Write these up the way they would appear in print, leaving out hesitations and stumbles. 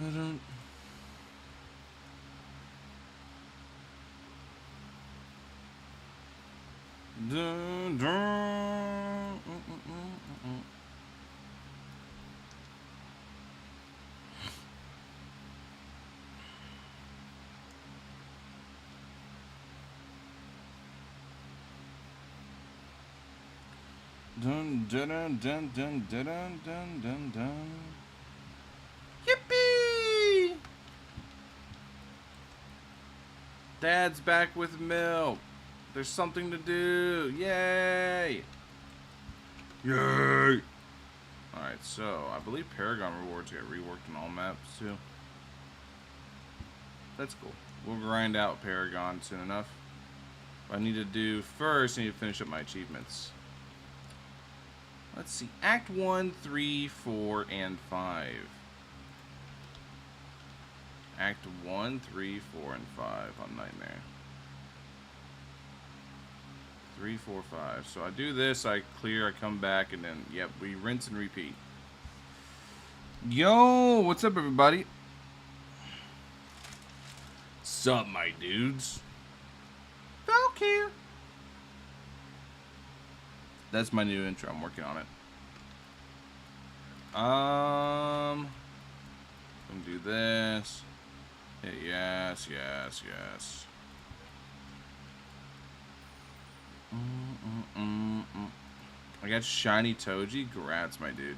Dun dun dun dun dun dun dun dun dun. Yippee! Dad's back with milk. There's something to do. Yay! Yay! Alright, so I believe Paragon rewards get reworked in all maps too. That's cool. We'll grind out Paragon soon enough. What I need to do first, I need to finish up my achievements. Let's see. Act 1, 3, 4, and 5. Act 1, 3, 4, and 5 on Nightmare. 3, 4, 5. So I do this, I clear, I come back, and then, yep, we rinse and repeat. Yo, what's up, everybody? Sup, my dudes? Fuck you. That's my new intro. I'm working on it. I'm gonna do this. Hit yes, yes, yes. I got shiny Toji. Grats, my dude.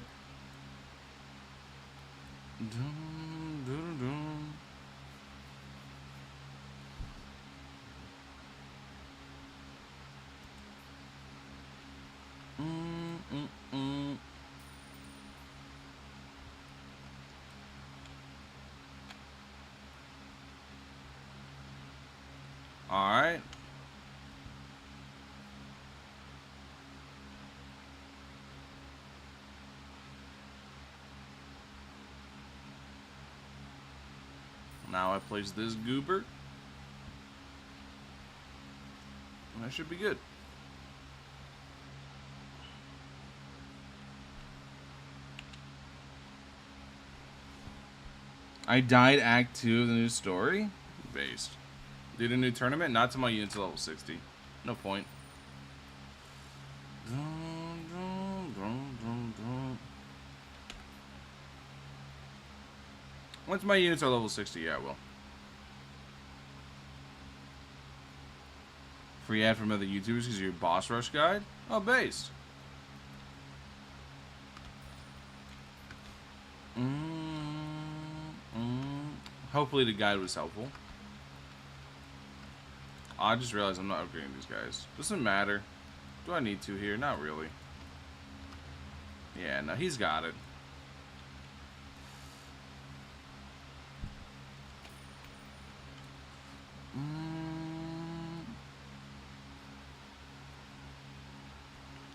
Alright. Now I place this goober. And that should be good. I died Act 2 of the new story? Based. Did a new tournament? Not to my units level 60. No point. Once my units are level 60, yeah, I will. Free ad from other YouTubers because you're boss rush guide? Oh, based. Hopefully the guide was helpful. I just realized I'm not upgrading these guys. Doesn't matter. Do I need to here? Not really. Yeah, no, he's got it.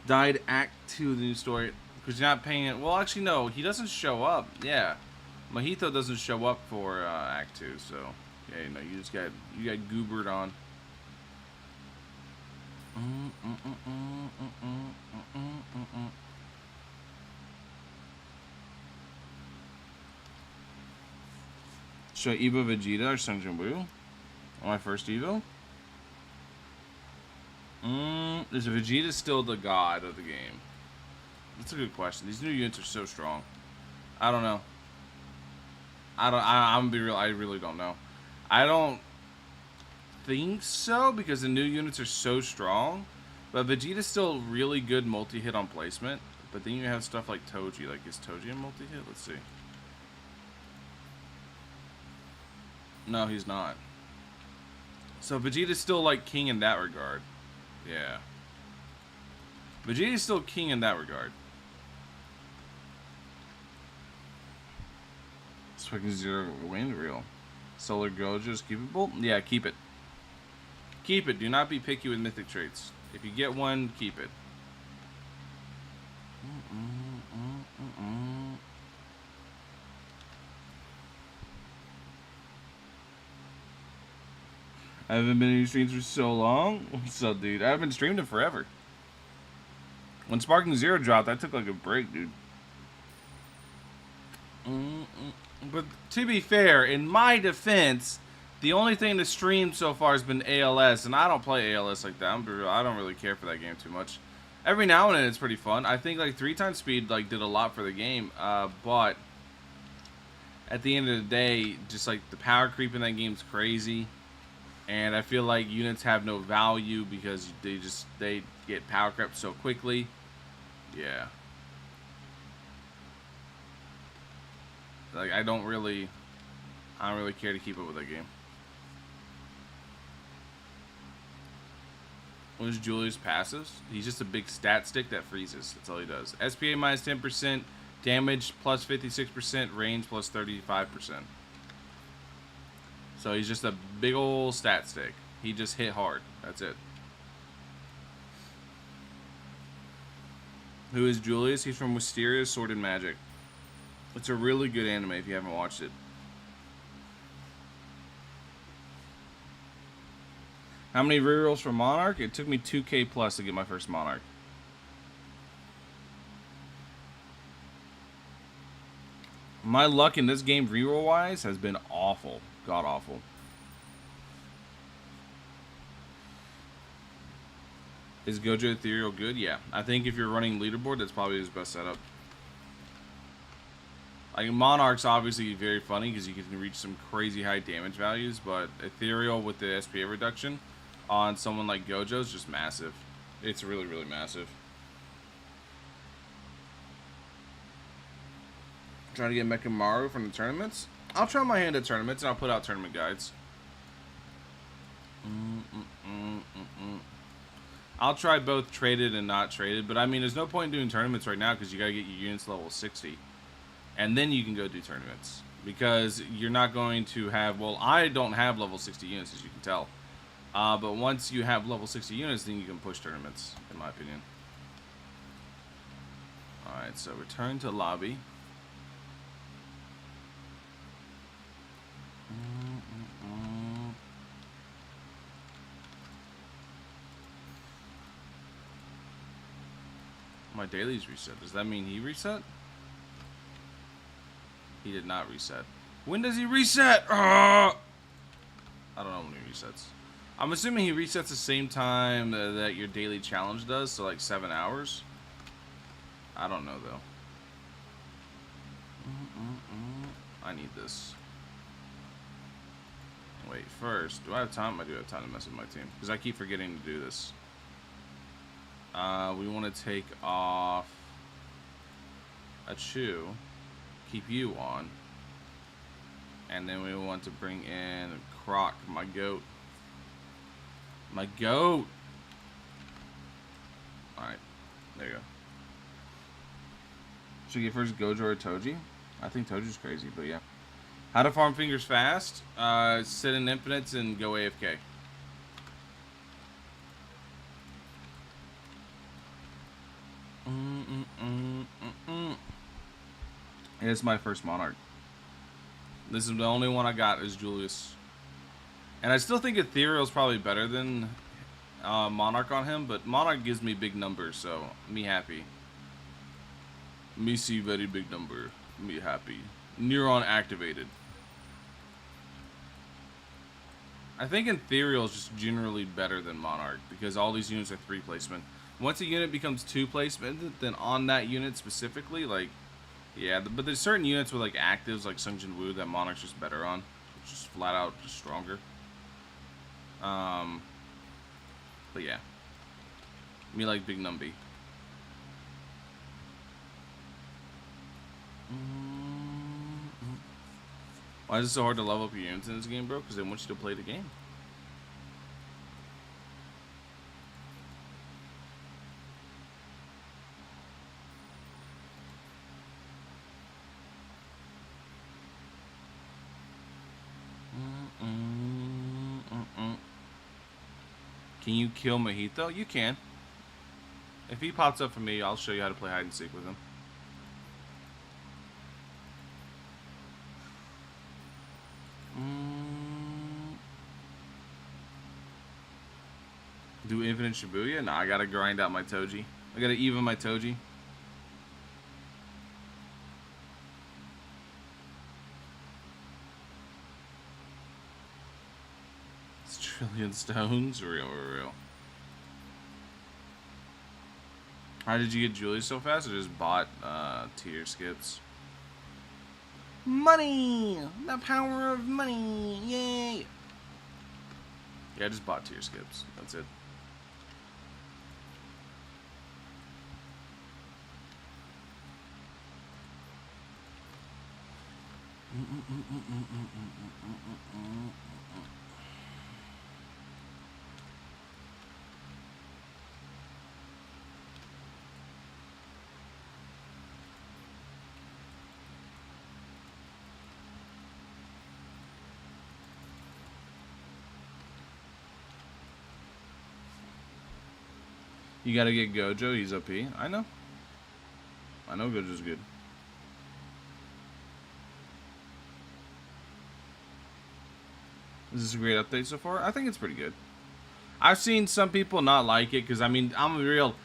Died Act 2 of the new story. Because you're not paying it. Well, actually, no. He doesn't show up. Yeah. Mojito doesn't show up for Act 2, so... Yeah, no, you just got... You got goobered on. Should I Evo Vegeta or Sung Jin Woo? On my first Evo? Is Vegeta still the god of the game? That's a good question. These new units are so strong. I don't know. I'm gonna be real. I really don't know. I don't think so because the new units are so strong. But Vegeta's still really good multi-hit on placement. But then you have stuff like Toji. Like, is Toji a multi-hit? Let's see. No, he's not. So Vegeta's still like king in that regard. Yeah. Vegeta's still king in that regard. Expecting 0 win real. Solar Gojo's keepable? Yeah, keep it. Keep it. Do not be picky with mythic traits. If you get one, keep it. I haven't been in your streams for so long. What's up, dude? I haven't streamed in forever. When Sparking Zero dropped, I took like a break, dude. But to be fair, in my defense, the only thing to stream so far has been ALS, and I don't play ALS like that. I don't really care for that game too much. Every now and then it's pretty fun. I think like 3 times speed like did a lot for the game, but at the end of the day, just like the power creep in that game's crazy, and I feel like units have no value because they get power crept so quickly. Yeah. Like I don't really care to keep up with that game. What is Julius' passives? He's just a big stat stick that freezes. That's all he does. SPA minus 10%, damage plus 56%, range plus 35%. So he's just a big old stat stick. He just hit hard. That's it. Who is Julius? He's from Wisteria Sword and Magic. It's a really good anime if you haven't watched it. How many rerolls for Monarch? It took me 2K plus to get my first Monarch. My luck in this game reroll wise has been awful. God awful. Is Gojo Ethereal good? Yeah. I think if you're running leaderboard, that's probably his best setup. Like Monarch's obviously very funny because you can reach some crazy high damage values, but Ethereal with the SPA reduction on someone like Gojo is just massive. It's really, really massive. Trying to get Mechamaru from the tournaments? I'll try my hand at tournaments and I'll put out tournament guides. I'll try both traded and not traded, but I mean, there's no point in doing tournaments right now because you gotta get your units level 60. And then you can go do tournaments. Because you're not going to have, well, I don't have level 60 units, as you can tell. But once you have level 60 units, then you can push tournaments, in my opinion. Alright, so return to lobby. My daily's reset. Does that mean he reset? He did not reset. When does he reset? I don't know when he resets. I'm assuming he resets the same time that your daily challenge does, so like 7 hours. I don't know though. I need this. Wait, first, do I have time? I do have time to mess with my team because I keep forgetting to do this. We want to take off a Chew, keep you on, and then we want to bring in Croc, my goat. My goat! Alright, there you go. Should we get first Gojo or Toji? I think Toji's crazy, but yeah. How to farm fingers fast? Sit in infinites and go AFK. It's my first Monarch. This is the only one I got is Julius. And I still think Ethereal is probably better than Monarch on him, but Monarch gives me big numbers, so me happy. Me see very big number. Me happy. Neuron activated. I think Ethereal is just generally better than Monarch because all these units are 3 placement. Once a unit becomes 2 placement, then on that unit specifically, like, yeah, but there's certain units with like actives like Sung Jin Woo that Monarch's just better on. It's just flat out just stronger. But yeah. Me like Big Numby. Why is it so hard to level up your units in this game, bro? Because they want you to play the game. Can you kill Mojito? You can. If he pops up for me, I'll show you how to play hide and seek with him. Do infinite Shibuya? Nah, I gotta grind out my Toji. I gotta even my Toji. It's trillion stones. Real. How did you get Julie so fast? I just bought tier skips. Money! The power of money! Yay! Yeah, I just bought tier skips. That's it. You gotta get Gojo, he's OP. I know Gojo's good. Is this a great update so far? I think it's pretty good. I've seen some people not like it, because, I mean, I'm real.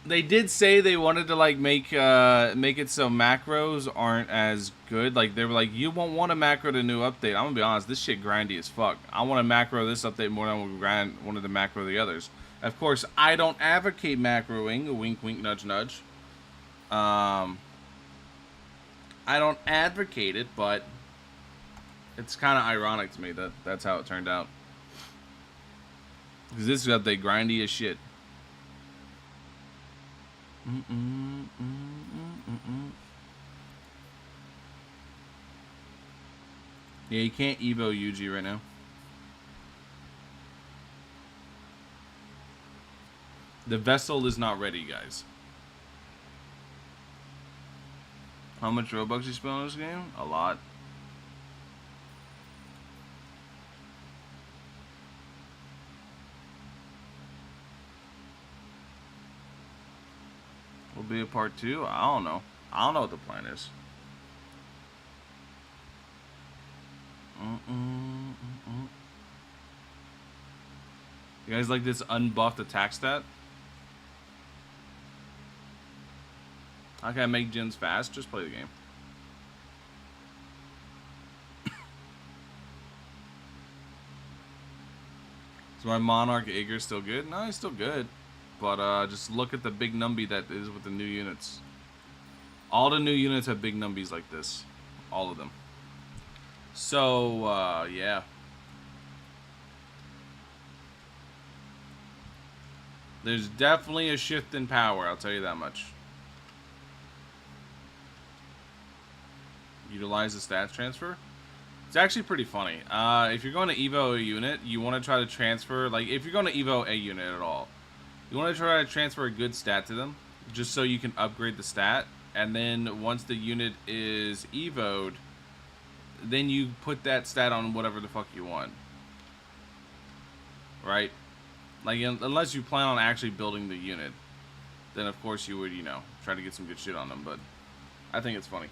They did say they wanted to, like, make it so macros aren't as good. Like, they were like, you won't want to macro the new update. I'm gonna be honest, this shit grindy as fuck. I want to macro this update more than I wanted to macro the others. Of course, I don't advocate macroing. Wink, wink, nudge, nudge. I don't advocate it, but it's kind of ironic to me that that's how it turned out. Because this update grindy as shit. Yeah, you can't Evo Yuji right now. The vessel is not ready, guys. How much Robux you spend on this game? A lot. Will be a part 2? I don't know. I don't know what the plan is. You guys like this unbuffed attack stat? How can I make gens fast? Just play the game. Is my Monarch Aegir still good? No, he's still good. But just look at the big numby that is with the new units. All the new units have big numbies like this. All of them. So, yeah. There's definitely a shift in power, I'll tell you that much. Utilize the stats transfer. It's actually pretty funny. If you're going to Evo a unit, you want to try to transfer, like, if you're going to Evo a unit at all, you want to try to transfer a good stat to them, just so you can upgrade the stat, and then once the unit is Evo'd, then you put that stat on whatever the fuck you want. Right? Like, unless you plan on actually building the unit, then of course you would, you know, try to get some good shit on them, but I think it's funny.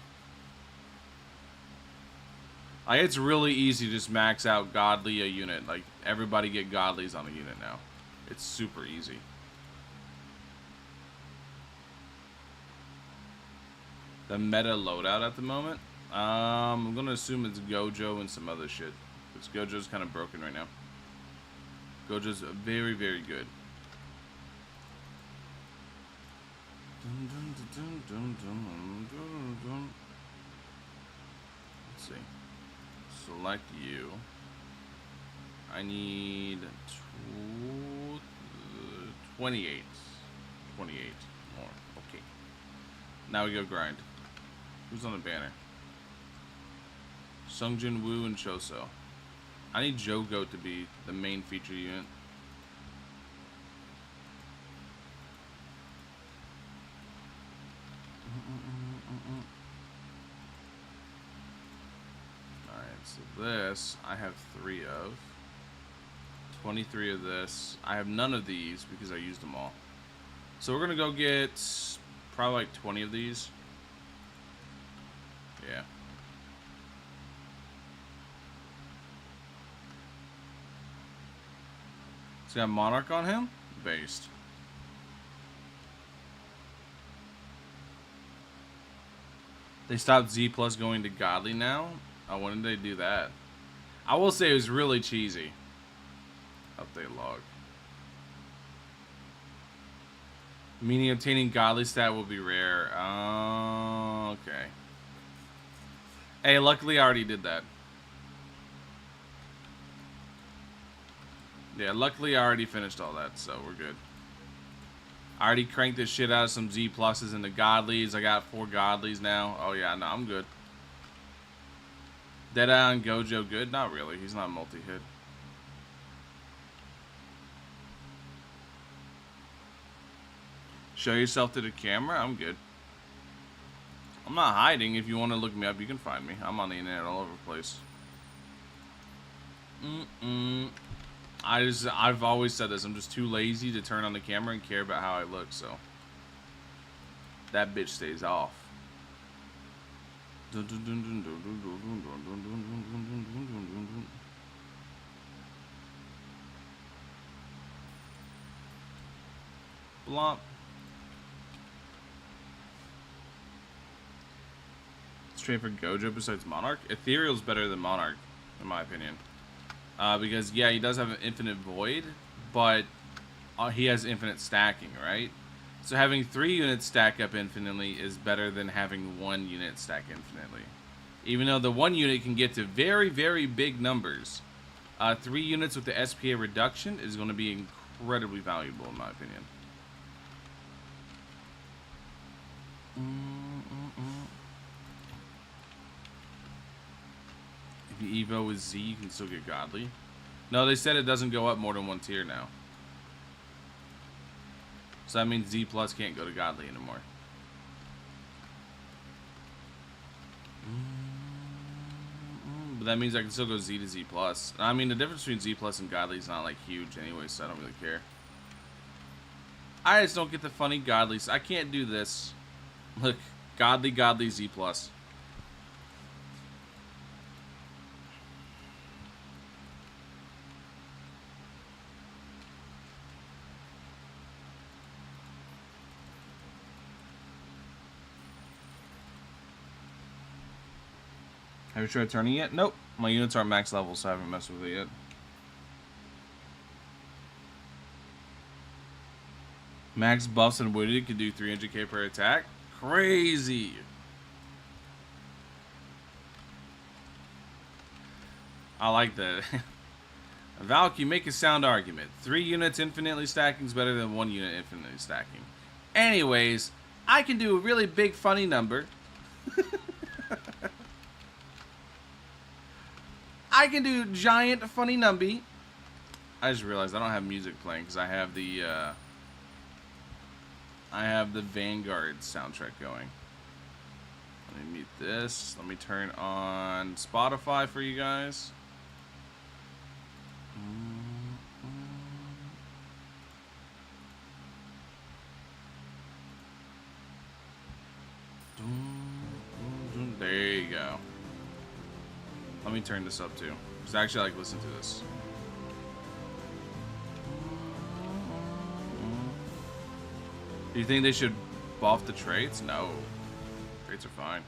Like, it's really easy to just max out Godly a unit. Like, everybody get Godlies on a unit now. It's super easy. The meta loadout at the moment? I'm gonna assume it's Gojo and some other shit. Because Gojo's kind of broken right now. Gojo's very, very good. Let's see. Select you. I need 28. 28 more. Okay. Now we go grind. Who's on the banner? Sungjin Woo and Choso. I need Jogo to be the main feature unit. Alright, so this I have 3 of. 23 of this. I have none of these because I used them all. So we're gonna go get probably like 20 of these. Yeah. It's got Monarch on him? Based. They stopped Z plus going to Godly now? Oh, when did they do that? I will say it was really cheesy. Update log. Meaning obtaining godly stat will be rare. Oh, okay. Hey, luckily I already did that. Yeah, luckily I already finished all that, so we're good. I already cranked this shit out of some Z pluses into godlies. I got 4 godlies now. Oh yeah, no, I'm good. Deadeye and Gojo good? Not really. He's not multi-hit. Show yourself to the camera? I'm good. I'm not hiding. If you want to look me up, you can find me. I'm on the internet all over the place. I've always said this. I'm just too lazy to turn on the camera and care about how I look, so that bitch stays off. Blomp. Straight for Gojo besides Monarch? Ethereal's better than Monarch, in my opinion. Because, yeah, he does have an infinite void, but he has infinite stacking, right? So having 3 units stack up infinitely is better than having 1 unit stack infinitely. Even though the 1 unit can get to very, very big numbers, 3 units with the SPA reduction is going to be incredibly valuable, in my opinion. If you Evo with Z, you can still get godly. No, they said it doesn't go up more than 1 tier now. So that means Z plus can't go to godly anymore. But that means I can still go Z to Z plus. I mean, the difference between Z plus and godly is not like huge anyway, so I don't really care. I just don't get the funny godlies. I can't do this. Look, godly Z plus. Have you tried turning yet? Nope. My units aren't max level, so I haven't messed with it yet. Max buffs and wounded can do 300k per attack? Crazy! I like that. Valky, make a sound argument. 3 units infinitely stacking is better than 1 unit infinitely stacking. Anyways, I can do a really big funny number. I can do giant funny numby. I just realized I don't have music playing because I have the Vanguards soundtrack going. Let me mute this. Let me turn on Spotify for you guys. There you go. Let me turn this up too, because I actually like listening to this. Do you think they should buff the traits? No. Traits are fine.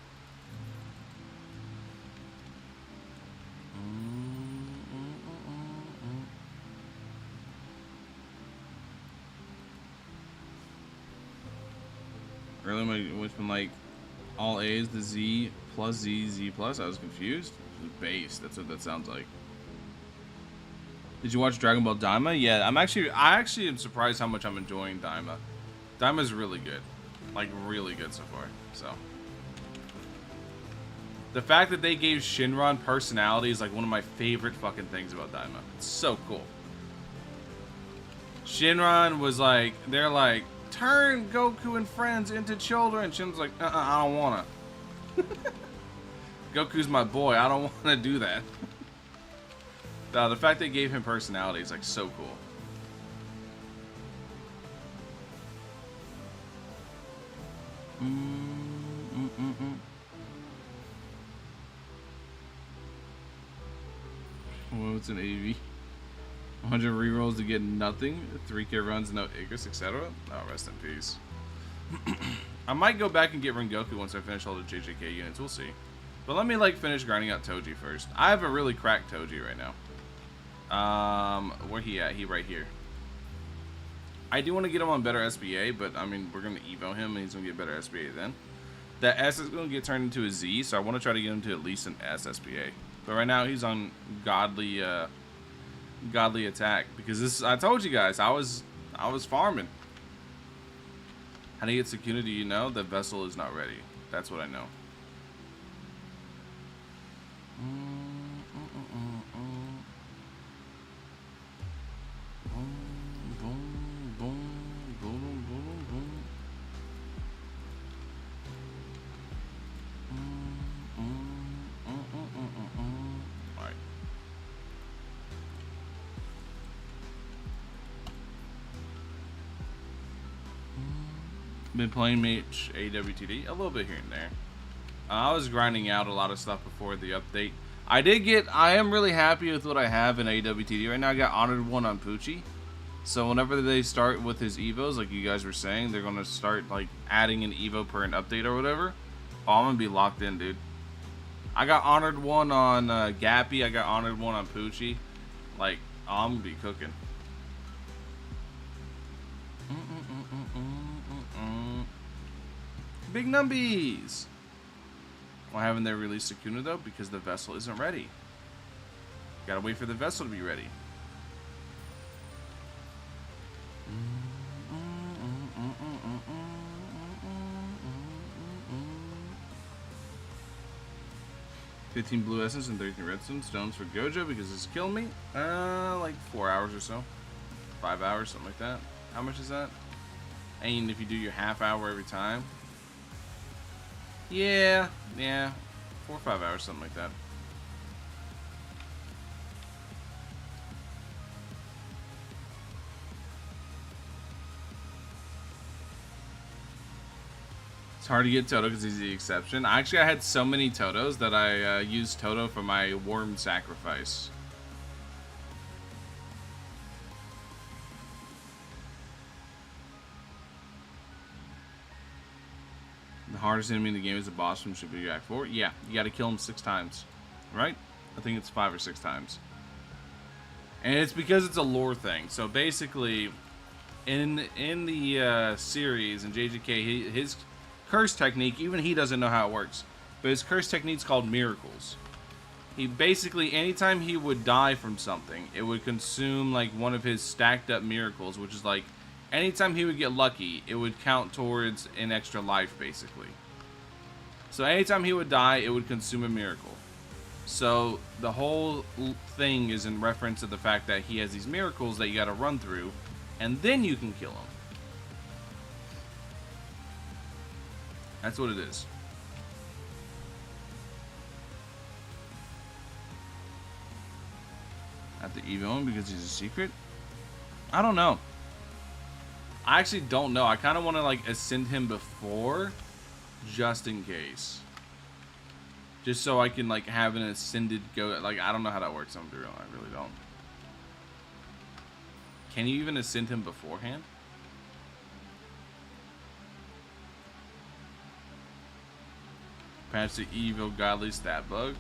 Earlier went from like all A's to Z plus Z, Z plus. I was confused. Base. That's what that sounds like. Did you watch Dragon Ball Daima? Yeah, I actually am surprised how much I'm enjoying Daima. Daima's really good. Like, really good so far. So. The fact that they gave Shinron personality is like one of my favorite fucking things about Daima. It's so cool. Shinron was like, they're like, turn Goku and friends into children. Shinron's like, I don't wanna. Goku's my boy. I don't want to do that. The fact they gave him personality is like so cool. What's an AV? 100 rerolls to get nothing. 3k runs, no Icarus, etc. Oh, rest in peace. I might go back and get Rengoku once I finish all the JJK units. We'll see. But let me like finish grinding out Toji first. I haven't really cracked Toji right now. Where he at? He right here. I do want to get him on better SBA, but I mean, we're going to Evo him, and he's going to get better SBA then. That S is going to get turned into a Z, so I want to try to get him to at least an S SBA. But right now, he's on godly attack, because this, I told you guys, I was farming. How to get Sakuna, do you know? The vessel is not ready. That's what I know. Been playing Mage AWTD a little bit here and there. I was grinding out a lot of stuff before the update. I am really happy with what I have in AWTD right now. I got Honored 1 on Poochie. So whenever they start with his Evos, like you guys were saying, they're going to start like adding an Evo per an update or whatever. Oh, I'm going to be locked in, dude. I got Honored 1 on Gappy. I got Honored 1 on Poochie. Like, oh, I'm going to be cooking. Big numbies! Why haven't they released Sakuna though? Because the vessel isn't ready. Gotta wait for the vessel to be ready. 15 blue essence and 13 redstone stones for Gojo because it's killing me. Like 4 hours or so. 5 hours, something like that. How much is that? And if you do your half hour every time. Yeah, 4 or 5 hours, something like that. It's hard to get Toto because he's the exception. Actually, I had so many Totos that I used Toto for my worm sacrifice. The hardest enemy in the game is the boss from Super Act 4. Yeah, you got to kill him 6 times, right? I think it's 5 or 6 times. And it's because it's a lore thing. So basically, in the series, in JJK, his curse technique, even he doesn't know how it works. But his curse technique's called Miracles. He basically, anytime he would die from something, it would consume like one of his stacked up miracles, which is like, anytime he would get lucky, it would count towards an extra life, basically. So anytime he would die, it would consume a miracle. So the whole thing is in reference to the fact that he has these miracles that you gotta run through, and then you can kill him. That's what it is. At the Evo him because he's a secret? I don't know. I actually don't know. I kind of want to like ascend him before, just in case. Just so I can like have an ascended go. Like, I don't know how that works. I really don't. Can you even ascend him beforehand? Patch the evil godly stat bug.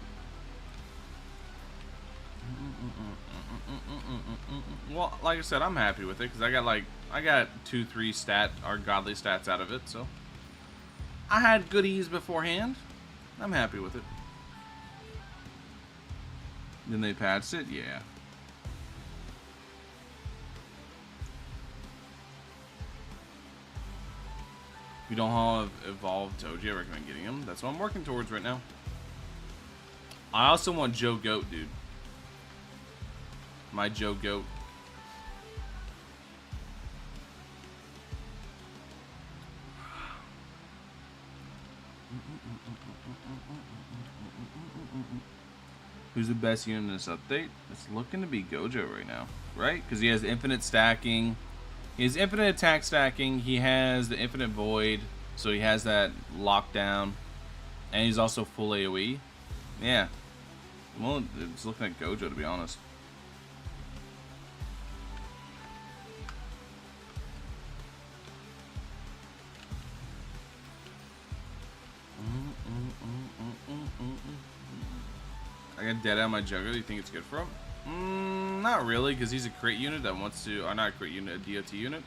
Well, like I said, I'm happy with it because I got 2-3 stat or godly stats out of it, so I had goodies beforehand. I'm happy with it. Then they patched it, yeah. If you don't have evolved Toji, I recommend getting him. That's what I'm working towards right now. I also want Joe Goat, dude. My Joe Goat. Who's the best unit in this update? It's looking to be Gojo right now, right? Because he has infinite stacking. He has infinite attack stacking. He has the infinite void, so he has that lockdown. And he's also full AoE. Yeah. Well, it's looking at Gojo, to be honest. I got dead on my juggler. Do you think it's good for him? Not really, because he's a crit unit that wants to, or not a crit unit, a DOT unit.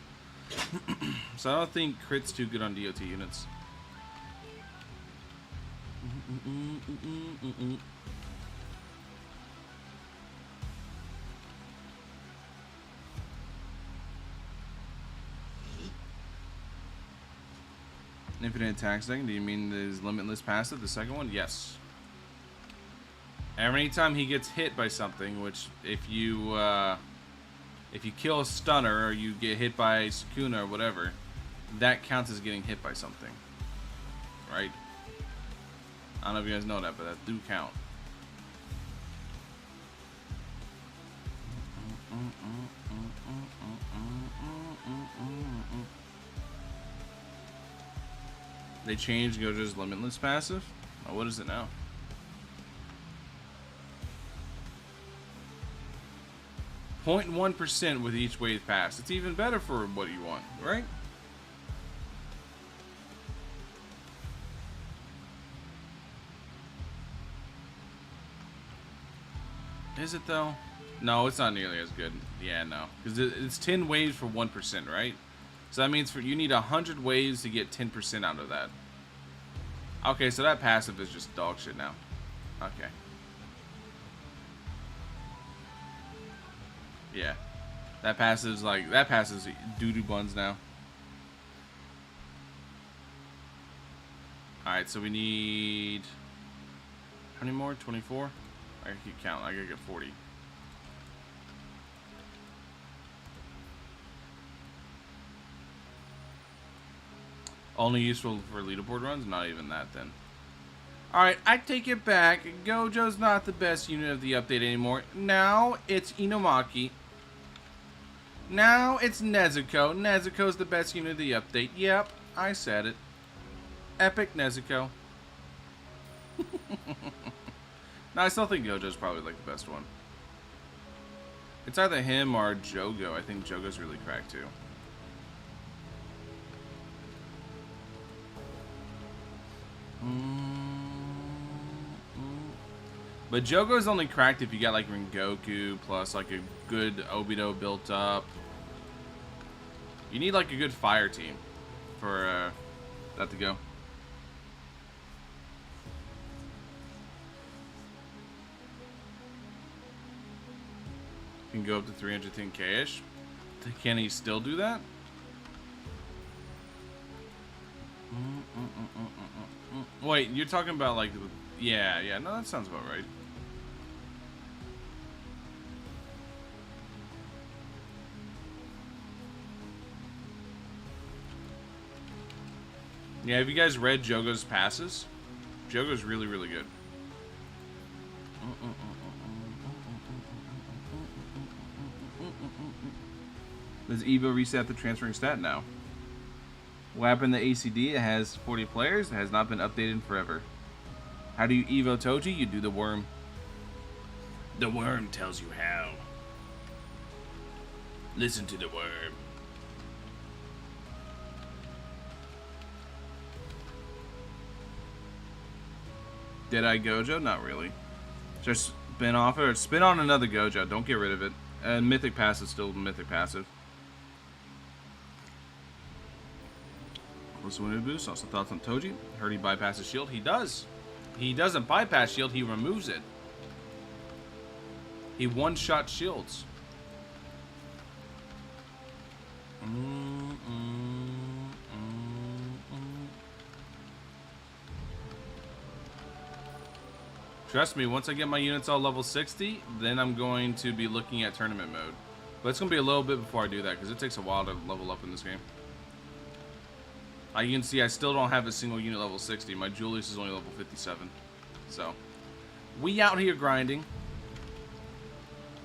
So I don't think crit's too good on DOT units. Infinite attack second. Do you mean his limitless passive, the second one? Yes. Every time he gets hit by something, which if you kill a stunner or you get hit by Sukuna or whatever, that counts as getting hit by something. Right? I don't know if you guys know that, but that do count. They changed Gojo's limitless passive? Oh, what is it now? .1% with each wave pass. It's even better for what you want, right? Is it though? No, it's not nearly as good. Yeah, no, because it's 10 waves for 1%, right? So that means you need 100 waves to get 10% out of that. Okay, so that passive is just dog shit now. Okay. Yeah. That passive's doo-doo buns now. Alright, so we need... How many more? 24? I gotta keep counting. I gotta get 40. Only useful for leaderboard runs? Not even that then. Alright, I take it back. Gojo's not the best unit of the update anymore. Now it's Inumaki. Now it's Nezuko. Nezuko's the best unit of the update. Yep, I said it. Epic Nezuko. No, I still think Gojo's probably like the best one. It's either him or Jogo. I think Jogo's really cracked too. But Jogo's only cracked if you got like Rengoku plus like a good Obito built up. You need like a good fire team for that to go. Can go up to 310k-ish. Can he still do that? Wait, you're talking about like, yeah, no, that sounds about right. Yeah, have you guys read Jogo's passes? Jogo's really, really good. Does Evo reset the transferring stat now? What happened to ACD? It has 40 players. It has not been updated in forever. How do you Evo Toji? You do the worm. The worm tells you how. Listen to the worm. Did I Gojo? Not really. Just spin off it or spin on another Gojo. Don't get rid of it. And Mythic Passive is still Mythic Passive. What's the winner boost? Also thoughts on Toji? Heard he bypasses shield. He does. He doesn't bypass shield. He removes it. He one-shot shields. Trust me, once I get my units all level 60, then I'm going to be looking at tournament mode. But it's going to be a little bit before I do that, because it takes a while to level up in this game. You can see I still don't have a single unit level 60. My Julius is only level 57. So, we out here grinding.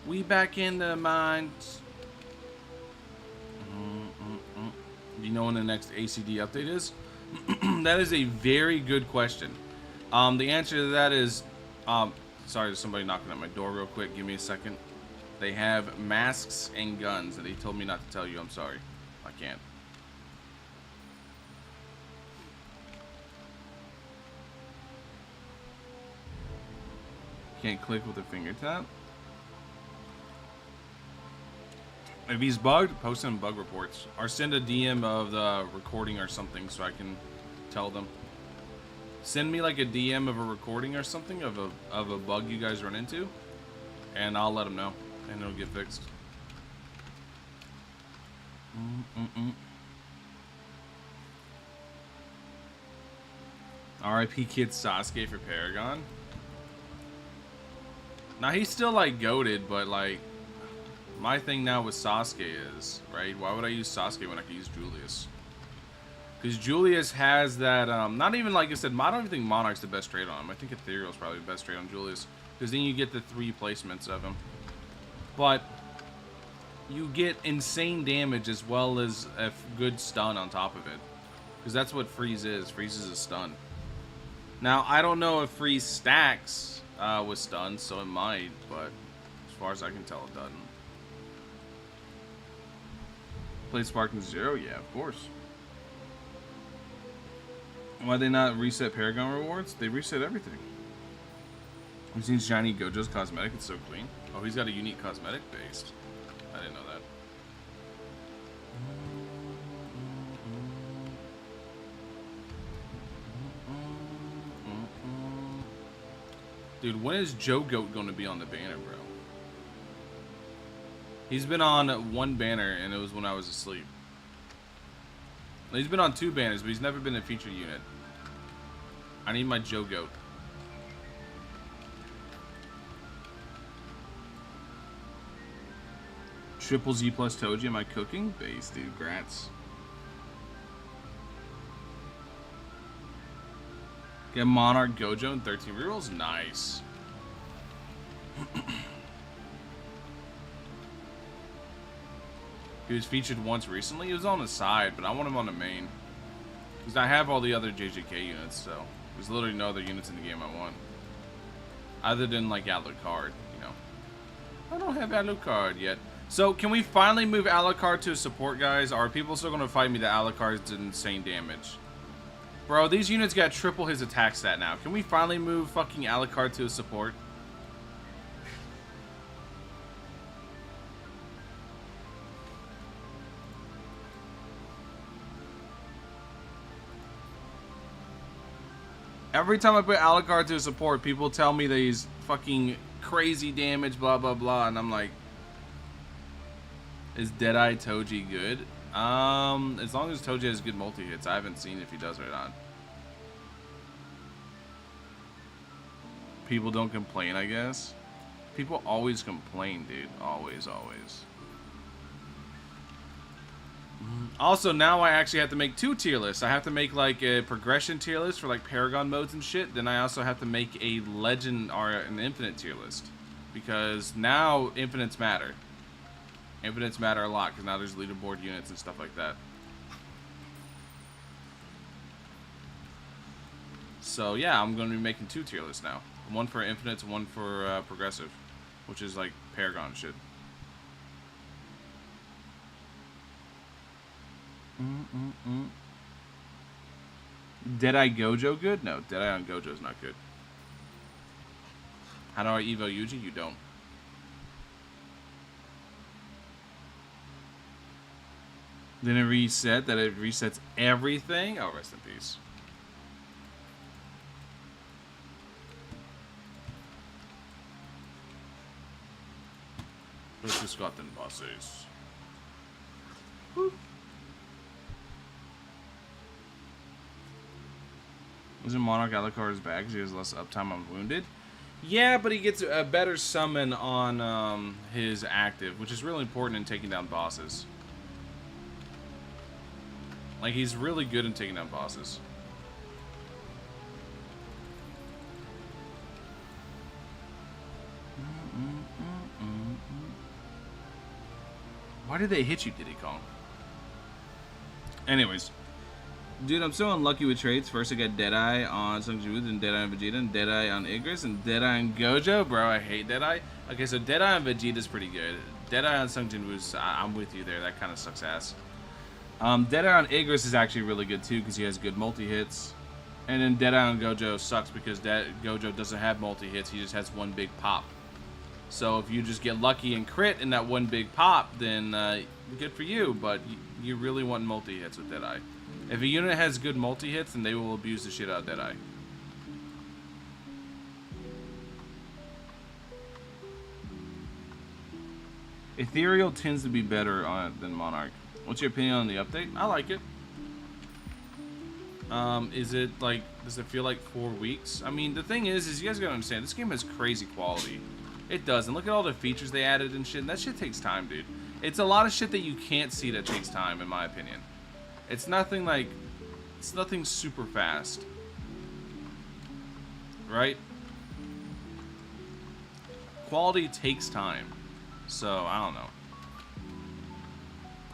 We back in the mines. Do you know when the next ACD update is? That is a very good question. The answer to that is... sorry, there's somebody knocking at my door real quick. Give me a second. They have masks and guns, and they told me not to tell you. I'm sorry. I can't. Can't click with a finger tap. If he's bugged, post him bug reports. Or send a DM of the recording or something so I can tell them. Send me like a DM of a recording or something of a bug you guys run into. And I'll let them know. And it'll get fixed. RIP Kid Sasuke for Paragon. Now he's still like goated, but like my thing now with Sasuke is, right? Why would I use Sasuke when I can use Julius? Because Julius has that, not even like I said, I don't even think Monarch's the best trade on him. I think Ethereal's probably the best trade on Julius. Because then you get the 3 placements of him. But you get insane damage as well as a good stun on top of it. Because that's what Freeze is. Freeze is a stun. Now, I don't know if Freeze stacks with stuns, so it might. But as far as I can tell, it doesn't. Play Sparking 0? Yeah, of course. Why they not reset Paragon rewards? They reset everything. We've seen shiny Gojo's cosmetic. It's so clean. Oh, he's got a unique cosmetic based. I didn't know that. Dude, when is Joe Goat going to be on the banner, bro? He's been on 1 banner, and it was when I was asleep. He's been on 2 banners, but he's never been a featured unit. I need my Joe Goat. Triple Z plus Toji, am I cooking? Base, dude, grats. Get Monarch Gojo and 13 rerolls? Nice. He was featured once recently. He was on the side, but I want him on the main. Because I have all the other JJK units, so there's literally no other units in the game I want. Other than, like, Alucard, you know. I don't have Alucard yet. So, can we finally move Alucard to a support, guys? Or are people still going to fight me that Alucard did insane damage? Bro, these units got triple his attack stat now. Can we finally move fucking Alucard to a support? Every time I put Alucard to a support, people tell me that he's fucking crazy damage, blah, blah, blah. And I'm like, is Deadeye Toji good? As long as Toji has good multi-hits. I haven't seen if he does or not. People don't complain, I guess. People always complain, dude. Always, always. Also, now I actually have to make 2 tier lists. I have to make like a progression tier list for like Paragon modes and shit. Then I also have to make a legend or an infinite tier list. Because now infinites matter. Infinites matter a lot because now there's leaderboard units and stuff like that. So yeah, I'm going to be making 2 tier lists now. One for infinites, one for progressive. Which is like Paragon shit. Deadeye Gojo good? No, Deadeye on Gojo is not good. How do I Evo Yuji? You don't. Then it reset, that it resets everything? Oh, rest in peace. Let's just got them bosses. Woo. Isn't Monarch Alucard's back because he has less uptime on Wounded? Yeah, but he gets a better summon on his active, which is really important in taking down bosses. Like, he's really good in taking down bosses. Why did they hit you, Diddy Kong? Anyways. Dude, I'm so unlucky with trades. First I got Deadeye on Sungju, then Deadeye on Vegeta, and Deadeye on Igris, and Deadeye on Gojo. Bro, I hate Deadeye. Okay, so Deadeye on Vegeta's pretty good. Deadeye on Sungju, I'm with you there. That kind of sucks ass. Deadeye on Igris is actually really good too because he has good multi-hits. And then Deadeye on Gojo sucks because Gojo doesn't have multi-hits. He just has one big pop. So if you just get lucky and crit in that one big pop, then good for you. But you really want multi-hits with Deadeye. If a unit has good multi-hits, then they will abuse the shit out of Deadeye. Ethereal tends to be better on it than Monarch. What's your opinion on the update? I like it. Is it like, does it feel like 4 weeks? I mean, the thing is you guys gotta understand, this game has crazy quality. It does, and look at all the features they added and shit, and that shit takes time, dude. It's a lot of shit that you can't see that takes time, in my opinion. It's nothing like, it's nothing super fast. Right? Quality takes time. So, I don't know.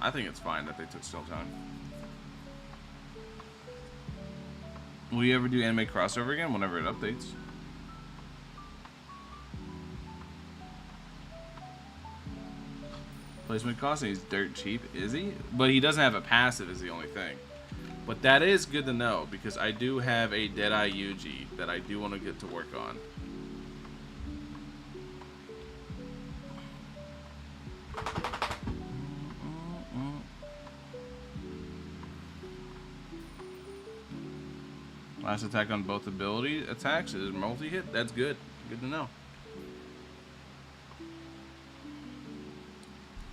I think it's fine that they took still time. Will you ever do anime crossover again whenever it updates? Placement cost, and he's dirt cheap, is he? But he doesn't have a passive is the only thing. But that is good to know, because I do have a Deadeye Yuji that I do want to get to work on. Last attack on both ability attacks is multi-hit. That's good. Good to know.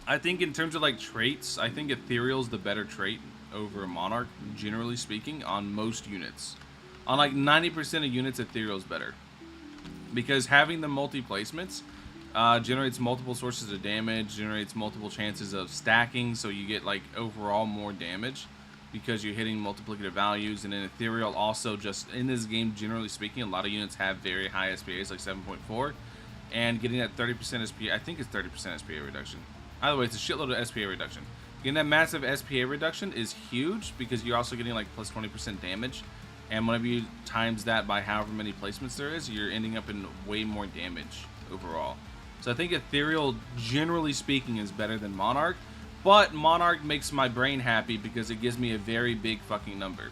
I think in terms of like traits, I think Ethereal's the better trait over Monarch, generally speaking, on most units. On like 90% of units, Ethereal's better. Because having the multi-placements generates multiple sources of damage, generates multiple chances of stacking, so you get like overall more damage because you're hitting multiplicative values. And then Ethereal also, just in this game, generally speaking, a lot of units have very high SPAs, like 7.4, and getting that 30% SPA, I think it's 30% SPA reduction. Either way, it's a shitload of SPA reduction. Getting that massive SPA reduction is huge because you're also getting like plus 20% damage. And whenever you times that by however many placements there is, you're ending up in way more damage overall. So I think Ethereal, generally speaking, is better than Monarch. But Monarch makes my brain happy because it gives me a very big fucking number.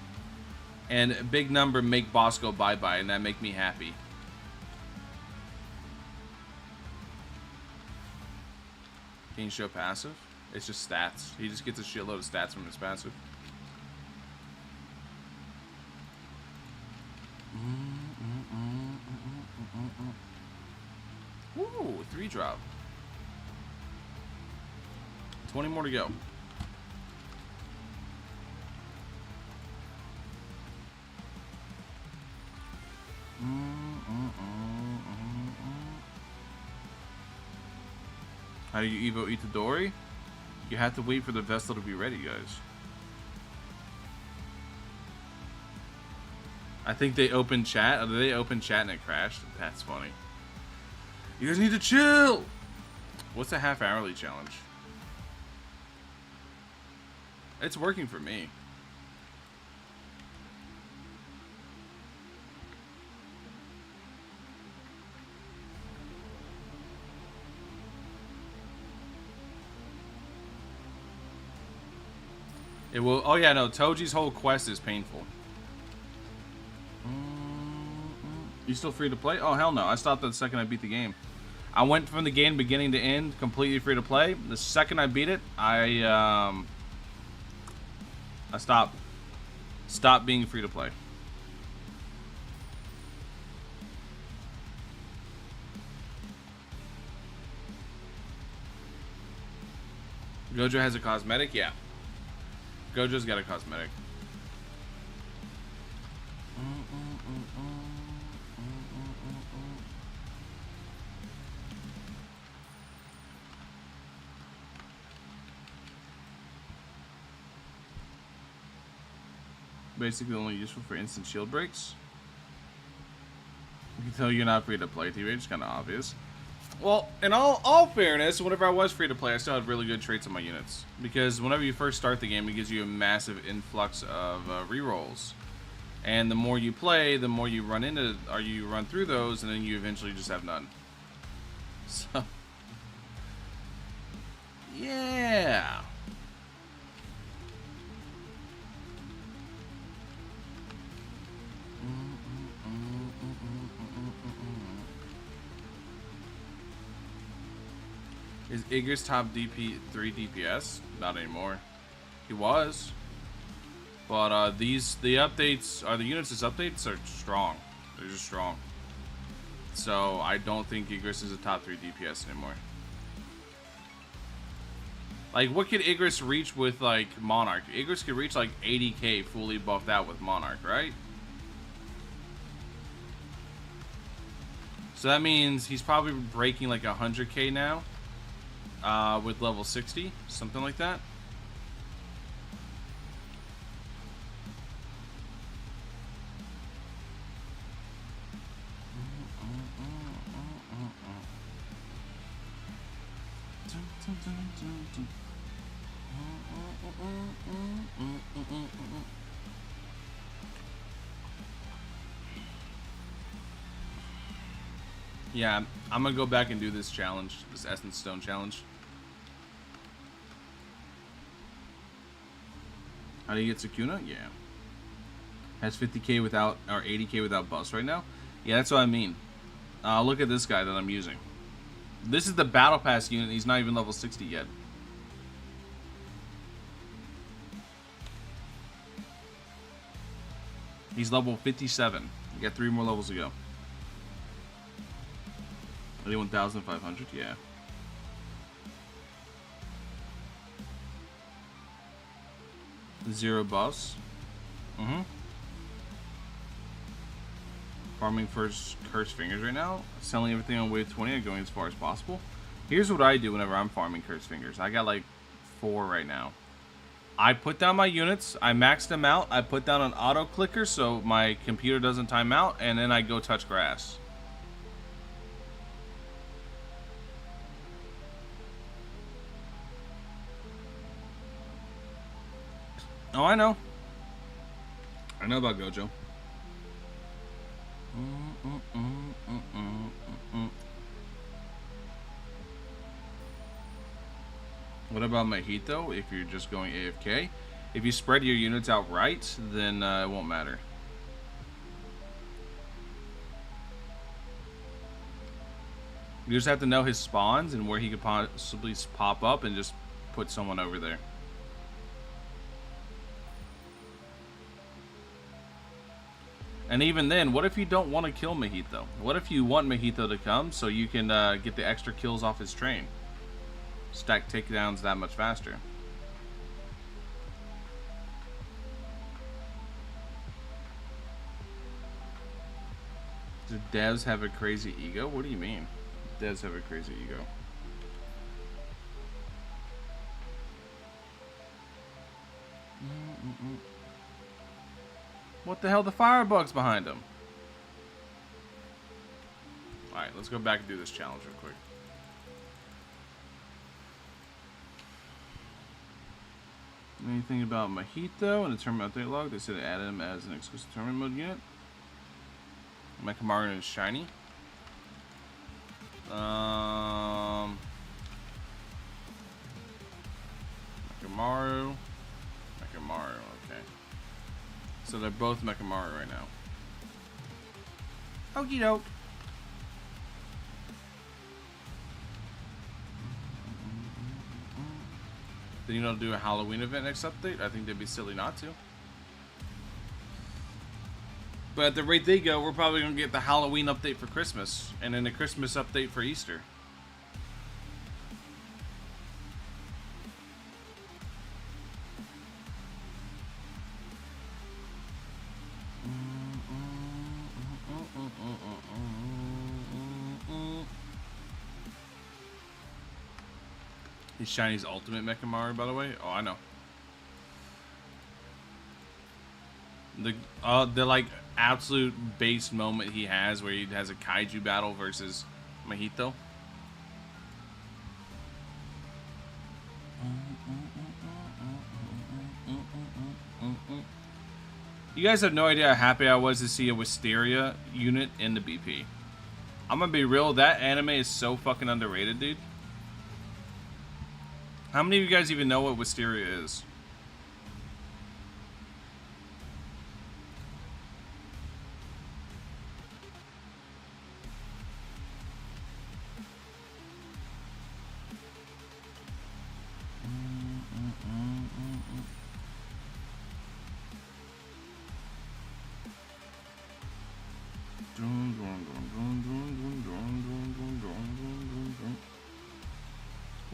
And a big number make boss go bye-bye, and that make me happy. Can you show passive? It's just stats. He just gets a shitload of stats from his passive. Ooh, 3-drop. 20 more to go. How do you Evo Itadori? You have to wait for the vessel to be ready, guys. I think they opened chat. They opened chat and it crashed. That's funny. You guys need to chill. What's the half-hourly challenge? It's working for me. It will. Oh yeah, no. Toji's whole quest is painful. You still free to play? Oh hell no! I stopped the second I beat the game. I went from the game beginning to end, completely free to play. The second I beat it, I stopped being free to play. Gojo has a cosmetic? Yeah. Gojo's got a cosmetic. Basically only useful for instant shield breaks. You can tell you're not free to play, TV. It's kind of obvious. Well, in all fairness, whenever I was free to play, I still had really good traits on my units. Because whenever you first start the game, it gives you a massive influx of rerolls. And the more you play, the more you run into, or you run through those, and then you eventually just have none. So, yeah. Is Igris top DP3 DPS? Not anymore. He was. But the updates, the units' updates are strong. They're just strong. So I don't think Igris is a top 3 DPS anymore. Like, what could Igris reach with, like, Monarch? Igris could reach, like, 80k fully buffed out with Monarch, right? So that means he's probably breaking, like, 100k now. With level 60. Something like that. Yeah, I'm gonna go back and do this challenge, this Essence Stone challenge. How do you get Sukuna? Yeah. Has 50k without, or 80k without buffs right now? Yeah, that's what I mean. Look at this guy that I'm using. This is the Battle Pass unit, he's not even level 60 yet. He's level 57. You got 3 more levels to go. 81,500, yeah. Zero buffs. Farming first Cursed Fingers right now. Selling everything on wave 20 and going as far as possible. Here's what I do whenever I'm farming Cursed Fingers. I got like 4 right now. I put down my units, I max them out, I put down an auto clicker so my computer doesn't time out, and then I go touch grass. Oh, I know. I know about Gojo. What about Mojito if you're just going AFK? If you spread your units out right, then it won't matter. You just have to know his spawns and where he could possibly pop up and just put someone over there. And even then, what if you don't want to kill Mojito? What if you want Mojito to come so you can get the extra kills off his train? Stack takedowns that much faster. Do devs have a crazy ego? What do you mean? Devs have a crazy ego. What the hell? The firebug's behind him. Alright, let's go back and do this challenge real quick. Anything about Mojito in the tournament update log? They said it added him as an exclusive tournament mode unit. Mechamaru is shiny. Mechamaru. Okay. So they're both Mechamaru right now. Okie doke. Then you don't do a Halloween event next update? I think they'd be silly not to. But at the rate they go, we're probably going to get the Halloween update for Christmas. And then the Christmas update for Easter. He's Shiny's ultimate Mechamaru, by the way. Oh, I know. The like absolute base moment he has where he has a kaiju battle versus Mojito. You guys have no idea how happy I was to see a Wisteria unit in the BP. I'm gonna be real, that anime is so fucking underrated, dude. How many of you guys even know what Wisteria is?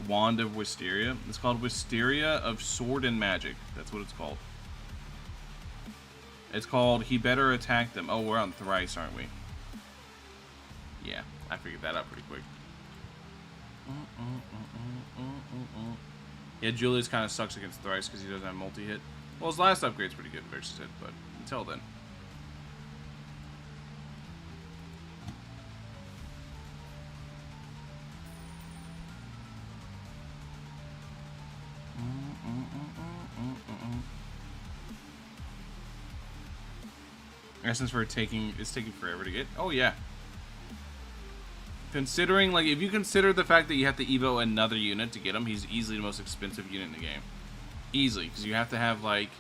Wand of Wisteria. It's called Wisteria of Sword and Magic. That's what it's called. It's called He Better Attack Them. Oh, we're on thrice, aren't we? Yeah, I figured that out pretty quick. Yeah, Julius kind of sucks against thrice because he doesn't have multi-hit. Well, his last upgrade's pretty good versus it, but until then. Essence for it's taking forever to get. Oh yeah. Considering, like, if you consider the fact that you have to evo another unit to get him, he's easily the most expensive unit in the game. Easily, because you have to have, like,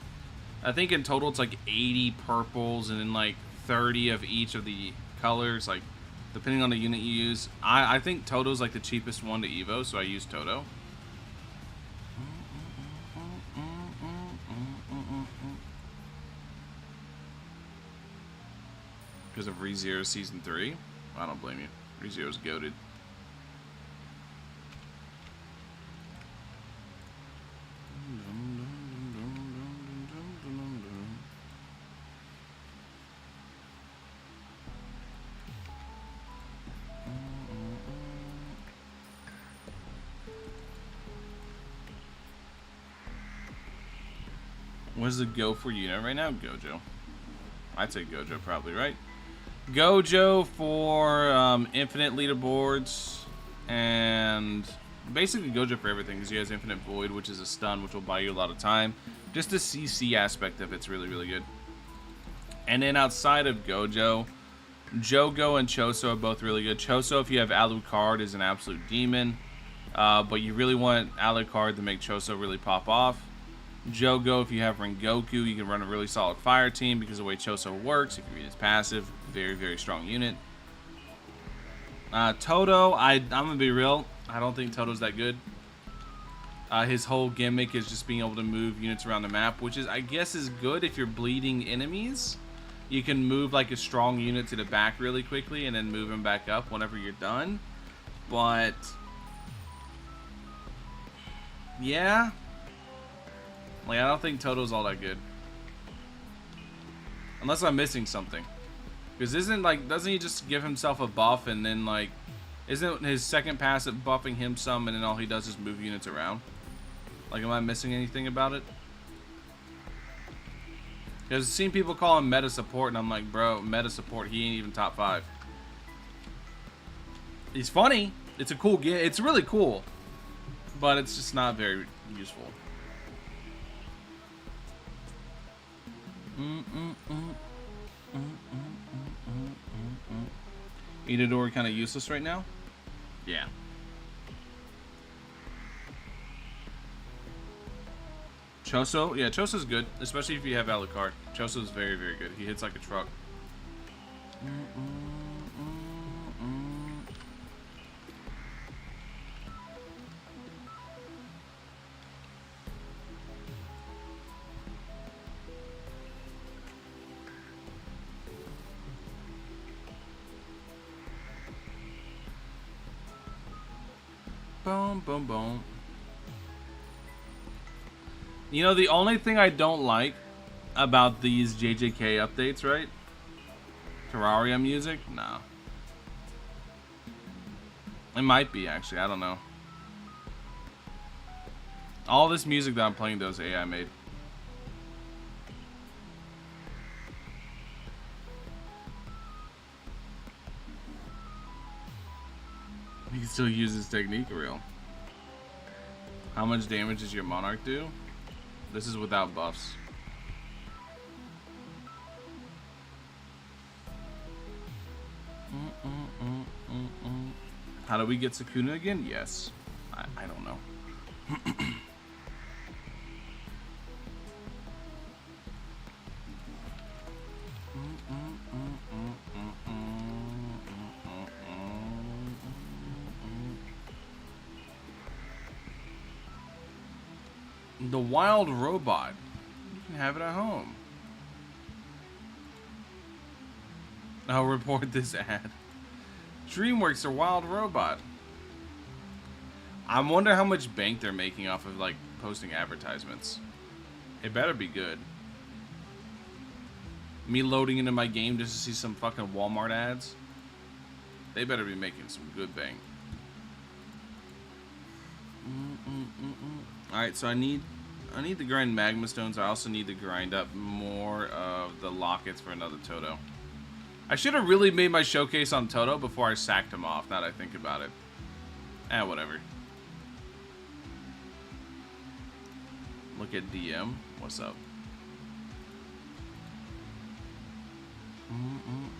I think in total it's like 80 purples and then like 30 of each of the colors, like, depending on the unit you use. I think Toto's like the cheapest one to evo, so I use Toto. Because of ReZero Season 3. I don't blame you. ReZero's goated. What is the go for unit right now? Gojo. I'd say Gojo probably, right? Gojo for infinite leaderboards, and basically Gojo for everything, because he has infinite void, which is a stun, which will buy you a lot of time. Just the CC aspect of it's really, really good. And then outside of Gojo, Jogo and Choso are both really good. Choso, if you have Alucard, is an absolute demon, but you really want Alucard to make Choso really pop off. Jogo, if you have Rengoku, you can run a really solid fire team because of the way Choso works. If you read his passive, very, very strong unit. Toto, I'm going to be real. I don't think Toto's that good. His whole gimmick is just being able to move units around the map, which is, I guess, is good if you're bleeding enemies. You can move like a strong unit to the back really quickly and then move him back up whenever you're done. But yeah. Like, I don't think Toto's all that good. Unless I'm missing something. Because doesn't he just give himself a buff and then, like, isn't his second passive buffing him some and then all he does is move units around? Like, am I missing anything about it? Because I've seen people call him meta support and I'm like, bro, meta support, he ain't even top 5. He's funny. It's a cool game. It's really cool. But it's just not very useful. Itadori kind of useless right now? Yeah. Choso? Yeah, Choso's good, especially if you have Alucard. Choso's very, very good. He hits like a truck. Boom, boom, boom. You know, the only thing I don't like about these JJK updates, right? Terraria music? No. It might be, actually. I don't know. All this music that I'm playing, though, is AI made. He can still use his technique real. How much damage does your Monarch do? This is without buffs. How do we get Sukuna again? Yes. I don't know. The wild robot. You can have it at home. I'll report this ad. DreamWorks, a wild robot. I wonder how much bank they're making off of, like, posting advertisements. It better be good. Me loading into my game just to see some fucking Walmart ads. They better be making some good bank. Alright, so I need to grind magma stones. I also need to grind up more of the lockets for another Toto. I should have really made my showcase on Toto before I sacked him off, now that I think about it. Whatever. Look at DM. What's up?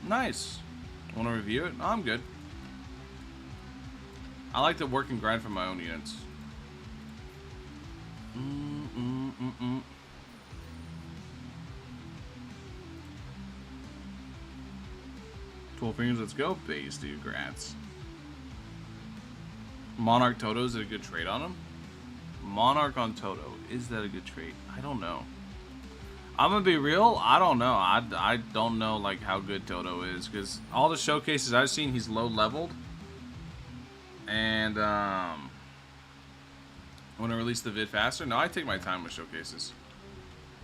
Nice. Want to review it? No, I'm good. I like to work and grind for my own units. 12 fingers, let's go. Base, dude. Grats. Monarch Toto, is it a good trade on him? Monarch on Toto. Is that a good trade? I don't know. I'm gonna be real. I don't know. I don't know like how good Toto is, because all the showcases I've seen, he's low leveled. And want to release the vid faster? No, I take my time with showcases.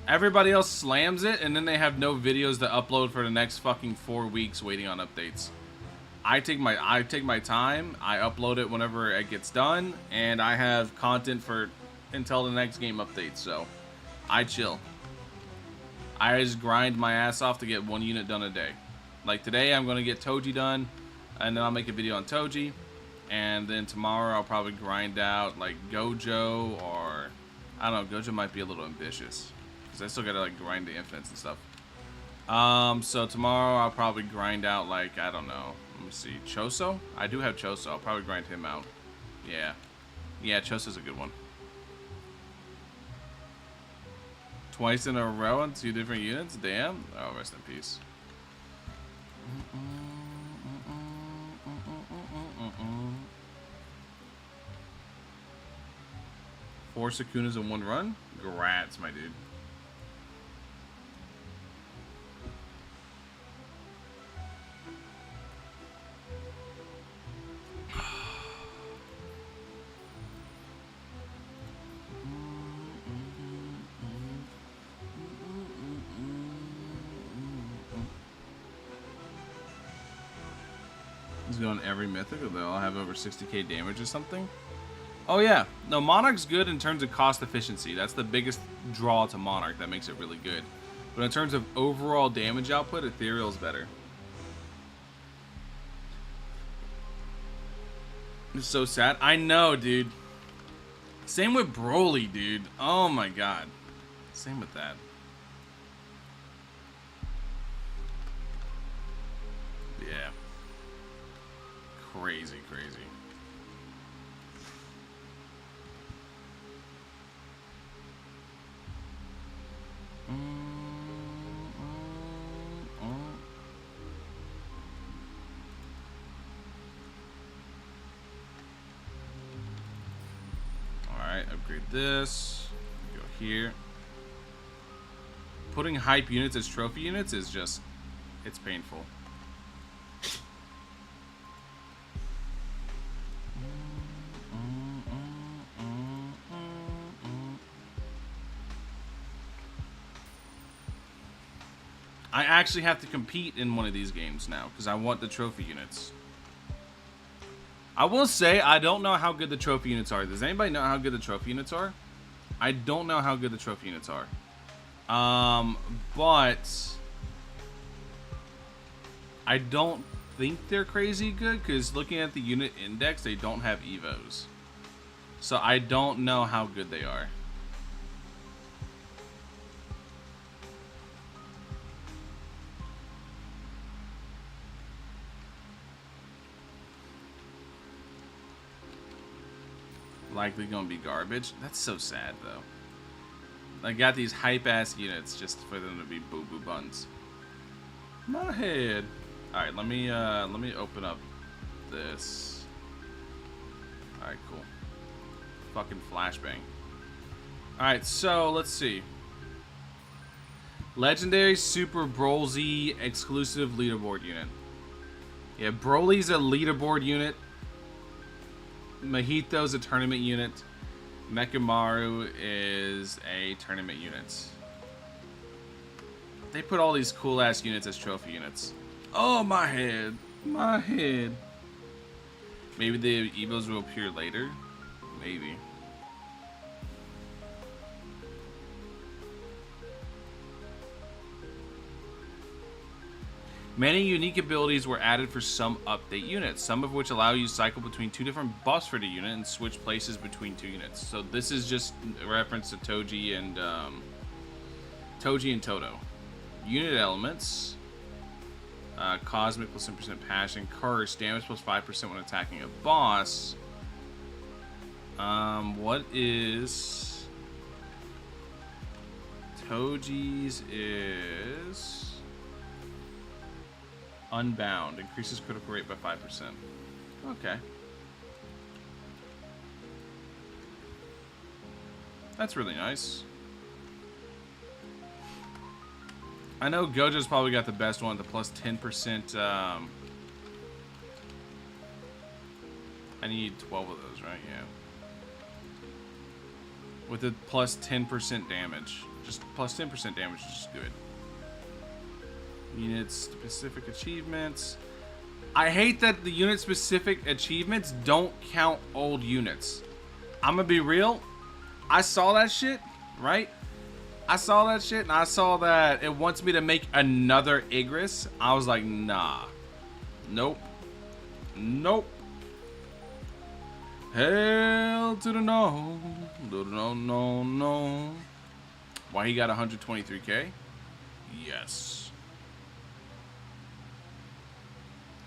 Everybody else slams it, and then they have no videos to upload for the next fucking 4 weeks waiting on updates. I take my time. I upload it whenever it gets done, and I have content for until the next game updates. So I chill. I just grind my ass off to get 1 unit done a day. Like today, I'm gonna get Toji done, and then I'll make a video on Toji. And then tomorrow I'll probably grind out like Gojo, or I don't know, Gojo might be a little ambitious because I still gotta like grind the infinites and stuff. So tomorrow I'll probably grind out like, I don't know, let me see, Choso? I do have Choso. I'll probably grind him out. Yeah, Choso's a good one. Twice in a row on 2 different units? Damn. Oh, rest in peace. Four Sukunas in 1 run? Grats, my dude. He's going every mythic, or they'll all have over 60k damage or something. Oh yeah, no, Monarch's good in terms of cost efficiency. That's the biggest draw to Monarch that makes it really good. But in terms of overall damage output, Ethereal's better. It's so sad. I know, dude. Same with Broly, dude. Oh my god. Same with that. Yeah. Crazy, crazy. Alright, upgrade this. Go here. Putting hype units as trophy units is just, it's painful. I actually have to compete in one of these games now because I want the trophy units. I will say I don't know how good the trophy units are. Does anybody know how good the trophy units are? I don't know how good the trophy units are. But I don't think they're crazy good because looking at the unit index, they don't have evos. So I don't know how good they are. Likely gonna be garbage. That's so sad though. I got these hype ass units just for them to be boo boo buns. My head. All right, let me open up this. All right, cool. Fucking flashbang. All right, so let's see. Legendary Super Broly exclusive leaderboard unit. Yeah, Broly's a leaderboard unit. Mahito's a tournament unit. Mechamaru is a tournament unit. They put all these cool ass units as trophy units. Oh, my head. My head. Maybe the Evos will appear later. Maybe. Many unique abilities were added for some update units, some of which allow you to cycle between two different buffs for the unit and switch places between two units. So this is just a reference to Toji and Toto. Unit elements. Cosmic plus 10% passion. Curse. Damage plus 5% when attacking a boss. What is... Toji's is... Unbound. Increases critical rate by 5%. Okay. That's really nice. I know Gojo's probably got the best one, the plus 10%. I need 12 of those, right? Yeah. With the plus 10% damage. Just plus 10% damage is just good. Unit specific achievements. I hate that the unit specific achievements don't count old units. I'm gonna be real. I saw that shit, right? I saw that shit and I saw that it wants me to make another Igris. I was like, nah. Nope. Nope. Hell to the no. No, no, no. Why he got 123k? Yes.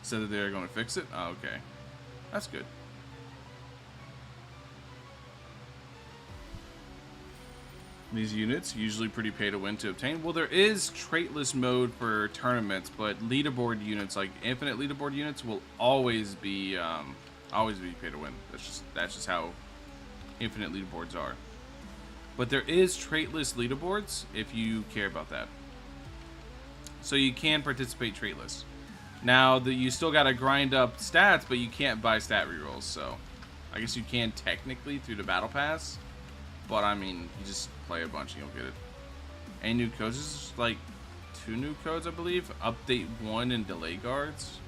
Said that they're going to fix it? Oh, okay. That's good. These units, usually pretty pay to win to obtain. Well, there is traitless mode for tournaments, but leaderboard units, like infinite leaderboard units, will always be pay to win. That's just how infinite leaderboards are. But there is traitless leaderboards if you care about that. So you can participate traitless. Now, you still got to grind up stats, but you can't buy stat rerolls, so I guess you can technically through the battle pass, but I mean, you just play a bunch and you'll get it. Any new codes? This is like 2 new codes, I believe. Update 1 and delay guards.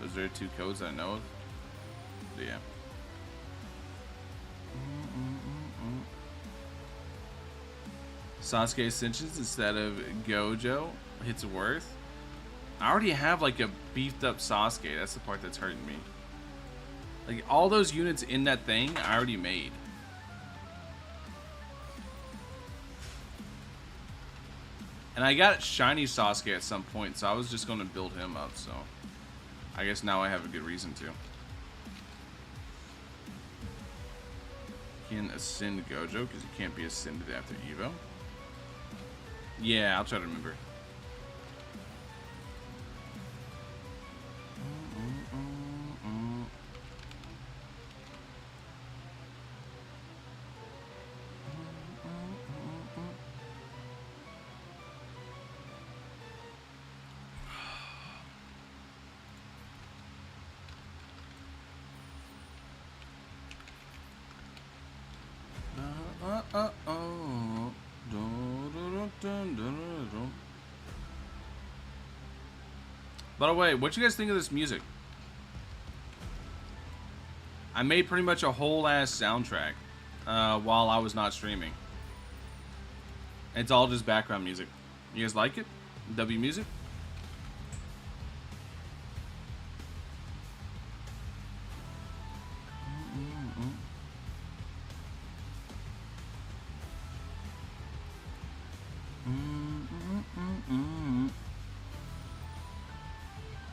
Those are 2 codes I know of. But yeah. Sasuke Ascensions instead of Gojo hits worth. I already have like a beefed up Sasuke. That's the part that's hurting me. Like all those units in that thing I already made. And I got shiny Sasuke at some point, so I was just going to build him up, so I guess now I have a good reason to. Can ascend Gojo because you can't be ascended after Evo. Yeah, I'll try to remember. By the way, what you guys think of this music? I made pretty much a whole ass soundtrack while I was not streaming. It's all just background music. You guys like it? W music?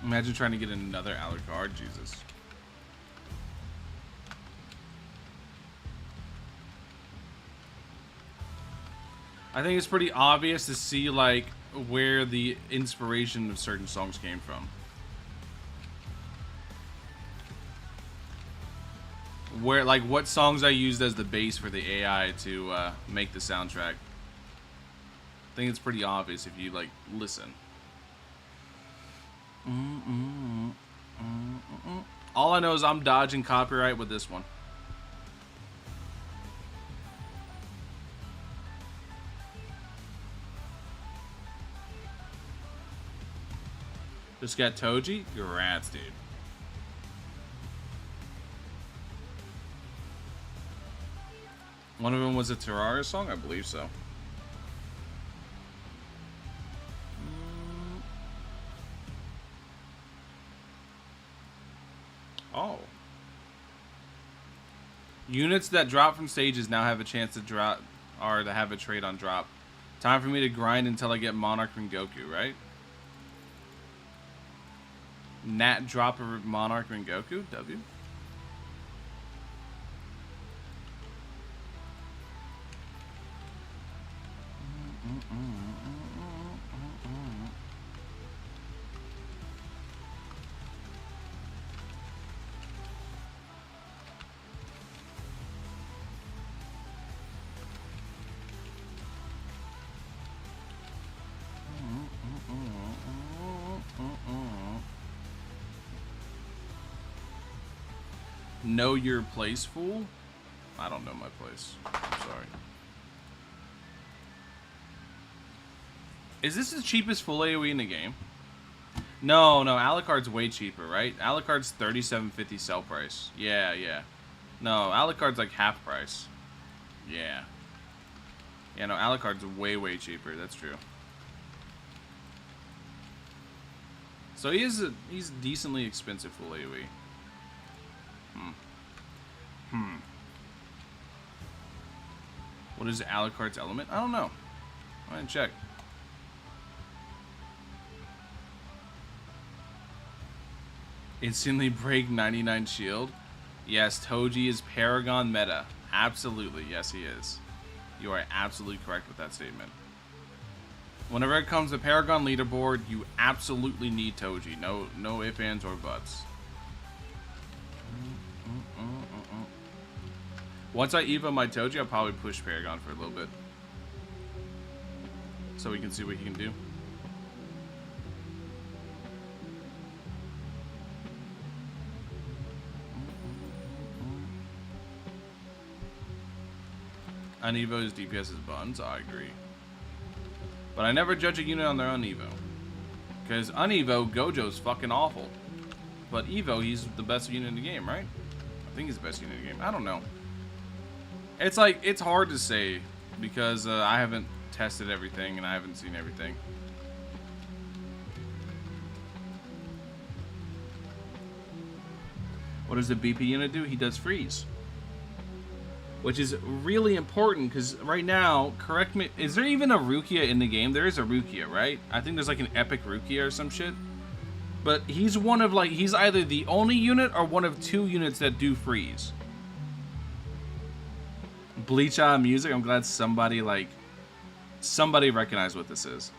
Imagine trying to get another Alucard, Jesus. I think it's pretty obvious to see like where the inspiration of certain songs came from. Where like what songs I used as the base for the AI to make the soundtrack. I think it's pretty obvious if you like listen. All I know is I'm dodging copyright with this one. Just got Toji? Congrats, dude. One of them was a Terraria song? I believe so. Oh. Units that drop from stages now have a chance to drop, or to have a trade on drop. Time for me to grind until I get Monarch from Goku, right? Nat drop a Monarch from Goku? W? Know your place, fool? I don't know my place. I'm sorry. Is this the cheapest full AoE in the game? No, Alucard's way cheaper, right? Alucard's $37.50 sell price. Yeah. No, Alucard's like half price. Yeah. Yeah, no, Alucard's way cheaper. That's true. So he's decently expensive full AoE. What is Alucard's element? I don't know. I'm gonna check. Instantly break 99 shield. Yes, Toji is Paragon meta. Absolutely, yes he is. You are absolutely correct with that statement. Whenever it comes to Paragon leaderboard, you absolutely need Toji. No ifs, ands, or buts. Once I evo my Toji, I'll probably push Paragon for a little bit. So we can see what he can do. On Evo, his DPS is buns. I agree. But I never judge a unit on their Unevo. Because Unevo, Gojo's fucking awful. But Evo, he's the best unit in the game, right? I think he's the best unit in the game. I don't know. It's like, it's hard to say. Because I haven't tested everything and I haven't seen everything. What does the BP unit do? He does freeze. Which is really important, because right now, correct me, is there even a Rukia in the game? There is a Rukia, right? I think there's like an epic Rukia or some shit. But he's one of like, he's either the only unit or one of 2 units that do freeze. Bleach Eye music, I'm glad somebody recognized what this is.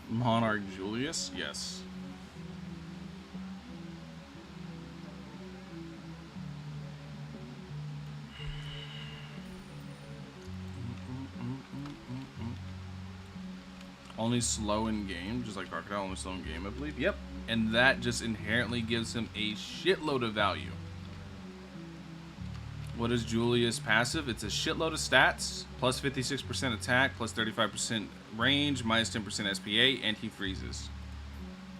Monarch Julius, yes. Only slow in game, just like Crocodile, only slow in game, I believe. Yep. And that just inherently gives him a shitload of value. What is Julius passive? It's a shitload of stats, plus 56% attack, plus 35% range, minus 10% SPA, and he freezes.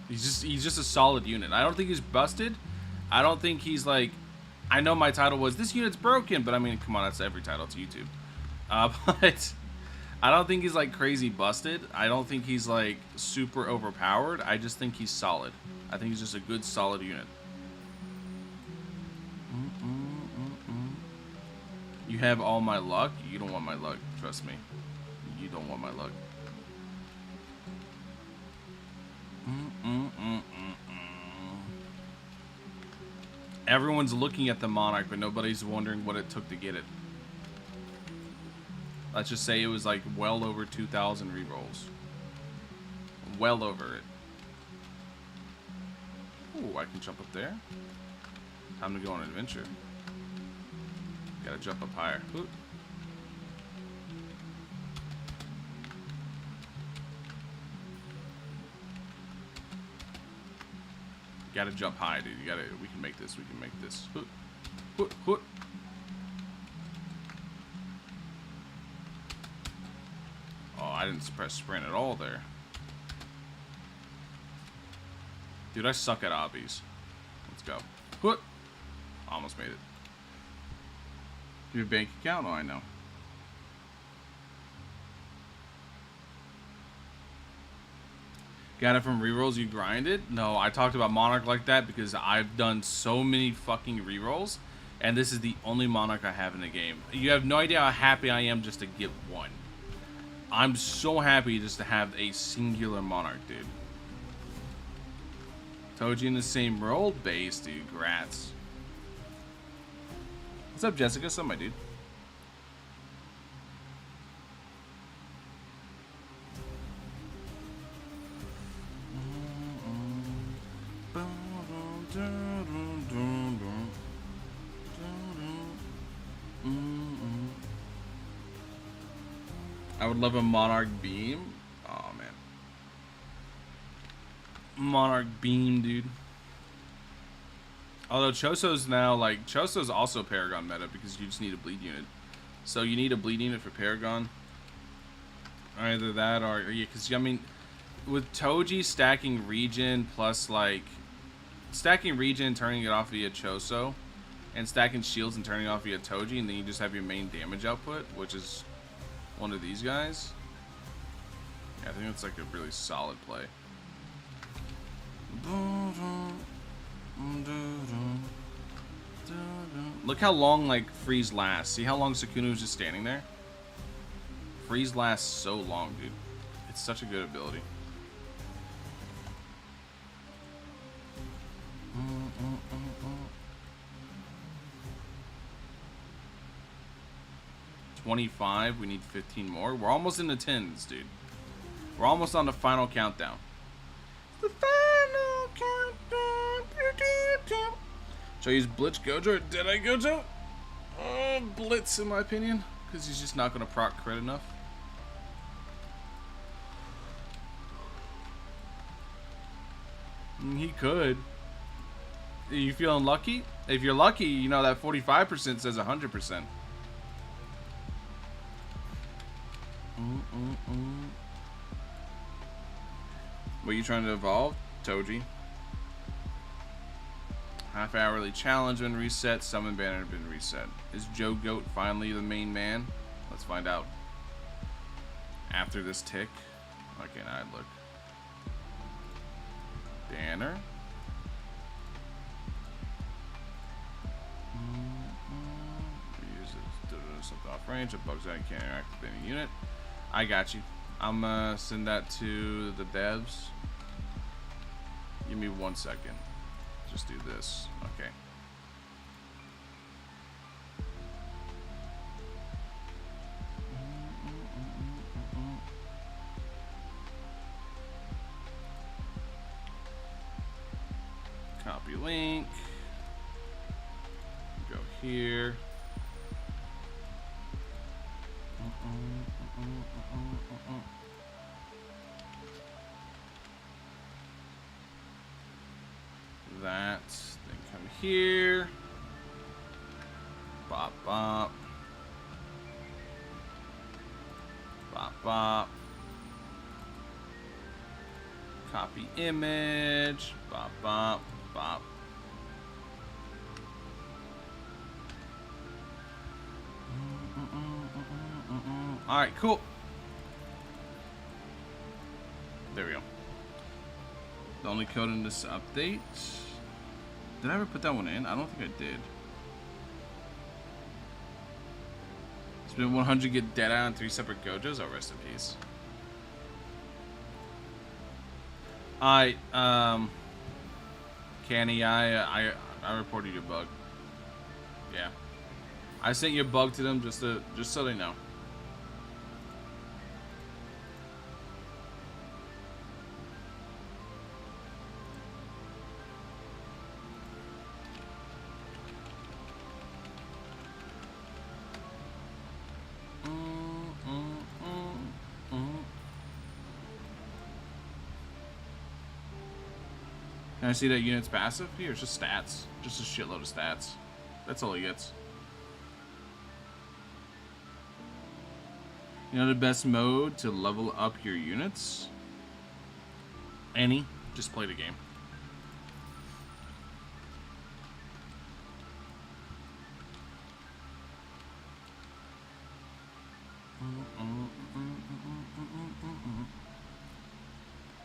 He's just a solid unit. I don't think he's busted. I don't think he's like, I know my title was this unit's broken, but I mean, come on, that's every title. It's YouTube. But I don't think he's like crazy busted. I don't think he's like super overpowered. I just think he's solid. I think he's just a good solid unit. You have all my luck. You don't want my luck. Trust me. You don't want my luck. Everyone's looking at the Monarch, but nobody's wondering what it took to get it. Let's just say it was like well over 2,000 rerolls. Well over it. Ooh, I can jump up there. Time to go on an adventure. Gotta jump up higher. Ooh. Gotta jump high, dude. You gotta. We can make this. We can make this. Hoot, hoot, hoot. Oh, I didn't press sprint at all there. Dude, I suck at obbies. Let's go. Hoot. Almost made it. Your bank account? Oh, I know. Got it from rerolls you grinded? No, I talked about Monarch like that because I've done so many fucking rerolls, and this is the only Monarch I have in the game. You have no idea how happy I am just to get one. I'm so happy just to have a singular Monarch, dude. Told you in the same role? Base, dude. Grats. What's up, Jessica? What's up, my dude? I would love a Monarch Beam. Oh, man. Monarch Beam, dude. Although Choso's now, like, Choso's also Paragon meta because you just need a bleed unit. So you need a bleed unit for Paragon. Either that or, yeah, because, I mean, with Toji stacking regen plus, like, stacking regen, turning it off via Choso, and stacking shields and turning off via Toji, and then you just have your main damage output, which is one of these guys. Yeah, I think it's like a really solid play. Look how long, like, freeze lasts. See how long Sukuna was just standing there? Freeze lasts so long, dude. It's such a good ability. 25. We need 15 more. We're almost in the 10s, dude. We're almost on the final countdown. The final countdown. Should I use Blitz Gojo or Deadeye Gojo? Blitz, in my opinion, because he's just not going to proc crit enough. He could. Are you feeling lucky? If you're lucky, you know that 45% says 100%. What are you trying to evolve? Toji. Half-hourly challenge been reset. Summon banner been reset. Is Joe Goat finally the main man? Let's find out. After this tick. Okay, now I'd look. Banner. Use something off range. A bug's out. You can't interact with any unit. I got you. I'm gonna send that to the devs. Give me 1 second. Just do this. Okay. Copy link. Go here. That, then come here. Bop, bop. Bop, bop. Copy image. Bop, bop, bop. Alright, cool. There we go. The only code in this update. Did I ever put that one in? I don't think I did. It's been 100 get Deadeye on 3 separate Gojos. Oh, rest in peace. Canny, I reported your bug. Yeah. I sent your bug to them just so they know. Can I see that unit's passive? Here, it's just stats. Just a shitload of stats. That's all he gets. You know the best mode to level up your units? Any. Just play the game.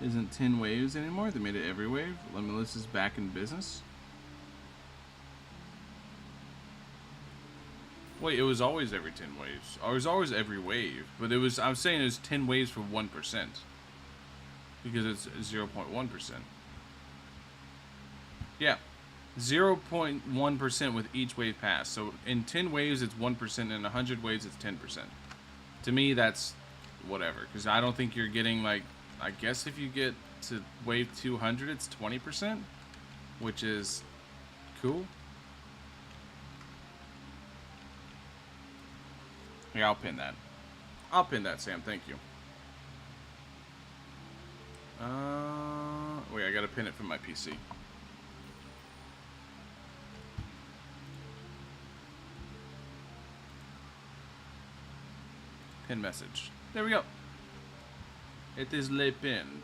Isn't 10 waves anymore? They made it every wave. Limitless is back in business. Wait, it was always every 10 waves. It was always every wave. But it was, I'm saying it was 10 waves for 1%. Because it's 0.1%. Yeah. 0.1% with each wave pass. So in 10 waves it's 1%, and in 100 waves it's 10%. To me that's whatever. Because I don't think you're getting like, I guess if you get to wave 200 it's 20%. Which is cool. Yeah, I'll pin that. I'll pin that, Sam. Thank you. Wait, I gotta pin it from my PC. Pin message. There we go. It is le pinned.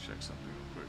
Check something real quick.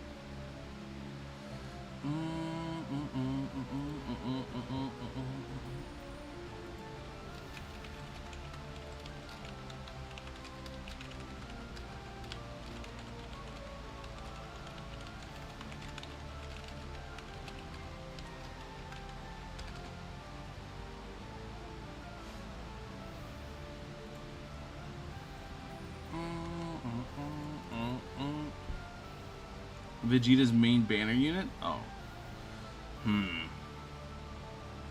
Vegeta's main banner unit? Oh.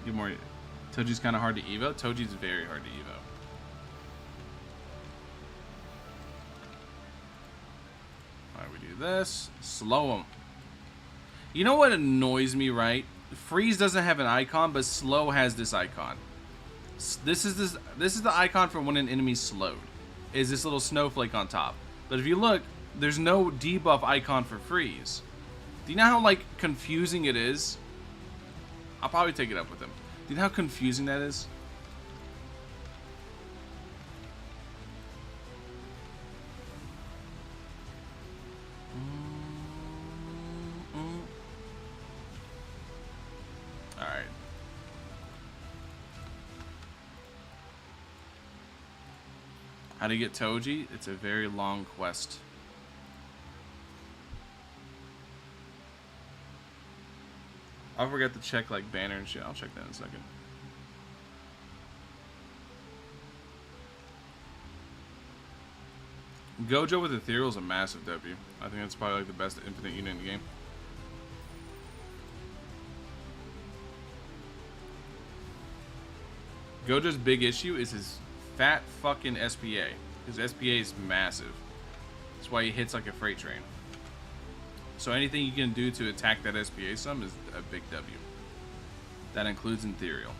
Get more. Toji's kind of hard to evo. Toji's very hard to evo. Alright, we do this. Slow him. You know what annoys me, right? Freeze doesn't have an icon, but slow has this icon. This is the icon for when an enemy's slowed. Is this little snowflake on top. But if you look, there's no debuff icon for freeze. Do you know how like confusing it is? I'll probably take it up with him. Do you know how confusing that is? Alright. How to get Toji? It's a very long quest. I forgot to check like banner and shit. I'll check that in a second. Gojo with Ethereal is a massive W. I think that's probably like the best infinite unit in the game. Gojo's big issue is his fat fucking SPA. His SPA is massive. That's why he hits like a freight train. So anything you can do to attack that SPA sum is a big W. That includes Ethereal.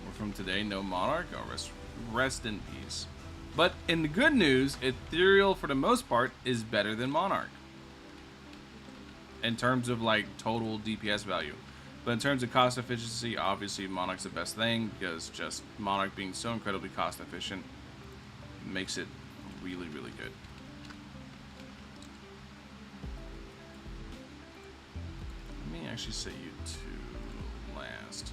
We're from today, no Monarch. Oh, rest in peace. But in the good news, Ethereal for the most part is better than Monarch. In terms of like total DPS value. But in terms of cost efficiency, obviously Monarch's the best thing, because just Monarch being so incredibly cost efficient makes it really, really good. Let me actually set you to last.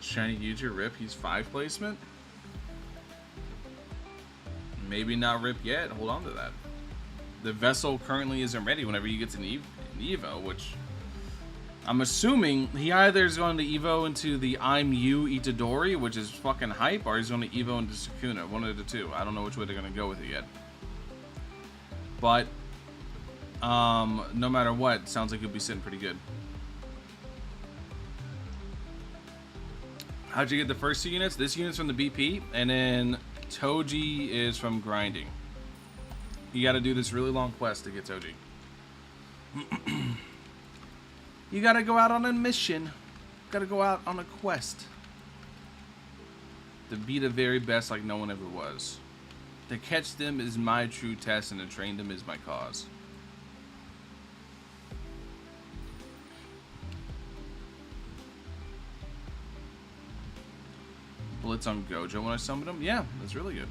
Shiny user rip, he's 5 placement. Maybe not rip yet. Hold on to that. The vessel currently isn't ready whenever you get to an Evo, which I'm assuming he either is going to Evo into the I'm You Itadori, which is fucking hype, or he's going to Evo into Sukuna. One of the two. I don't know which way they're going to go with it yet. But no matter what, it sounds like he'll be sitting pretty good. How'd you get the first 2 units? This unit's from the BP, and then Toji is from grinding. You gotta do this really long quest to get Toji. You gotta go out on a mission. Gotta go out on a quest. To be the very best like no one ever was. To catch them is my true test, and to train them is my cause. Blitz on Gojo when I summoned him? Yeah, that's really good.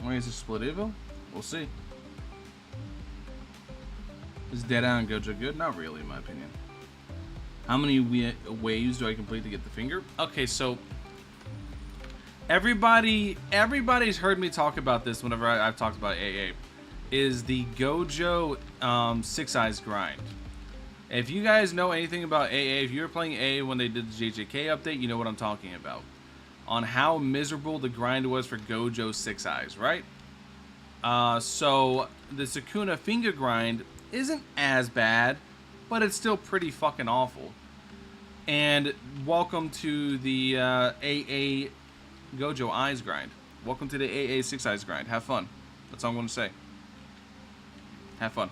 Why is it split Evo? We'll see. Is Deadeye and Gojo good? Not really, in my opinion. How many waves do I complete to get the finger? Okay, so everybody's heard me talk about this whenever I've talked about AA. Is the Gojo 6 Eyes grind. If you guys know anything about AA, if you were playing AA when they did the JJK update, you know what I'm talking about. On how miserable the grind was for Gojo 6 Eyes, right? So the Sukuna finger grind isn't as bad, but it's still pretty fucking awful. And welcome to the AA Gojo Eyes grind. Welcome to the AA 6 Eyes grind. Have fun. That's all I'm going to say. Have fun.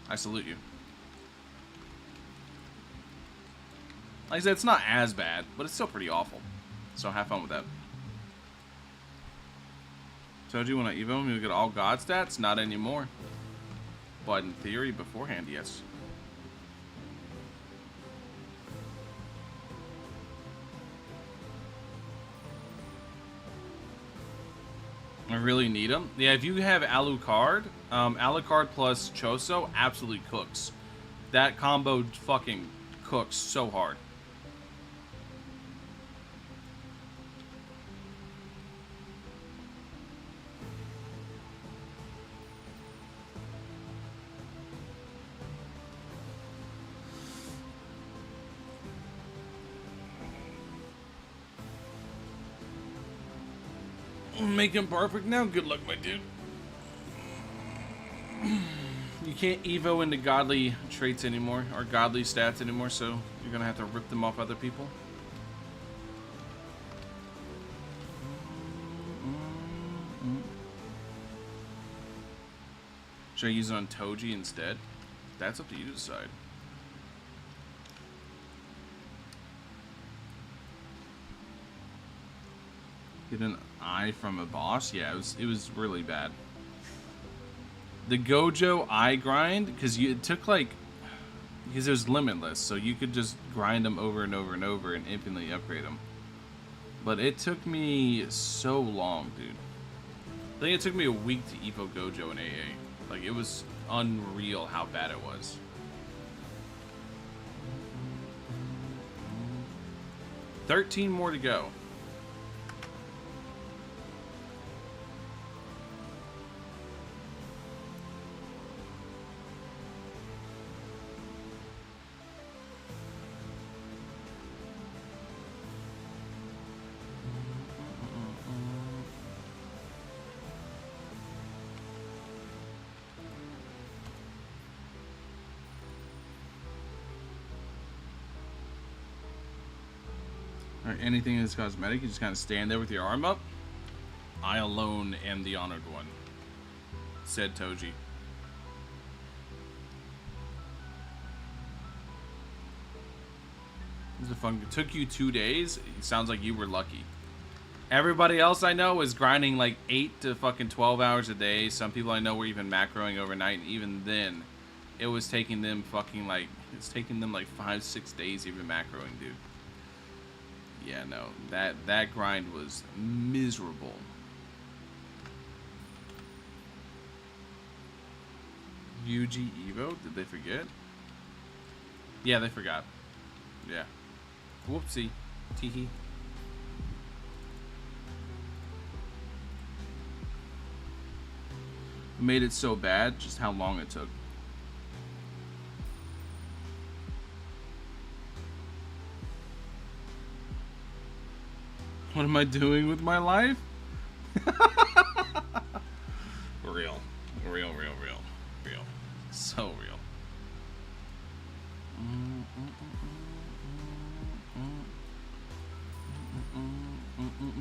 I salute you. Like I said, it's not as bad, but it's still pretty awful. So have fun with that. Told you when I evo him, you'll get all god stats? Not anymore. But in theory, beforehand, yes. I really need them. Yeah, if you have Alucard, Alucard plus Choso absolutely cooks. That combo fucking cooks so hard. Make him perfect now? Good luck, my dude. You can't evo into godly traits anymore, or godly stats anymore, so you're gonna have to rip them off other people. Should I use it on Toji instead? That's up to you to decide. Get an eye from a boss? Yeah, it was really bad. The Gojo eye grind, because it took like, because it was limitless, so you could just grind them over and over and over and infinitely upgrade them. But it took me so long, dude. I think it took me a week to evo Gojo in AA. Like, it was unreal how bad it was. $13 more to go. Or anything that's cosmetic, you just kind of stand there with your arm up. I alone am the honored one, said Toji. This is fun. It took you 2 days. It sounds like you were lucky. Everybody else I know is grinding like 8 to fucking 12 hours a day. Some people I know were even macroing overnight, and even then, it was taking them fucking like, it's taking them like 5-6 days even macroing, dude. Yeah, no, that grind was miserable. UG Evo? Did they forget? Yeah, they forgot. Yeah. Whoopsie. Teehee. Made it so bad, just how long it took. What am I doing with my life? real. Real. So real.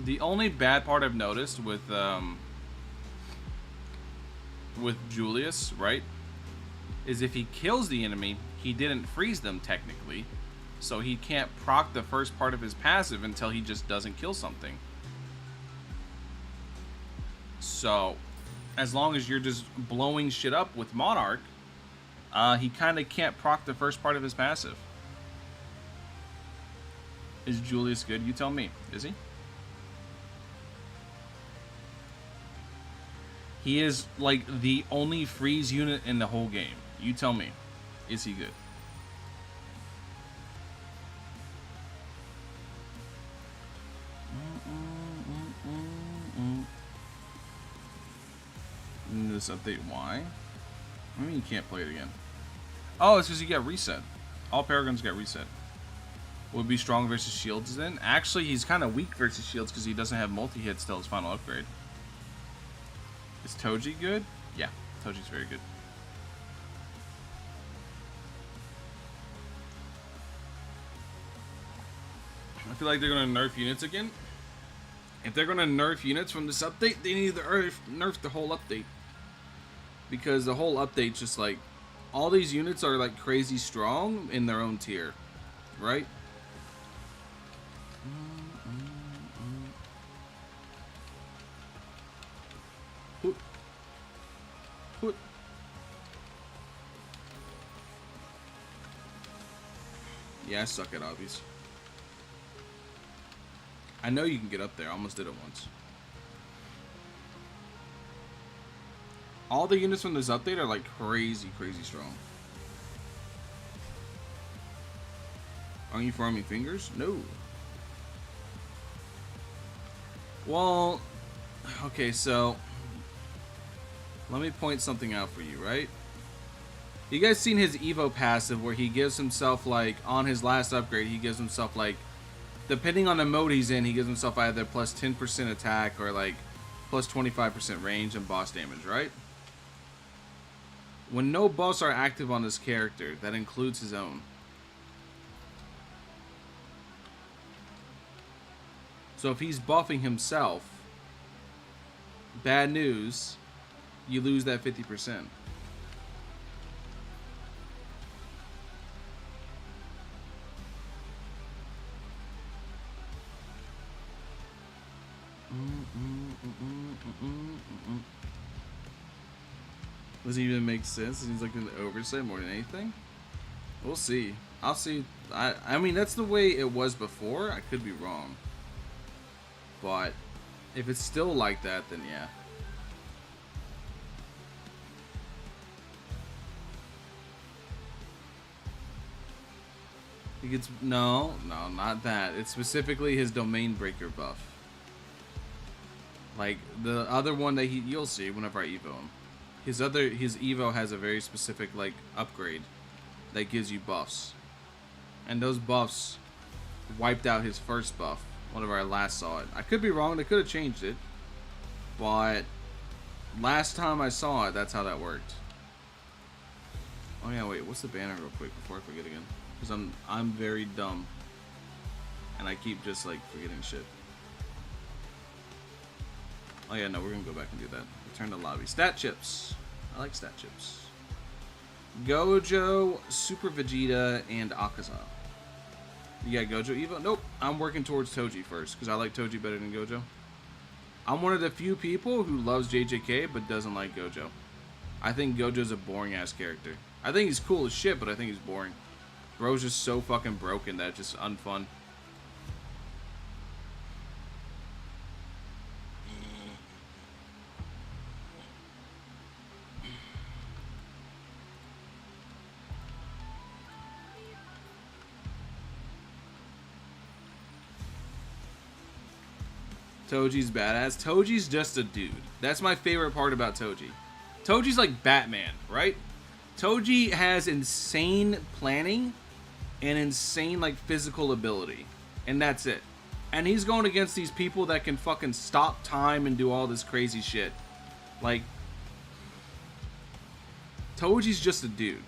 The only bad part I've noticed with Julius, right, is if he kills the enemy, he didn't freeze them technically, so he can't proc the first part of his passive until he just doesn't kill something. So, as long as you're just blowing shit up with Monarch, he kind of can't proc the first part of his passive. Is Julius good? You tell me. Is he? He is like the only freeze unit in the whole game. You tell me. Is he good? This update, why? I mean, you can't play it again. Oh, it's because you got reset. All Paragons got reset. Would be strong versus shields then? Actually, he's kind of weak versus shields because he doesn't have multi-hits till his final upgrade. Is Toji good? Yeah, Toji's very good. I feel like they're going to nerf units again. If they're going to nerf units from this update, they need to nerf the whole update. Because the whole update's just like, all these units are like crazy strong in their own tier, right? Yeah, I suck at obbies. I know you can get up there. I almost did it once. All the units from this update are like crazy strong. Are you farming fingers? No. Well, okay, so let me point something out for you, right? You guys seen his Evo passive where he gives himself, like, on his last upgrade, he gives himself, like, depending on the mode he's in, he gives himself either plus 10% attack or, like, plus 25% range and boss damage, right? When no buffs are active on this character, that includes his own. So if he's buffing himself, bad news, you lose that 50%. Does it even make sense? It seems like an oversight more than anything. We'll see. I'll see. I mean, that's the way it was before. I could be wrong. But if it's still like that, then yeah. He gets... No, not that. It's specifically his domain breaker buff. Like, the other one that you'll see whenever I evo him. His Evo has a very specific, like, upgrade that gives you buffs. And those buffs wiped out his first buff whenever I last saw it. I could be wrong, they could have changed it. But last time I saw it, that's how that worked. Oh yeah, wait, what's the banner real quick before I forget again? Because I'm very dumb. And I keep just, like, forgetting shit. Oh yeah, no, we're gonna go back and do that. Return to lobby. Stat chips. I like stat chips. Gojo, Super Vegeta, and Akaza. You got Gojo Evo? Nope. I'm working towards Toji first, because I like Toji better than Gojo. I'm one of the few people who loves JJK, but doesn't like Gojo. I think Gojo's a boring-ass character. I think he's cool as shit, but I think he's boring. Bro's just so fucking broken that it's just unfun. Toji's badass. Toji's just a dude. That's my favorite part about Toji. Toji's like Batman, right? Toji has insane planning and insane like physical ability. And that's it. And he's going against these people that can fucking stop time and do all this crazy shit. Like, Toji's just a dude.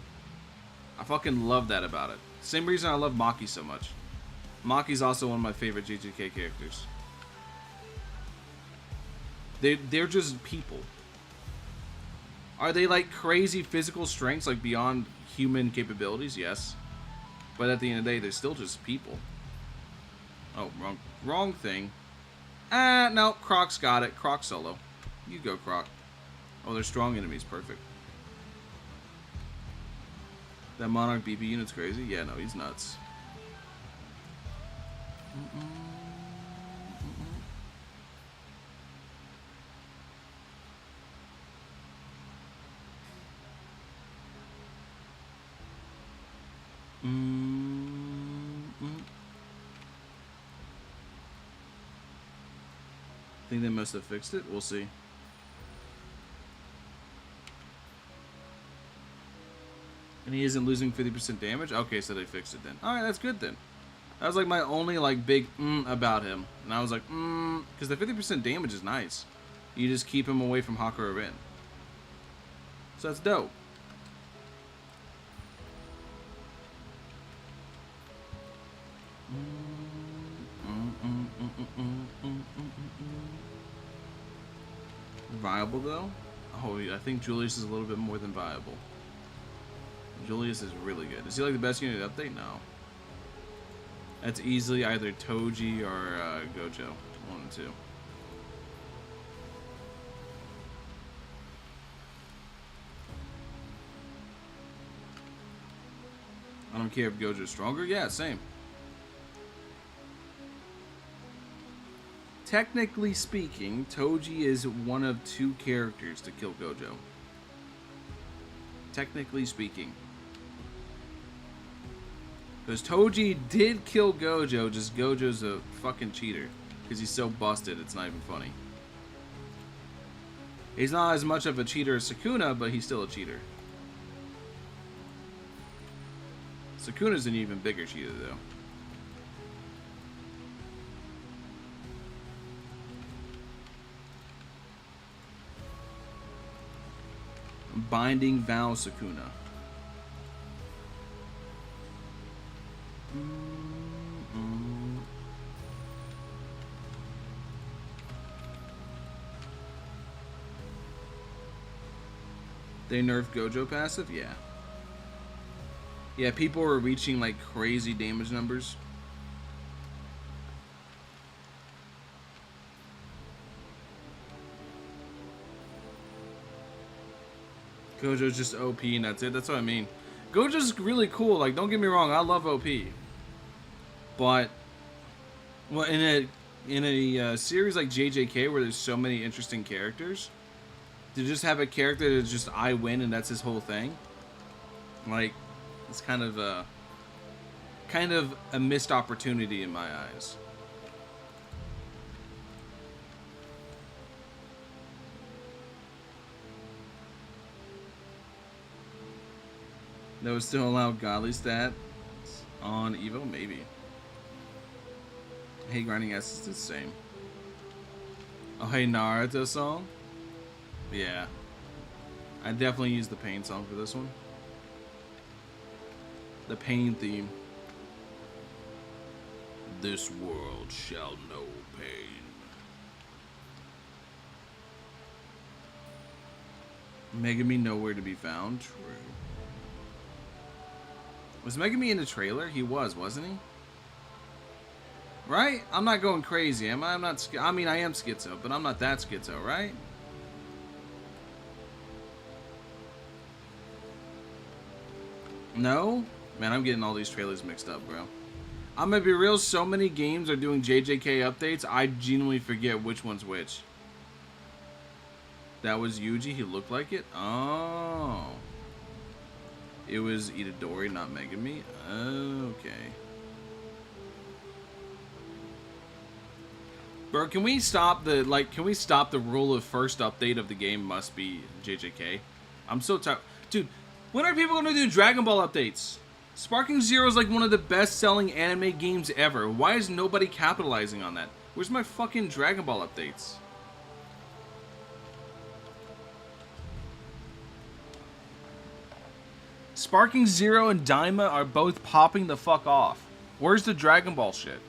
I fucking love that about it. Same reason I love Maki so much. Maki's also one of my favorite JJK characters. They're just people. Are they like crazy physical strengths, like beyond human capabilities? Yes. But at the end of the day, they're still just people. Oh, wrong thing. No, Croc's got it. Croc solo. You go, Croc. Oh, they're strong enemies. Perfect. That Monarch BP unit's crazy? Yeah, no, he's nuts. Think they must have fixed it? We'll see. And he isn't losing 50% damage? Okay, so they fixed it then. Alright, that's good then. That was like my only like big about him. And I was like, because the 50% damage is nice. You just keep him away from Hakura Rin. So that's dope. Viable though? Oh, I think Julius is a little bit more than viable. Julius is really good. Is he like the best unit update? No. That's easily either Toji or Gojo. One and two. I don't care if Gojo's stronger. Yeah, same. Technically speaking, Toji is one of two characters to kill Gojo. Technically speaking. Because Toji did kill Gojo, just Gojo's a fucking cheater. Because he's so busted, it's not even funny. He's not as much of a cheater as Sukuna, but he's still a cheater. Sukuna's an even bigger cheater, though. Binding Vow Sukuna. They nerfed Gojo passive? Yeah. Yeah, people were reaching like crazy damage numbers. Gojo's just OP and that's it. That's what I mean. Gojo's really cool. Like, don't get me wrong, I love OP. But, well, in a series like JJK where there's so many interesting characters, to just have a character that's just I win and that's his whole thing, like, it's kind of a missed opportunity in my eyes. That would still allow godly stats on Evo? Maybe. Hey, grinding S is the same. Oh, hey, Naruto song? Yeah. I definitely use the Pain song for this one. The Pain theme. This world shall know pain. Megami nowhere to be found? True. Was Megami in the trailer? He was, wasn't he? Right? I'm not going crazy, am I? I mean, I am schizo, but I'm not that schizo, right? No? Man, I'm getting all these trailers mixed up, bro. I'm gonna be real, so many games are doing JJK updates, I genuinely forget which one's which. That was Yuji, he looked like it? Oh. It was Itadori, not Megami? Okay. Bro, can we stop the rule of first update of the game must be JJK? I'm so tired. Dude, when are people gonna do Dragon Ball updates? Sparking Zero is like one of the best-selling anime games ever. Why is nobody capitalizing on that? Where's my fucking Dragon Ball updates? Sparking Zero and Daima are both popping the fuck off. Where's the Dragon Ball shit?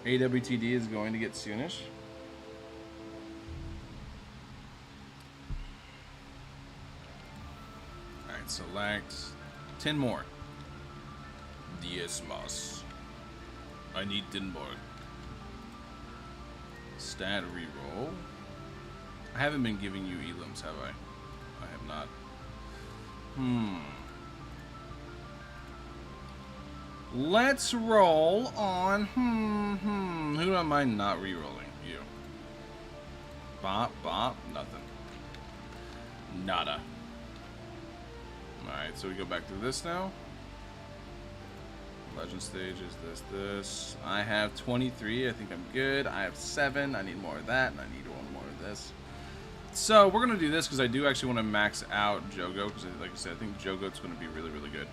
AWTD is going to get soonish. Alright, select 10 more. Diez más. I need 10 more. Stat reroll. I haven't been giving you elims, have I? I have not. Let's roll on, who am I not re-rolling? You. Bop, bop, nothing. Nada. Alright, so we go back to this now. Legend stage is this. I have 23, I think I'm good. I have 7, I need more of that, and I need 1 more of this. So, we're going to do this because I do actually want to max out Jogo, because like I said, I think Jogo's going to be really, really good.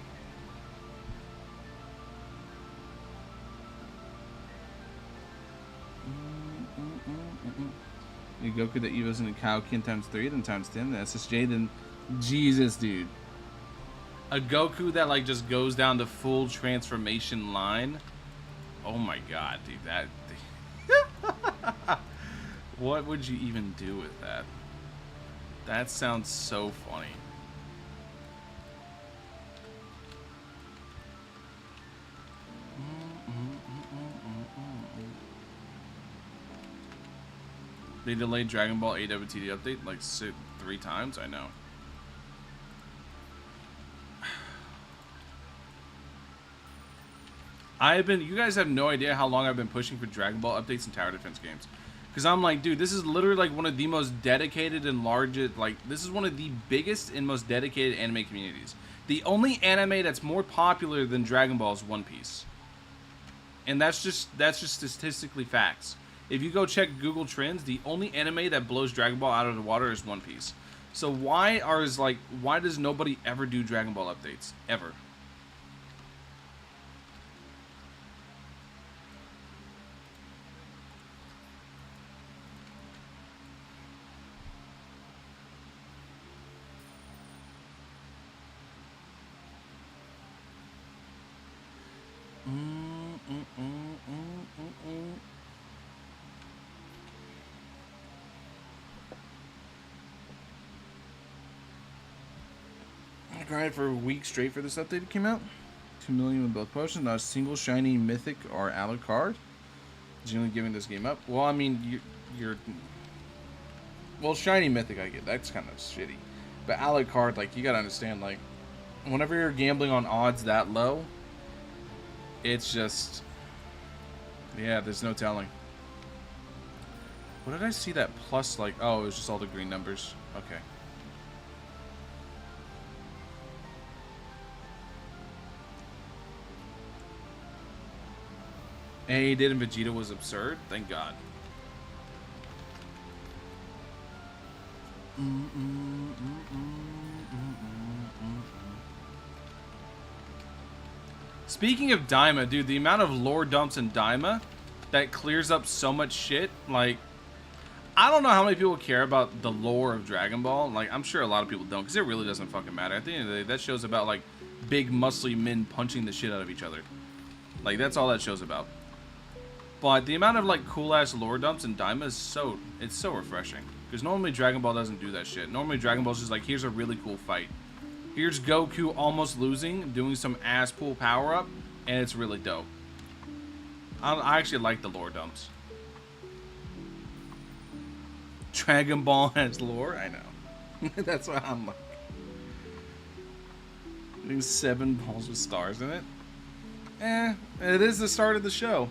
You Goku that Evo's into Kaioken times 3, then times 10, then SSJ, then Jesus, dude. A Goku that like just goes down the full transformation line. Oh my god, dude, that what would you even do with that? That sounds so funny. They delayed Dragon Ball AWTD update like 3 times? I know. You guys have no idea how long I've been pushing for Dragon Ball updates and tower defense games. Because I'm like, dude, this is literally like one of the most dedicated and largest, like, this is one of the biggest and most dedicated anime communities. The only anime that's more popular than Dragon Ball is One Piece. And that's just statistically facts. If you go check Google Trends, the only anime that blows Dragon Ball out of the water is One Piece. So why does nobody ever do Dragon Ball updates? Ever. I cried for a week straight for this update that came out. 2 million with both potions, not a single shiny mythic or Alucard. Generally giving this game up. Well, I mean, well, shiny mythic I get. That's kind of shitty. But Alucard, like, you gotta understand, like, whenever you're gambling on odds that low, it's just, yeah, there's no telling. What did I see that plus, like, oh, it was just all the green numbers. Okay. A did and Vegeta was absurd. Thank God. Speaking of Daima, dude, the amount of lore dumps in Daima that clears up so much shit, like, I don't know how many people care about the lore of Dragon Ball. Like, I'm sure a lot of people don't, because it really doesn't fucking matter. At the end of the day, that show's about, like, big, muscly men punching the shit out of each other. Like, that's all that show's about. But the amount of, like, cool-ass lore dumps in Daima is it's so refreshing. Because normally Dragon Ball doesn't do that shit. Normally Dragon Ball's just like, here's a really cool fight. Here's Goku almost losing, doing some ass pull power-up, and it's really dope. I actually like the lore dumps. Dragon Ball has lore? I know. That's why I'm like... Doing 7 balls with stars in it? It is the start of the show.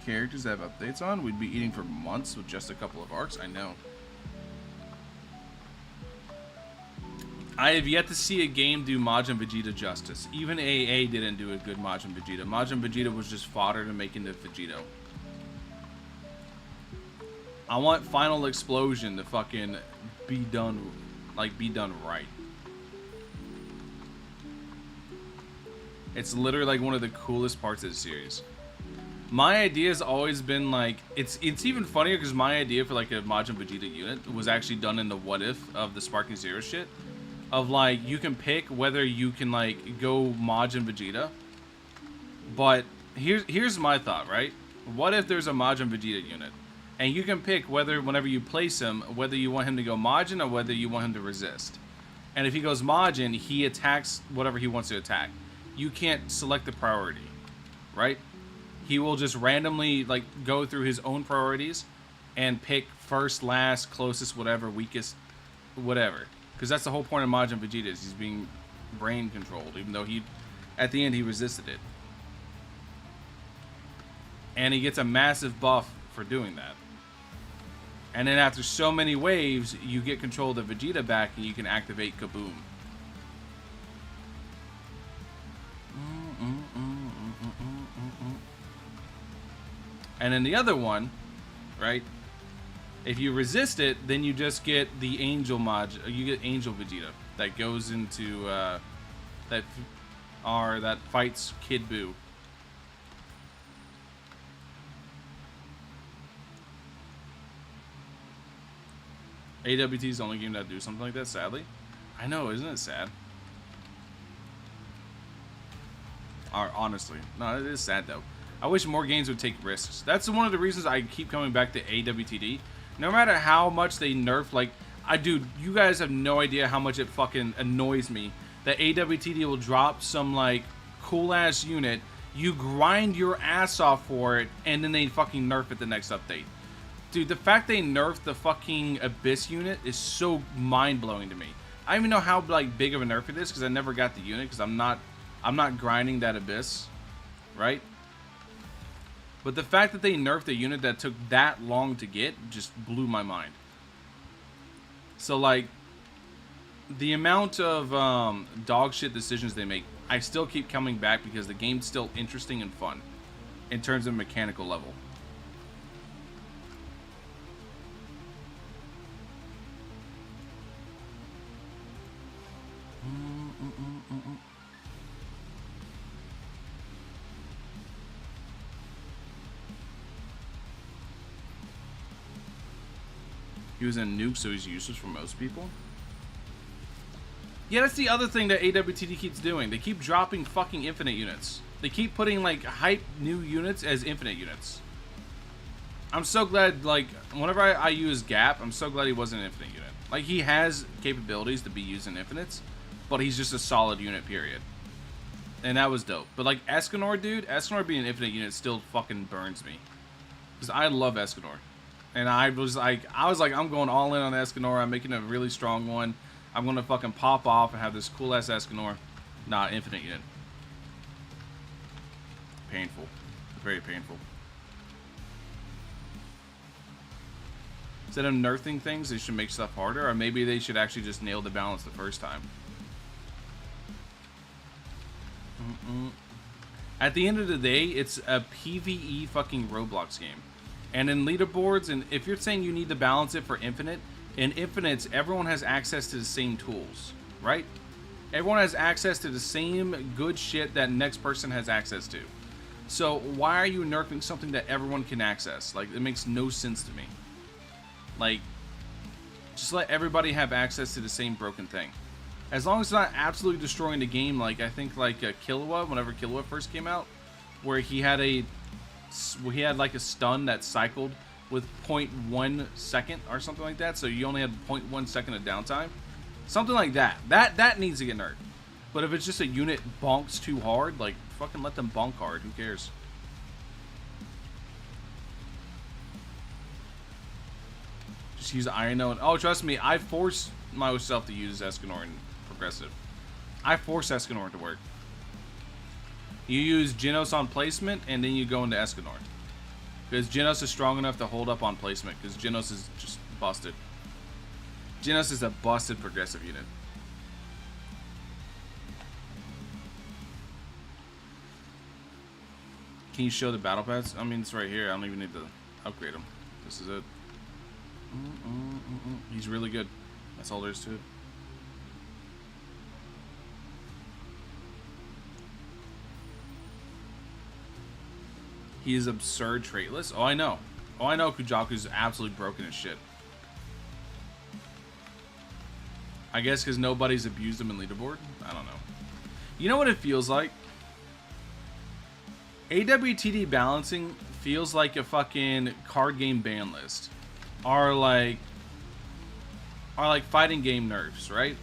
Characters that have updates on, we'd be eating for months with just a couple of arcs. I know. I have yet to see a game do Majin Vegeta justice. Even AA didn't do a good Majin Vegeta. Majin Vegeta was just fodder to make into Vegito. I want Final Explosion to fucking be done, like, be done right. It's literally like one of the coolest parts of the series. My idea has always been like, it's even funnier because my idea for like a Majin Vegeta unit was actually done in the what if of the Sparking Zero shit. Of like, you can pick whether you can like go Majin Vegeta. But here's my thought, right? What if there's a Majin Vegeta unit? And you can pick whether, whenever you place him, whether you want him to go Majin or whether you want him to resist. And if he goes Majin, he attacks whatever he wants to attack. You can't select the priority, right? He will just randomly like go through his own priorities and pick first, last, closest, whatever, weakest, whatever. Because that's the whole point of Majin Vegeta, is he's being brain controlled, even though he, at the end, he resisted it. And he gets a massive buff for doing that. And then after so many waves, you get control of the Vegeta back and you can activate Kaboom. And then the other one, right? If you resist it, then you just get the Angel mod. You get Angel Vegeta that goes into that fights Kid Buu. AWT is the only game that do something like that. Sadly, I know, isn't it sad? Or honestly, no, it is sad though. I wish more games would take risks. That's one of the reasons I keep coming back to AWTD. No matter how much they nerf, like, dude, you guys have no idea how much it fucking annoys me that AWTD will drop some, like, cool-ass unit, you grind your ass off for it, and then they fucking nerf it the next update. Dude, the fact they nerfed the fucking Abyss unit is so mind-blowing to me. I don't even know how, like, big of a nerf it is, because I never got the unit, because I'm not grinding that Abyss, right? But the fact that they nerfed a unit that took that long to get just blew my mind. So, like, the amount of dog shit decisions they make, I still keep coming back because the game's still interesting and fun in terms of mechanical level. He was in Nuke, so he's useless for most people. Yeah, that's the other thing that AWTD keeps doing. They keep dropping fucking infinite units. They keep putting, like, hype new units as infinite units. I'm so glad, like, whenever I use Gap, I'm so glad he wasn't an infinite unit. Like, he has capabilities to be used in infinites, but he's just a solid unit, period. And that was dope. But, like, Escanor, dude, Escanor being an infinite unit still fucking burns me. Because I love Escanor. And I was like, I'm going all in on Escanor. I'm making a really strong one. I'm going to fucking pop off and have this cool-ass Escanor. Nah, infinite unit. Painful. Very painful. Instead of nerfing things, they should make stuff harder. Or maybe they should actually just nail the balance the first time. At the end of the day, it's a PvE fucking Roblox game. And in leaderboards, and if you're saying you need to balance it for Infinite, in Infinites, everyone has access to the same tools, right? Everyone has access to the same good shit that next person has access to. So why are you nerfing something that everyone can access? Like, it makes no sense to me. Like, just let everybody have access to the same broken thing. As long as it's not absolutely destroying the game, like, I think, like, Killua, whenever Killua first came out, where he had like a stun that cycled with 0.1 second or something like that, so you only had 0.1 second of downtime. Something like that. That needs to get nerfed. But if it's just a unit bonks too hard, like, fucking let them bonk hard. Who cares? Just use Iron Node. Oh, trust me, I force myself to use Escanor in Progressive. I force Escanor to work. You use Genos on placement, and then you go into Escanor. Because Genos is strong enough to hold up on placement, because Genos is just busted. Genos is a busted progressive unit. Can you show the battle pass? I mean, it's right here. I don't even need to upgrade him. This is it. He's really good. That's all there is to it. He is absurd traitless. Oh, I know. Oh, I know Kujaku's absolutely broken as shit. I guess because nobody's abused him in leaderboard? I don't know. You know what it feels like? AWTD balancing feels like a fucking card game ban list. Are like fighting game nerfs, right?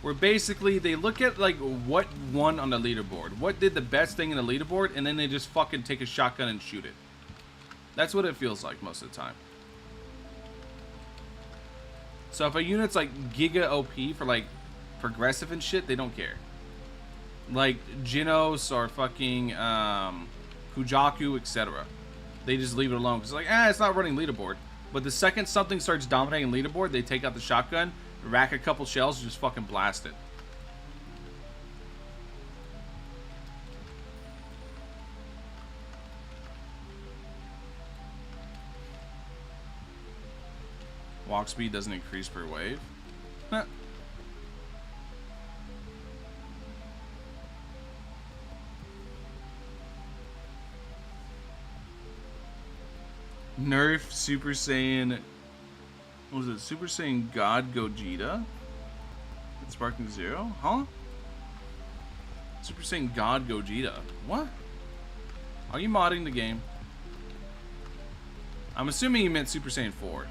Where basically they look at like what won on the leaderboard, what did the best thing in the leaderboard, and then they just fucking take a shotgun and shoot it. That's what it feels like most of the time. So if a unit's like giga OP for like progressive and shit, they don't care. Like Genos or fucking Kujaku, etc. They just leave it alone because like, it's not running leaderboard. But the second something starts dominating leaderboard, they take out the shotgun, rack a couple shells, and just fucking blast it. Walk speed doesn't increase per wave. Huh. Nerf Super Saiyan. What was it? Super Saiyan God Gogeta? It's Sparking Zero? Huh? Super Saiyan God Gogeta. What? Are you modding the game? I'm assuming you meant Super Saiyan 4.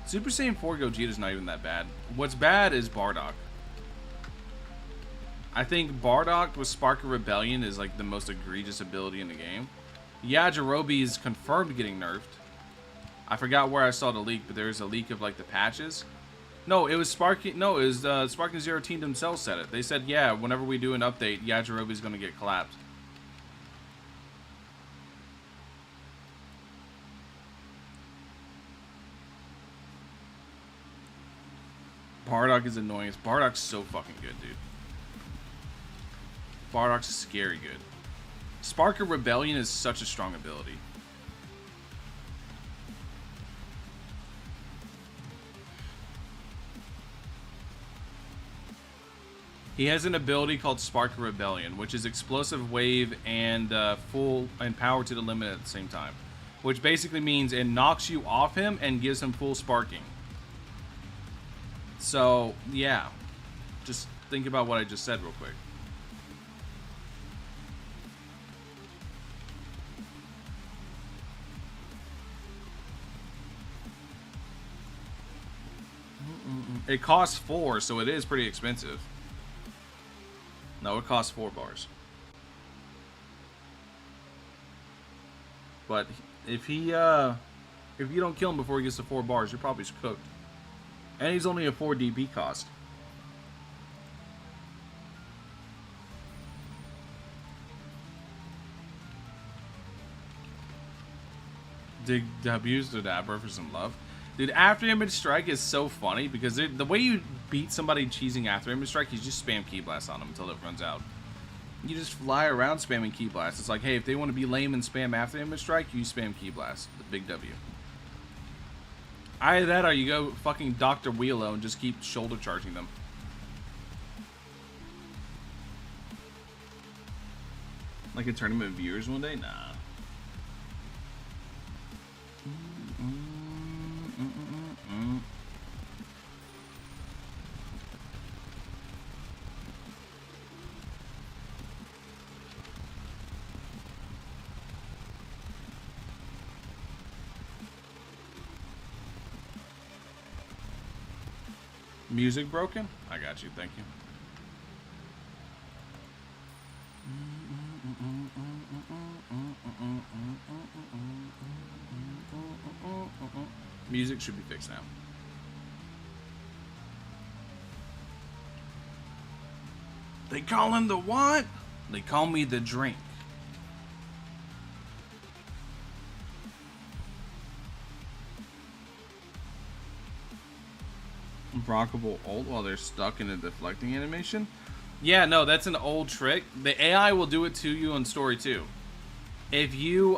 Super Saiyan 4 Gogeta's not even that bad. What's bad is Bardock. I think Bardock with Spark of Rebellion is like the most egregious ability in the game. Yajirobe is confirmed getting nerfed. I forgot where I saw the leak, but there's a leak of like the patches. No, it was Sparking. No, it was Sparking Zero team themselves said it. They said, yeah, whenever we do an update, Yajirobe is going to get collapsed. Bardock is annoying. Bardock's so fucking good, dude. Bardock's scary good. Spark of Rebellion is such a strong ability. He has an ability called Spark of Rebellion, which is explosive wave and full and power to the limit at the same time. Which basically means it knocks you off him and gives him full sparking. So, yeah. Just think about what I just said real quick. It costs 4, so it is pretty expensive. No, it costs 4 bars. But if you don't kill him before he gets to 4 bars, you're probably cooked. And he's only a 4 DP cost. Dig W's to Dabber for some love. Dude, After Image Strike is so funny because the way you beat somebody cheesing After Image Strike, you just spam Key Blast on them until it runs out. You just fly around spamming Key Blast. It's like, hey, if they want to be lame and spam After Image Strike, you spam Key Blast. The big W. Either that or you go fucking Dr. Wheelo and just keep shoulder charging them. Like a tournament of viewers one day? Nah. Music broken? I got you, thank you. Music should be fixed now. They call him the what? They call me the drink. Brockable ult while they're stuck in a deflecting animation. Yeah, no, that's an old trick. The AI will do it to you in story 2. If you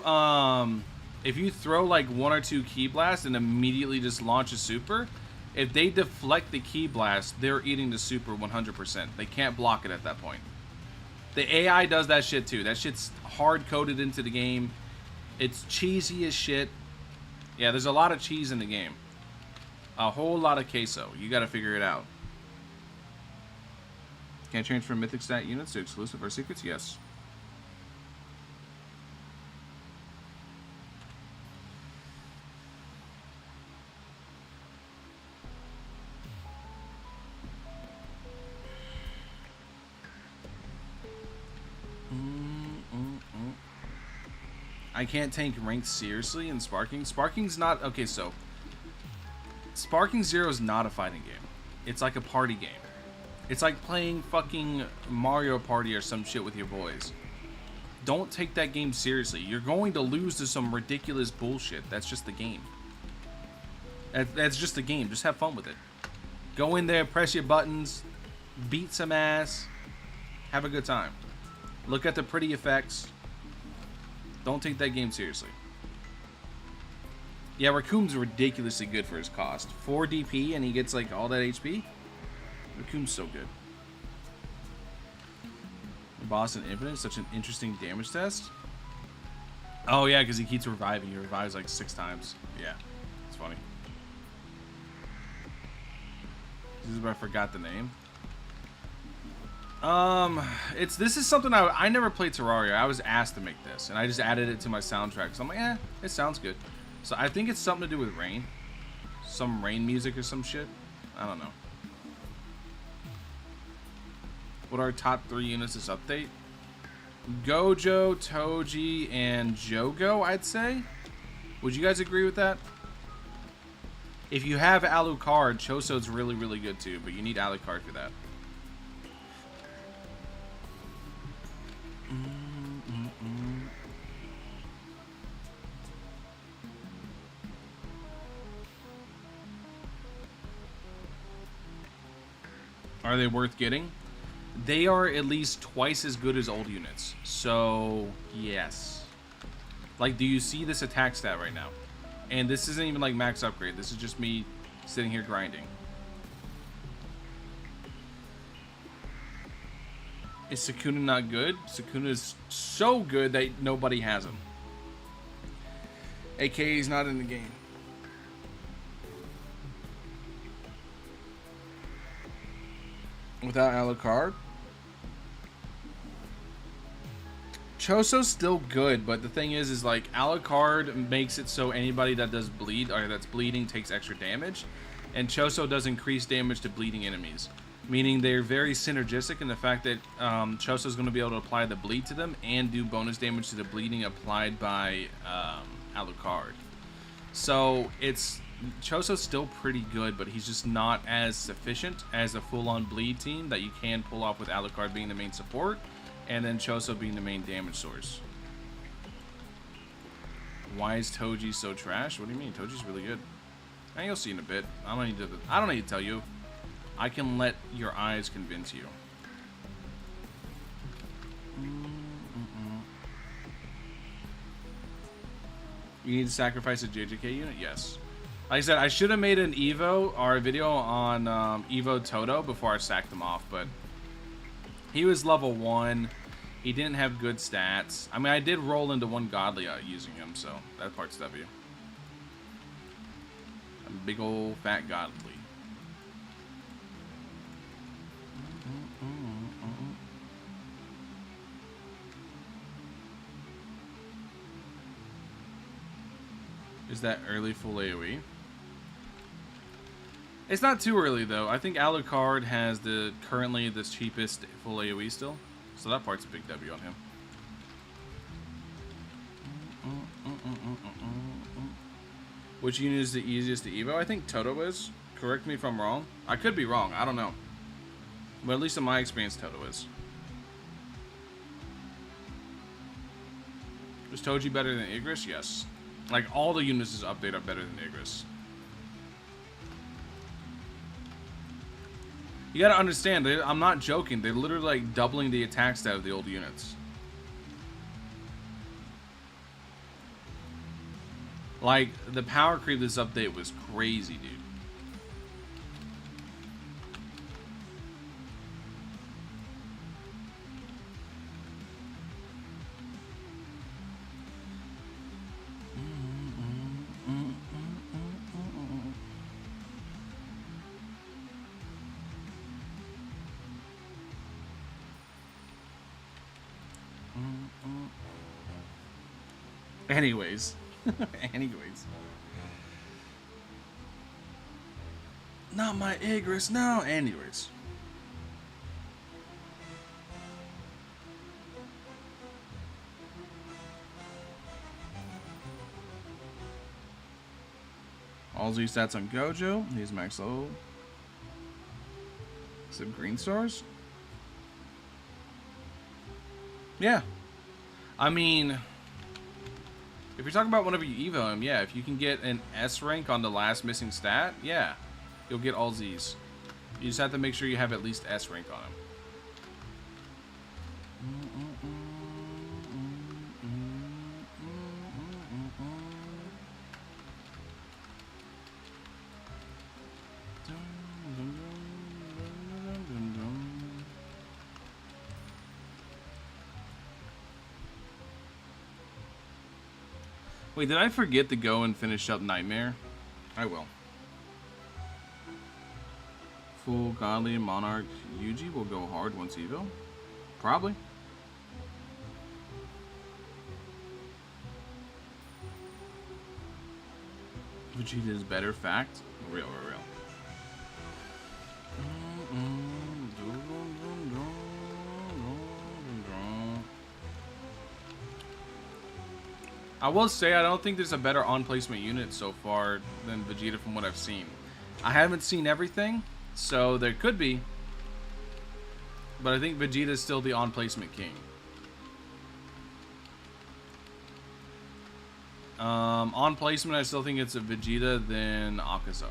throw like 1 or 2 key blasts and immediately just launch a super, if they deflect the key blast, they're eating the super 100%. They can't block it at that point. The AI does that shit too. That shit's hard coded into the game. It's cheesy as shit. Yeah, there's a lot of cheese in the game. A whole lot of queso. You got to figure it out. Can I transfer mythic stat units to exclusive or secrets? Yes. I can't tank ranked seriously in Sparking. Sparking's not... Okay, so... Sparking Zero is not a fighting game. It's like a party game. It's like playing fucking Mario Party or some shit with your boys. Don't take that game seriously. You're going to lose to some ridiculous bullshit. That's just the game. That's just the game. Just have fun with it. Go in there, press your buttons, beat some ass, have a good time. Look at the pretty effects. Don't take that game seriously. Yeah, Raccoon's ridiculously good for his cost. 4 DP and he gets like all that HP. Raccoon's so good. Boss in Infinite, such an interesting damage test. Oh yeah, because he keeps reviving. He revives like 6 times. Yeah, it's funny. This is where I forgot the name. This is something I never played Terraria. I was asked to make this, and I just added it to my soundtrack. So I'm like, it sounds good. So I think it's something to do with rain, some rain music or some shit. I don't know. What are our top 3 units this update? Gojo, Toji, and Jogo, I'd say. Would you guys agree with that? If you have Alucard, Choso's really, really good too, but you need Alucard for that. Are they worth getting? They are at least twice as good as old units. So, yes. Like, do you see this attack stat right now? And this isn't even like max upgrade. This is just me sitting here grinding. Is Sukuna not good? Sukuna is so good that nobody has him. AKA he's not in the game. Without Alucard? Choso's still good, but the thing is like Alucard makes it so anybody that does bleed or that's bleeding takes extra damage, and Choso does increase damage to bleeding enemies, meaning they're very synergistic in the fact that Choso's going to be able to apply the bleed to them and do bonus damage to the bleeding applied by Alucard. So Choso's still pretty good, but he's just not as sufficient as a full-on bleed team that you can pull off with Alucard being the main support and then Choso being the main damage source. Why is Toji so trash? What do you mean? Toji's really good. And you'll see in a bit. I don't need to tell you. I can let your eyes convince you. You need to sacrifice a JJK unit? Yes. Like I said, I should have made an Evo or a video on Evo Toto before I sacked him off, but he was level 1. He didn't have good stats. I mean, I did roll into 1 Godly using him, so that part's W. A big old fat Godly. Is that early full AoE? It's not too early though. I think Alucard has currently the cheapest full AoE still. So that part's a big W on him. Which unit is the easiest to Evo? I think Toto is. Correct me if I'm wrong. I could be wrong. I don't know. But at least in my experience, Toto is. Is Toji better than Igris? Yes. Like, all the units this update are better than Igris. You gotta understand, I'm not joking. They're literally like doubling the attack stat of the old units. Like, the power creep this update was crazy, dude. Anyways. Anyways. Not my Igris, no. Anyways. All Z stats on Gojo. He's max level. Some green stars? Yeah. I mean, if you're talking about whenever you evo him, yeah, if you can get an S rank on the last missing stat, yeah, you'll get all Z's. You just have to make sure you have at least S rank on him. Wait, did I forget to go and finish up Nightmare? I will. Full Godly Monarch Yuji will go hard once Evo? Probably. Vegeta is better, fact? Real. I will say I don't think there's a better on-placement unit so far than Vegeta from what I've seen. I haven't seen everything, so there could be. But I think Vegeta is still the on-placement king. On-placement, I still think it's a Vegeta, then Akaza.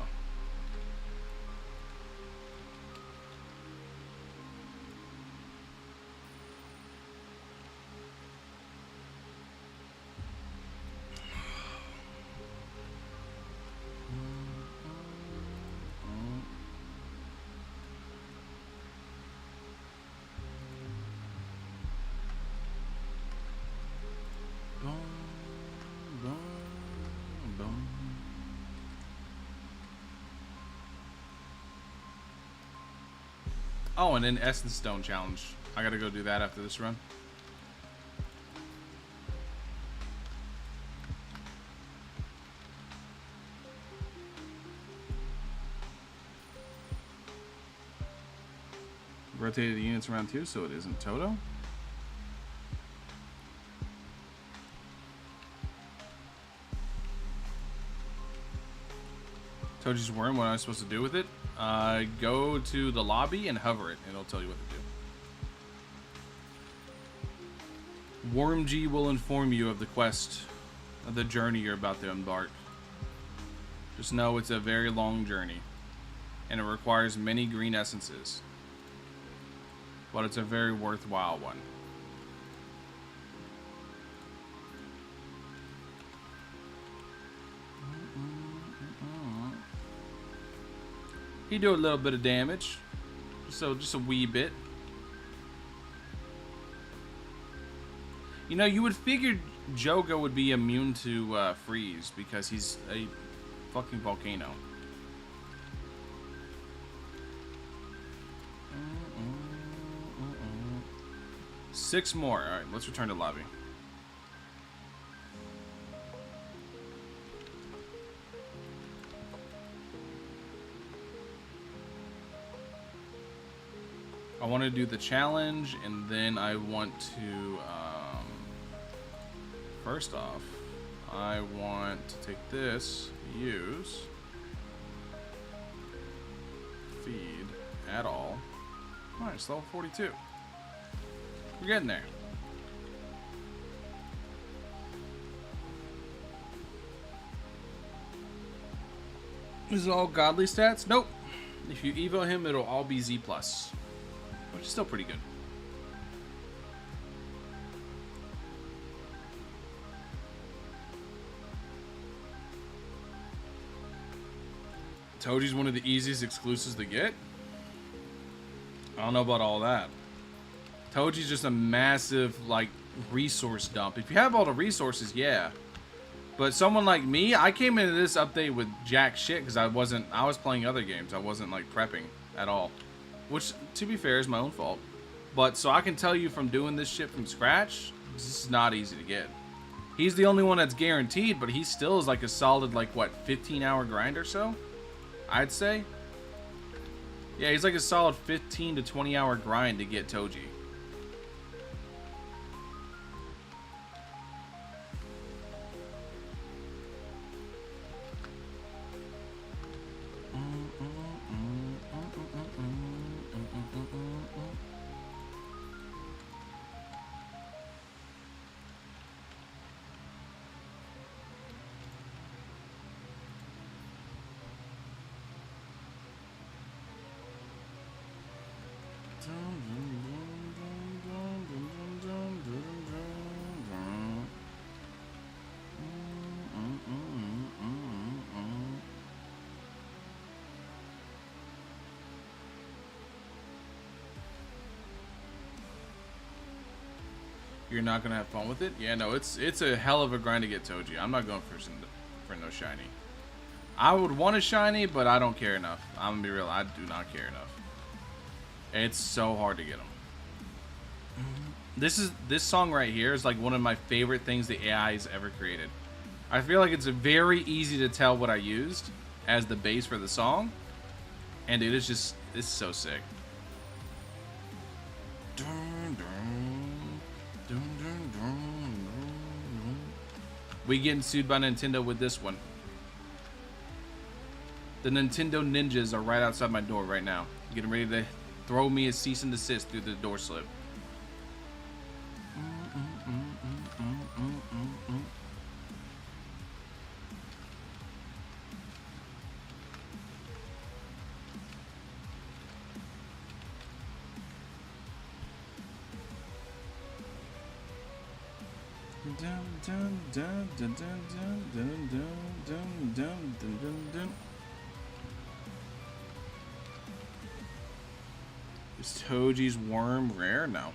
Oh, and then Essence Stone Challenge. I gotta go do that after this run. Rotated the units around too, so it isn't Toto. Toji's worm, what am I supposed to do with it? Go to the lobby and hover it, and it'll tell you what to do. Worm G will inform you of the quest, of the journey you're about to embark. Just know it's a very long journey, and it requires many green essences. But it's a very worthwhile one. He do a little bit of damage, so just a wee bit. You know, you would figure Jogo would be immune to freeze because he's a fucking volcano. Six more. All right, let's return to lobby. I want to do the challenge, and then I want to, first off, I want to take this, use, feed, at all. Alright, it's level 42. We're getting there. Is it all godly stats? Nope. If you evo him, it'll all be Z+, which is still pretty good. Toji's one of the easiest exclusives to get. I don't know about all that. Toji's just a massive, like, resource dump. If you have all the resources, yeah. But someone like me, I came into this update with jack shit because I was playing other games. I wasn't, like, prepping at all. Which, to be fair, is my own fault. But, so I can tell you from doing this shit from scratch, this is not easy to get. He's the only one that's guaranteed, but he still is, like, a solid, like, what, 15-hour grind or so? I'd say. Yeah, he's like a solid 15 to 20-hour grind to get Toji. You're not gonna have fun with it? Yeah, no, it's a hell of a grind to get Toji. I'm not going for no shiny. I would want a shiny, but I don't care enough. I'm gonna be real, I do not care enough. It's so hard to get them. This song right here is like one of my favorite things the AI has ever created. I feel like it's very easy to tell what I used as the base for the song, and it is just, it's so sick. We getting sued by Nintendo with this one. The Nintendo ninjas are right outside my door right now, getting ready to throw me a cease and desist through the door slip. Is Toji's worm rare? No.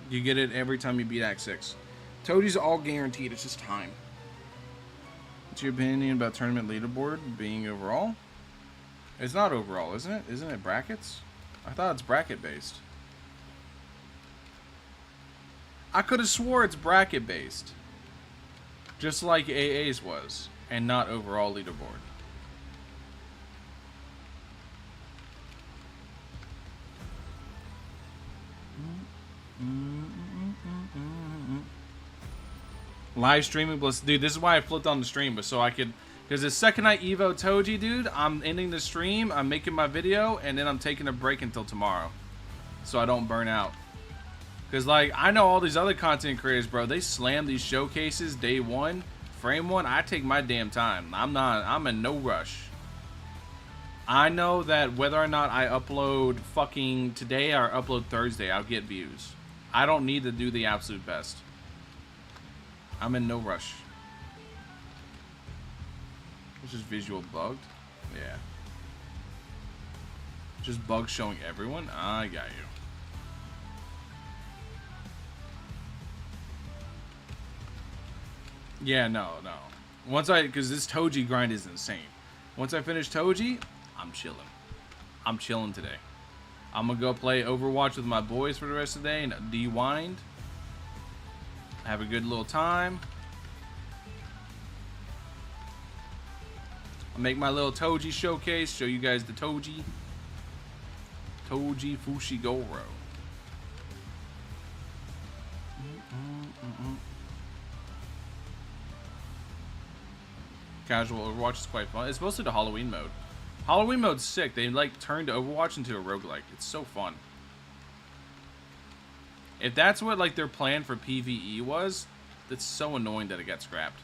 You get it every time you beat Act 6. Toji's all guaranteed, it's just time. What's your opinion about tournament leaderboard being overall? It's not overall, isn't it? Isn't it brackets? I thought it's bracket based. I could have swore it's bracket based. Just like AA's was, and not overall leaderboard. Live streaming plus, dude, this is why I flipped on the stream, but so I could, because the second I Evo Toji, dude, I'm ending the stream, I'm making my video, and then I'm taking a break until tomorrow, so I don't burn out. Because, like, I know all these other content creators, bro, they slam these showcases day one, frame one. I take my damn time. I'm in no rush. I know that whether or not I upload fucking today or upload Thursday, I'll get views. I don't need to do the absolute best. I'm in no rush. It's just visual bugged. Yeah. Just bugs showing everyone. I got you. Yeah, no. Because this Toji grind is insane. Once I finish Toji, I'm chilling. I'm chilling today. I'm gonna go play Overwatch with my boys for the rest of the day and de-wind. Have a good little time. I'll make my little Toji showcase, show you guys the Toji. Toji Fushigoro. Casual Overwatch is quite fun. It's mostly the Halloween mode. Halloween mode's sick. They like turned Overwatch into a roguelike. It's so fun. If that's what like their plan for PvE was, that's so annoying that it got scrapped.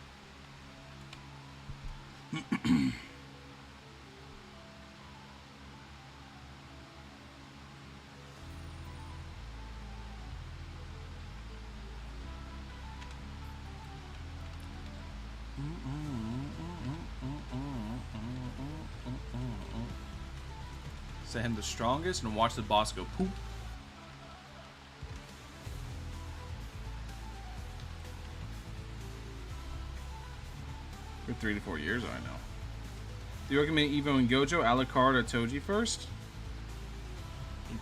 Set him the strongest and watch the boss go poop. For 3 to 4 years, I know. Do you recommend Evo and Gojo, Alucard, or Toji first?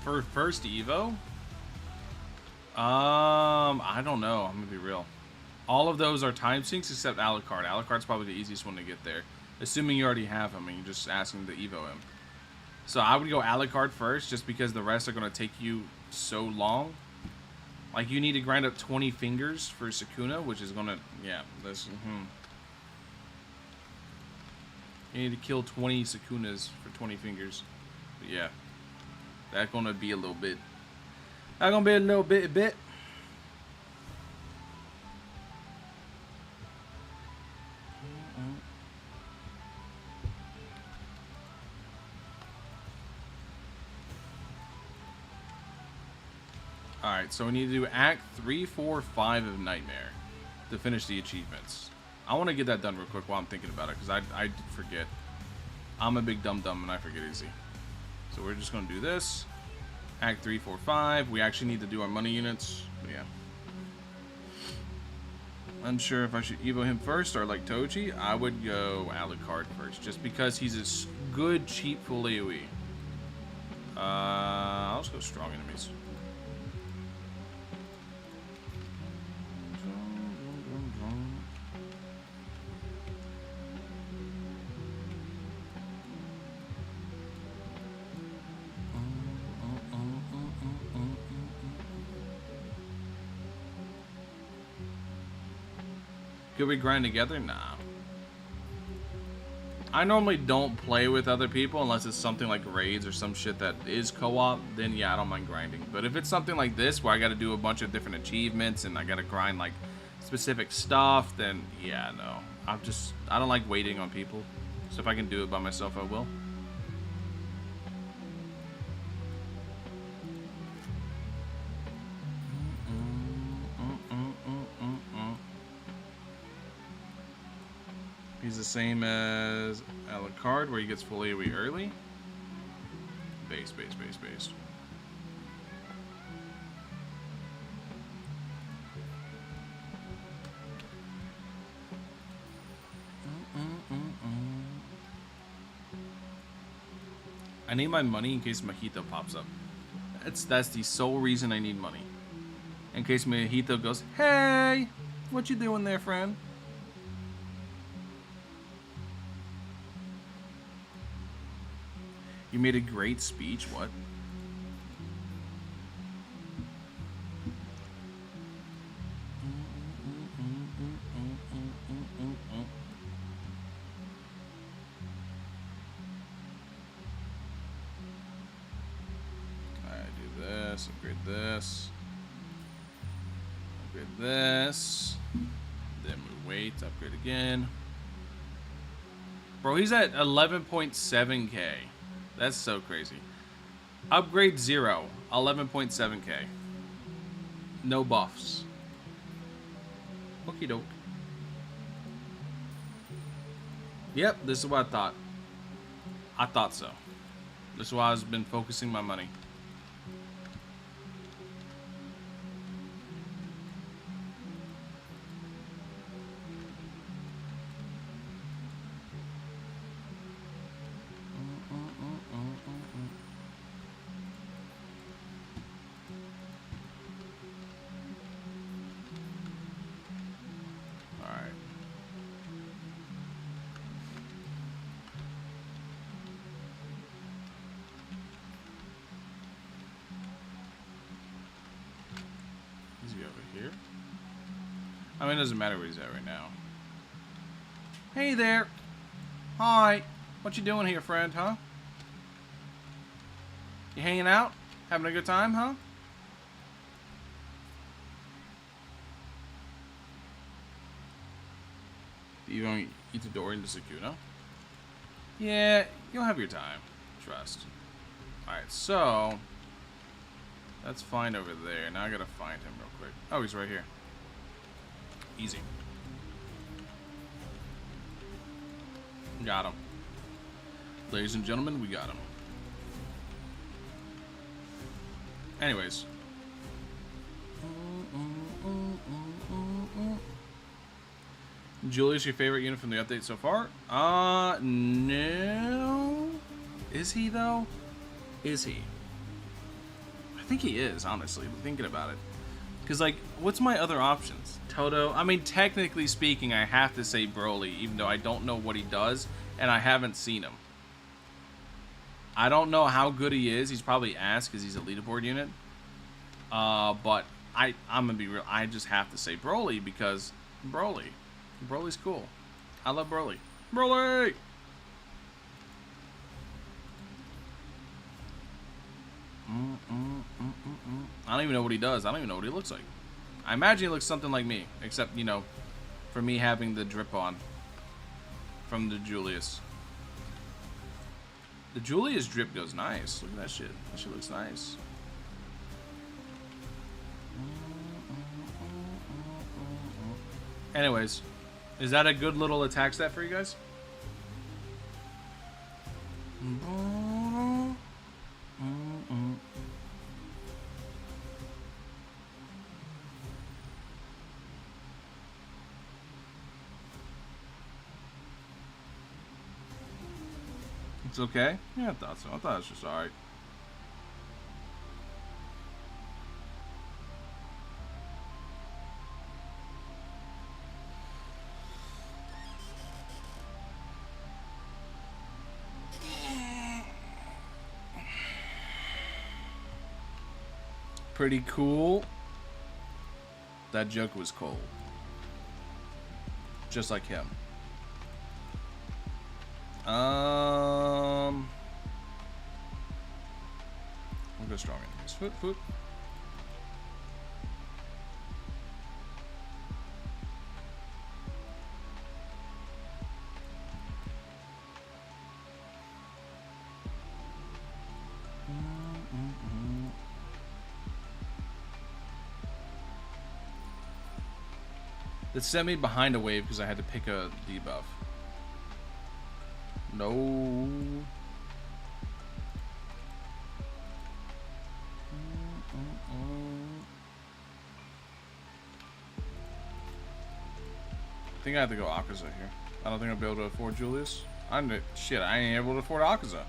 For first Evo? I don't know. I'm gonna be real. All of those are time sinks except Alucard. Alucard's probably the easiest one to get there. Assuming you already have him and you're just asking to Evo him. So I would go Alucard first just because the rest are going to take you so long. Like you need to grind up 20 fingers for Sukuna, which is going to, yeah, this, You need to kill 20 Sukunas for 20 fingers. But yeah, that's going to be a little bit. That's going to be a little bit. Alright, so we need to do Act 3, 4, 5 of Nightmare to finish the achievements. I want to get that done real quick while I'm thinking about it, because I forget. I'm a big dum-dum and I forget easy. So we're just going to do this. Act 3, 4, 5. We actually need to do our money units. But yeah. Unsure if I should Evo him first or like Toji. I would go Alucard first, just because he's a good, cheap full AoE. I'll just go strong enemies. Could we grind together? Nah. I normally don't play with other people unless it's something like raids or some shit that is co-op. Then yeah, I don't mind grinding. But if it's something like this where I got to do a bunch of different achievements and I got to grind like specific stuff, then yeah, no. I don't like waiting on people. So if I can do it by myself, I will. He's the same as Alucard, where he gets full AoE early. Base. I need my money in case Mojito pops up. That's the sole reason I need money. In case Mojito goes, hey, what you doing there, friend? You made a great speech. What? Alright, do this, upgrade this. Upgrade this. Then we wait, upgrade again. Bro, he's at 11.7k. That's so crazy. Upgrade 0, 11.7k. No buffs. Okie doke. Yep, this is what I thought. I thought so. This is why I've been focusing my money. I mean, it doesn't matter where he's at right now. Hey there. Hi. What you doing here, friend, huh? You hanging out? Having a good time, huh? You don't eat the door into Sukuna? Yeah, you'll have your time. Trust. Alright, so... That's fine over there. Now I gotta find him real quick. Oh, he's right here. Easy. Got him. Ladies and gentlemen, we got him. Anyways. Julius, your favorite unit from the update so far? No. Is he, though? Is he? I think he is, honestly, thinking about it. Because, like, what's my other options? Toto? I mean, technically speaking, I have to say Broly, even though I don't know what he does, and I haven't seen him. I don't know how good he is. He's probably ass because he's a leaderboard unit. But I'm going to be real. I just have to say Broly because Broly. Broly's cool. I love Broly. Broly! I don't even know what he does. I don't even know what he looks like. I imagine he looks something like me. Except, you know, for me having the drip on. From the Julius. The Julius drip goes nice. Look at that shit. That shit looks nice. Anyways, is that a good little attack stat for you guys? It's okay? Yeah, I thought so. I thought it was just alright. Pretty cool. That joke was cold. Just like him. I'll go strong enemies. Foot. That sent me behind a wave because I had to pick a debuff. No. I think I have to go Akaza here. I don't think I'll be able to afford Julius. Shit, I ain't able to afford Akaza.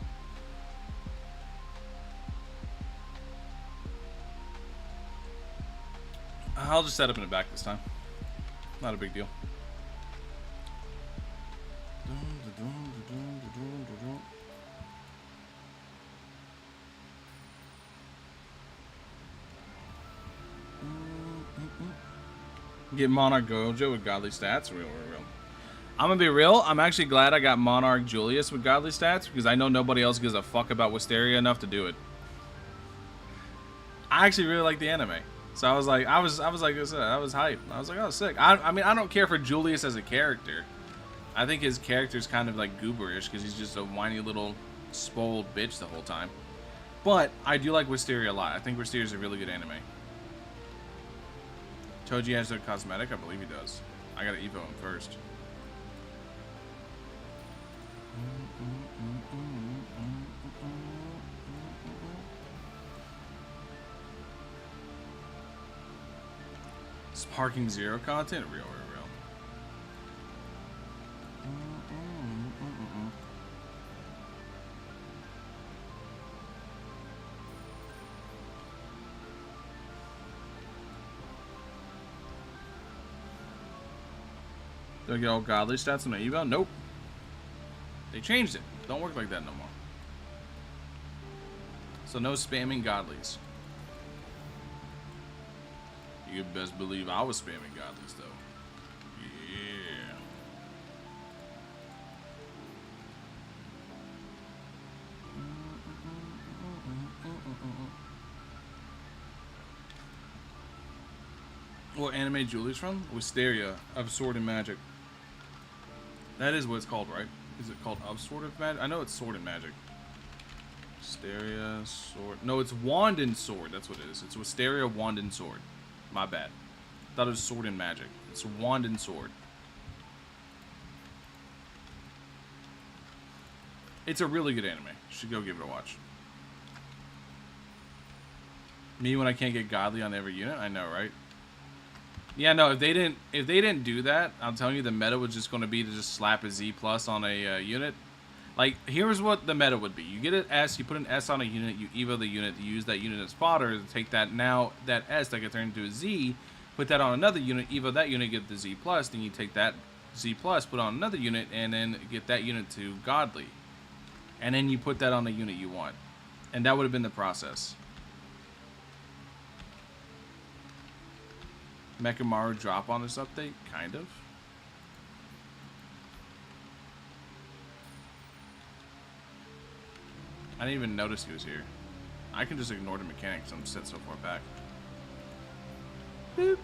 I'll just set up in the back this time. Not a big deal. Get Monarch Gojo with godly stats. Real. I'm gonna be real. I'm actually glad I got Monarch Julius with godly stats because I know nobody else gives a fuck about Wisteria enough to do it. I actually really like the anime, so I was like, I was hyped. I was like, oh, sick. I mean, I don't care for Julius as a character. I think his character's kind of like gooberish because he's just a whiny little spoiled bitch the whole time. But I do like Wisteria a lot. I think Wisteria's a really good anime. Toji has a cosmetic? I believe he does. I gotta evo him first. Sparking Zero content? Real. Do I get all godly stats on the eval? Nope. They changed it. Don't work like that no more. So no spamming godlies. You could best believe I was spamming godlies though. Yeah. What anime Julie's from? Wisteria of Sword and Magic. That is what it's called, right? Is it called Of Sword of Magic? I know it's Sword and Magic. Wisteria, Sword. No, it's Wand and Sword. That's what it is. It's Wisteria, Wand and Sword. My bad. Thought it was Sword and Magic. It's Wand and Sword. It's a really good anime. You should go give it a watch. Me when I can't get godly on every unit, I know, right? Yeah, no. If they didn't do that, I'm telling you, the meta was just going to be to just slap a Z plus on a unit. Like, here's what the meta would be: you get an S, you put an S on a unit, you evo the unit, you use that unit as fodder to take that that S that gets turned into a Z, put that on another unit, evo that unit, get the Z plus, then you take that Z plus, put on another unit, and then get that unit to godly, and then you put that on the unit you want, and that would have been the process. Mechamaru drop on this update, kind of. I didn't even notice he was here. I can just ignore the mechanics. I'm set so far back. Boop.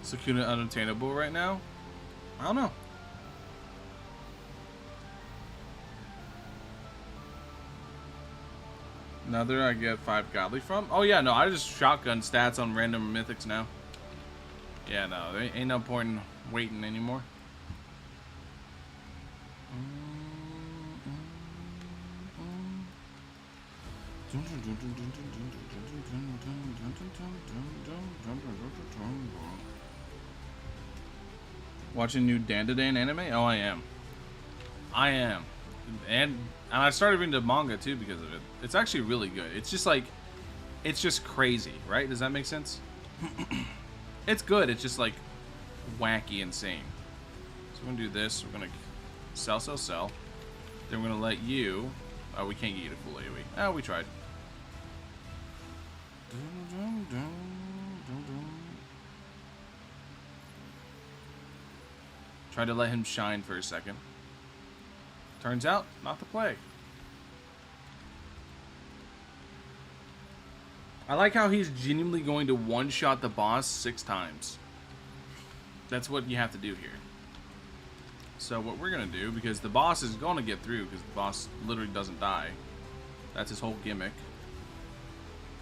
Sukuna unattainable right now? I don't know. Another I get 5 godly from? Oh yeah, no, I just shotgun stats on random mythics now. Yeah, no, there ain't no point in waiting anymore. Watching new Dandadan anime? Oh, I am. And I started reading the manga too because of it. It's actually really good. It's just like, it's just crazy, right? Does that make sense? It's good. It's just like wacky, insane. So we're gonna do this. We're gonna sell. Then we're gonna let you. Oh, we can't get you to full AoE. Oh, we tried. Tried to let him shine for a second. Turns out, not the play. I like how he's genuinely going to one-shot the boss 6 times. That's what you have to do here. So what we're going to do, because the boss is going to get through, because the boss literally doesn't die. That's his whole gimmick.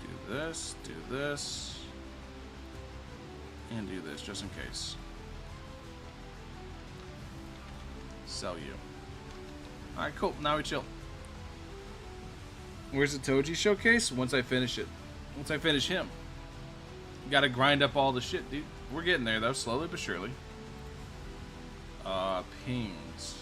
Do this, and do this, just in case. Sell you. Alright, cool. Now we chill. Where's the Toji showcase? Once I finish it. Once I finish him. Gotta grind up all the shit, dude. We're getting there, though. Slowly but surely. Pings.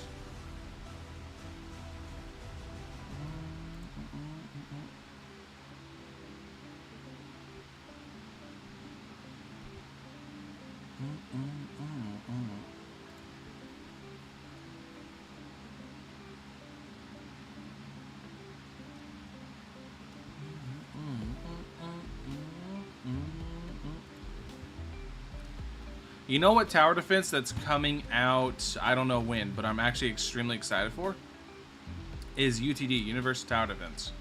You know what tower defense that's coming out, I don't know when, but I'm actually extremely excited for? Is UTD, Universal Tower Defense.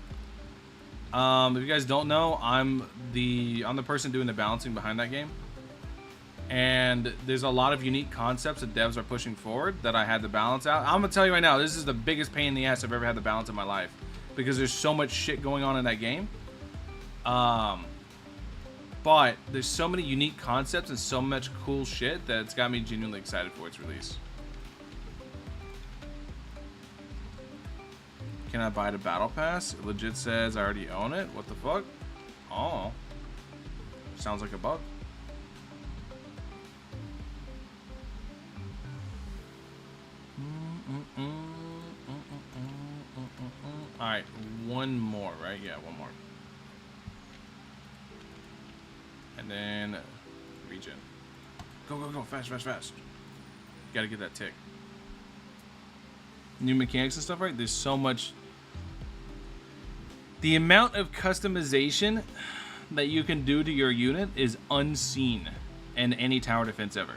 If you guys don't know, I'm the person doing the balancing behind that game. And there's a lot of unique concepts that devs are pushing forward that I had to balance out. I'm gonna tell you right now, this is the biggest pain in the ass I've ever had to balance in my life. Because there's so much shit going on in that game. But there's so many unique concepts and so much cool shit that it's got me genuinely excited for its release. Can I buy the battle pass? It legit says I already own it. What the fuck? Oh. Sounds like a bug. Alright, one more, right? Yeah, one more. And then regen. Go, go, go. Fast, fast, fast. Gotta get that tick. New mechanics and stuff, right? There's so much. The amount of customization that you can do to your unit is unseen in any tower defense ever.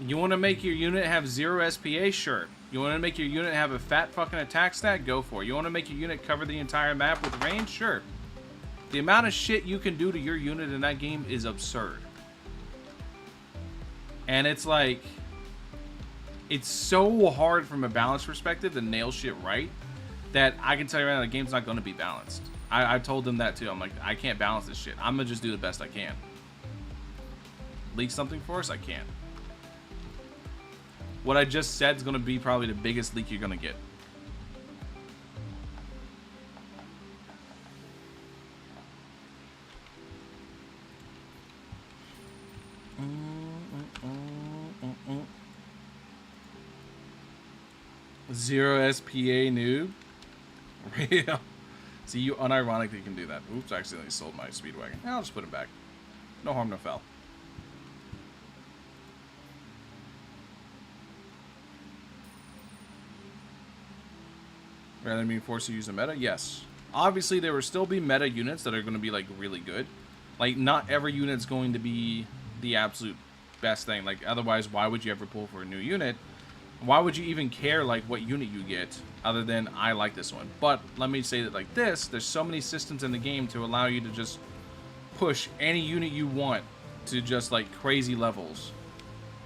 You want to make your unit have 0 SPA? Sure. You want to make your unit have a fat fucking attack stat? Go for it. You want to make your unit cover the entire map with range? Sure. The amount of shit you can do to your unit in that game is absurd. And it's like, it's so hard from a balance perspective to nail shit right that I can tell you right now the game's not going to be balanced. I told them that too. I'm like, I can't balance this shit. I'm going to just do the best I can. Leak something for us? I can't. What I just said is going to be probably the biggest leak you're going to get. Zero SPA noob. Real. See, you unironically can do that. Oops, I accidentally sold my Speedwagon. I'll just put it back. No harm, no foul. Rather than being forced to use a meta? Yes. Obviously, there will still be meta units that are going to be, like, really good. Like, not every unit's going to be the absolute best thing. Like, otherwise, why would you ever pull for a new unit? Why would you even care, like, what unit you get, other than, I like this one? But, let me say that like this, there's so many systems in the game to allow you to just push any unit you want to just, like, crazy levels,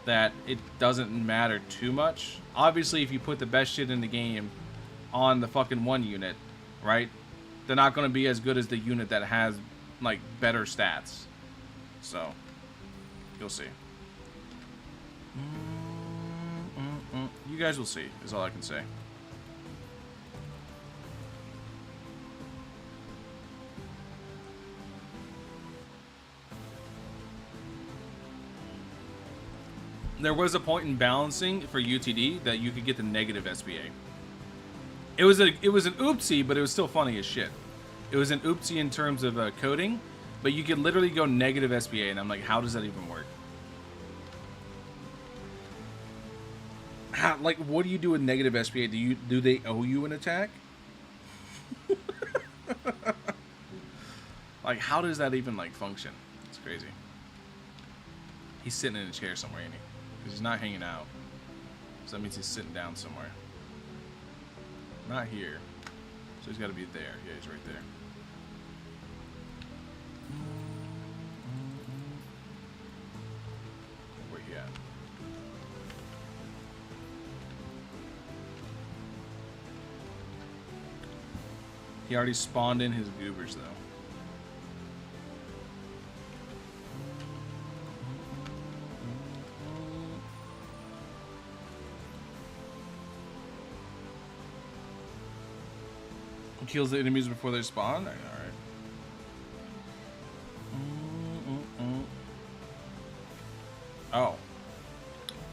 that it doesn't matter too much. Obviously, if you put the best shit in the game on the fucking one unit, right, they're not going to be as good as the unit that has, like, better stats. So, you'll see. You guys will see, is all I can say. There was a point in balancing for UTD that you could get the negative SPA. It was an oopsie, but it was still funny as shit. It was an oopsie in terms of coding, but you could literally go negative SPA, and I'm like, how does that even work? How, like, what do you do with negative SPA? Do they owe you an attack? Like, how does that even, like, function? It's crazy. He's sitting in a chair somewhere, ain't he? Because he's not hanging out. So that means he's sitting down somewhere. Not here. So he's got to be there. Yeah, he's right there. Where he at? He already spawned in his goobers, though. Kills the enemies before they spawn? Alright. Oh.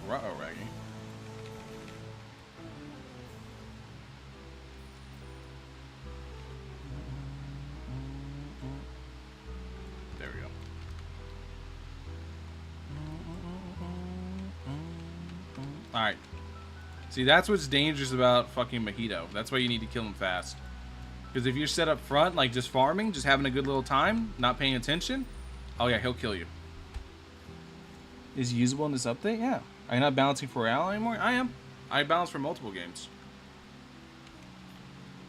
Ruh-oh, Raggy. There we go. Alright. See, that's what's dangerous about fucking Mojito. That's why you need to kill him fast. Because if you're set up front, like just farming, just having a good little time, not paying attention, oh yeah, he'll kill you. Is he usable in this update? Yeah. Are you not balancing for Royale anymore? I am. I balance for multiple games.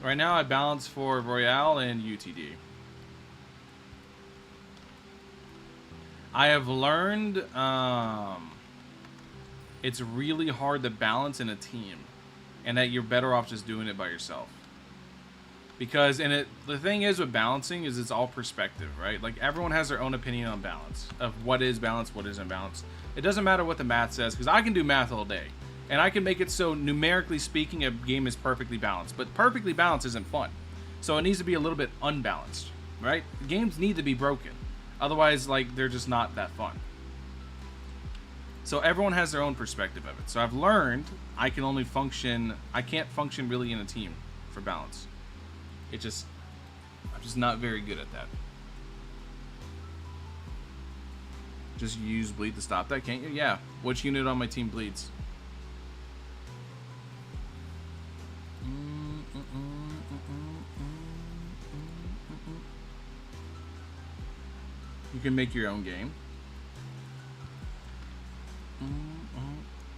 Right now, I balance for Royale and UTD. I have learned it's really hard to balance in a team, and that you're better off just doing it by yourself. Because the thing is with balancing is it's all perspective, right? Like, everyone has their own opinion on balance, of what is balanced, what isn't balanced. It doesn't matter what the math says, because I can do math all day. And I can make it so, numerically speaking, a game is perfectly balanced. But perfectly balanced isn't fun. So it needs to be a little bit unbalanced, right? Games need to be broken. Otherwise, like, they're just not that fun. So everyone has their own perspective of it. So I've learned I can't function really in a team for balance. I'm just not very good at that. Just use bleed to stop that, can't you? Yeah. Which unit on my team bleeds? You can make your own game.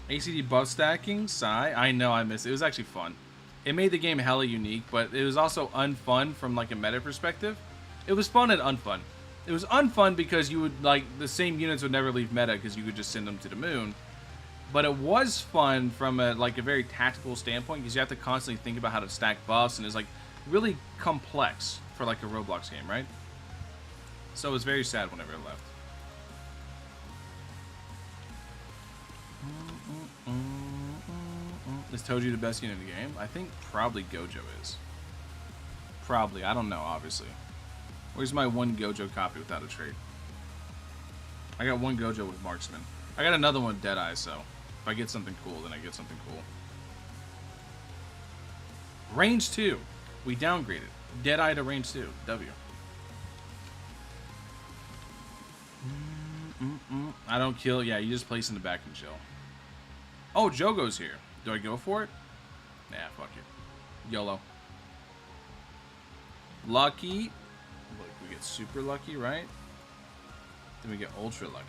ACD buff stacking, sigh. I know I missed it. It was actually fun. It made the game hella unique, but it was also unfun from like a meta perspective. It was fun and unfun. It was unfun because you would, like, the same units would never leave meta because you could just send them to the moon. But it was fun from a very tactical standpoint because you have to constantly think about how to stack buffs, and it's like really complex for like a Roblox game, right? So it was very sad whenever it left. Is Toji the best unit in the game? I think probably Gojo is. Probably. I don't know, obviously. Where's my one Gojo copy without a trait? I got one Gojo with Marksman. I got another one with Deadeye, so if I get something cool, then I get something cool. Range 2. We downgraded. Deadeye to range 2. W. I don't kill. Yeah, you just place in the back and chill. Oh, Jogo's here. Do I go for it? Nah, fuck it. YOLO. Lucky. Look, we get super lucky, right? Then we get ultra lucky.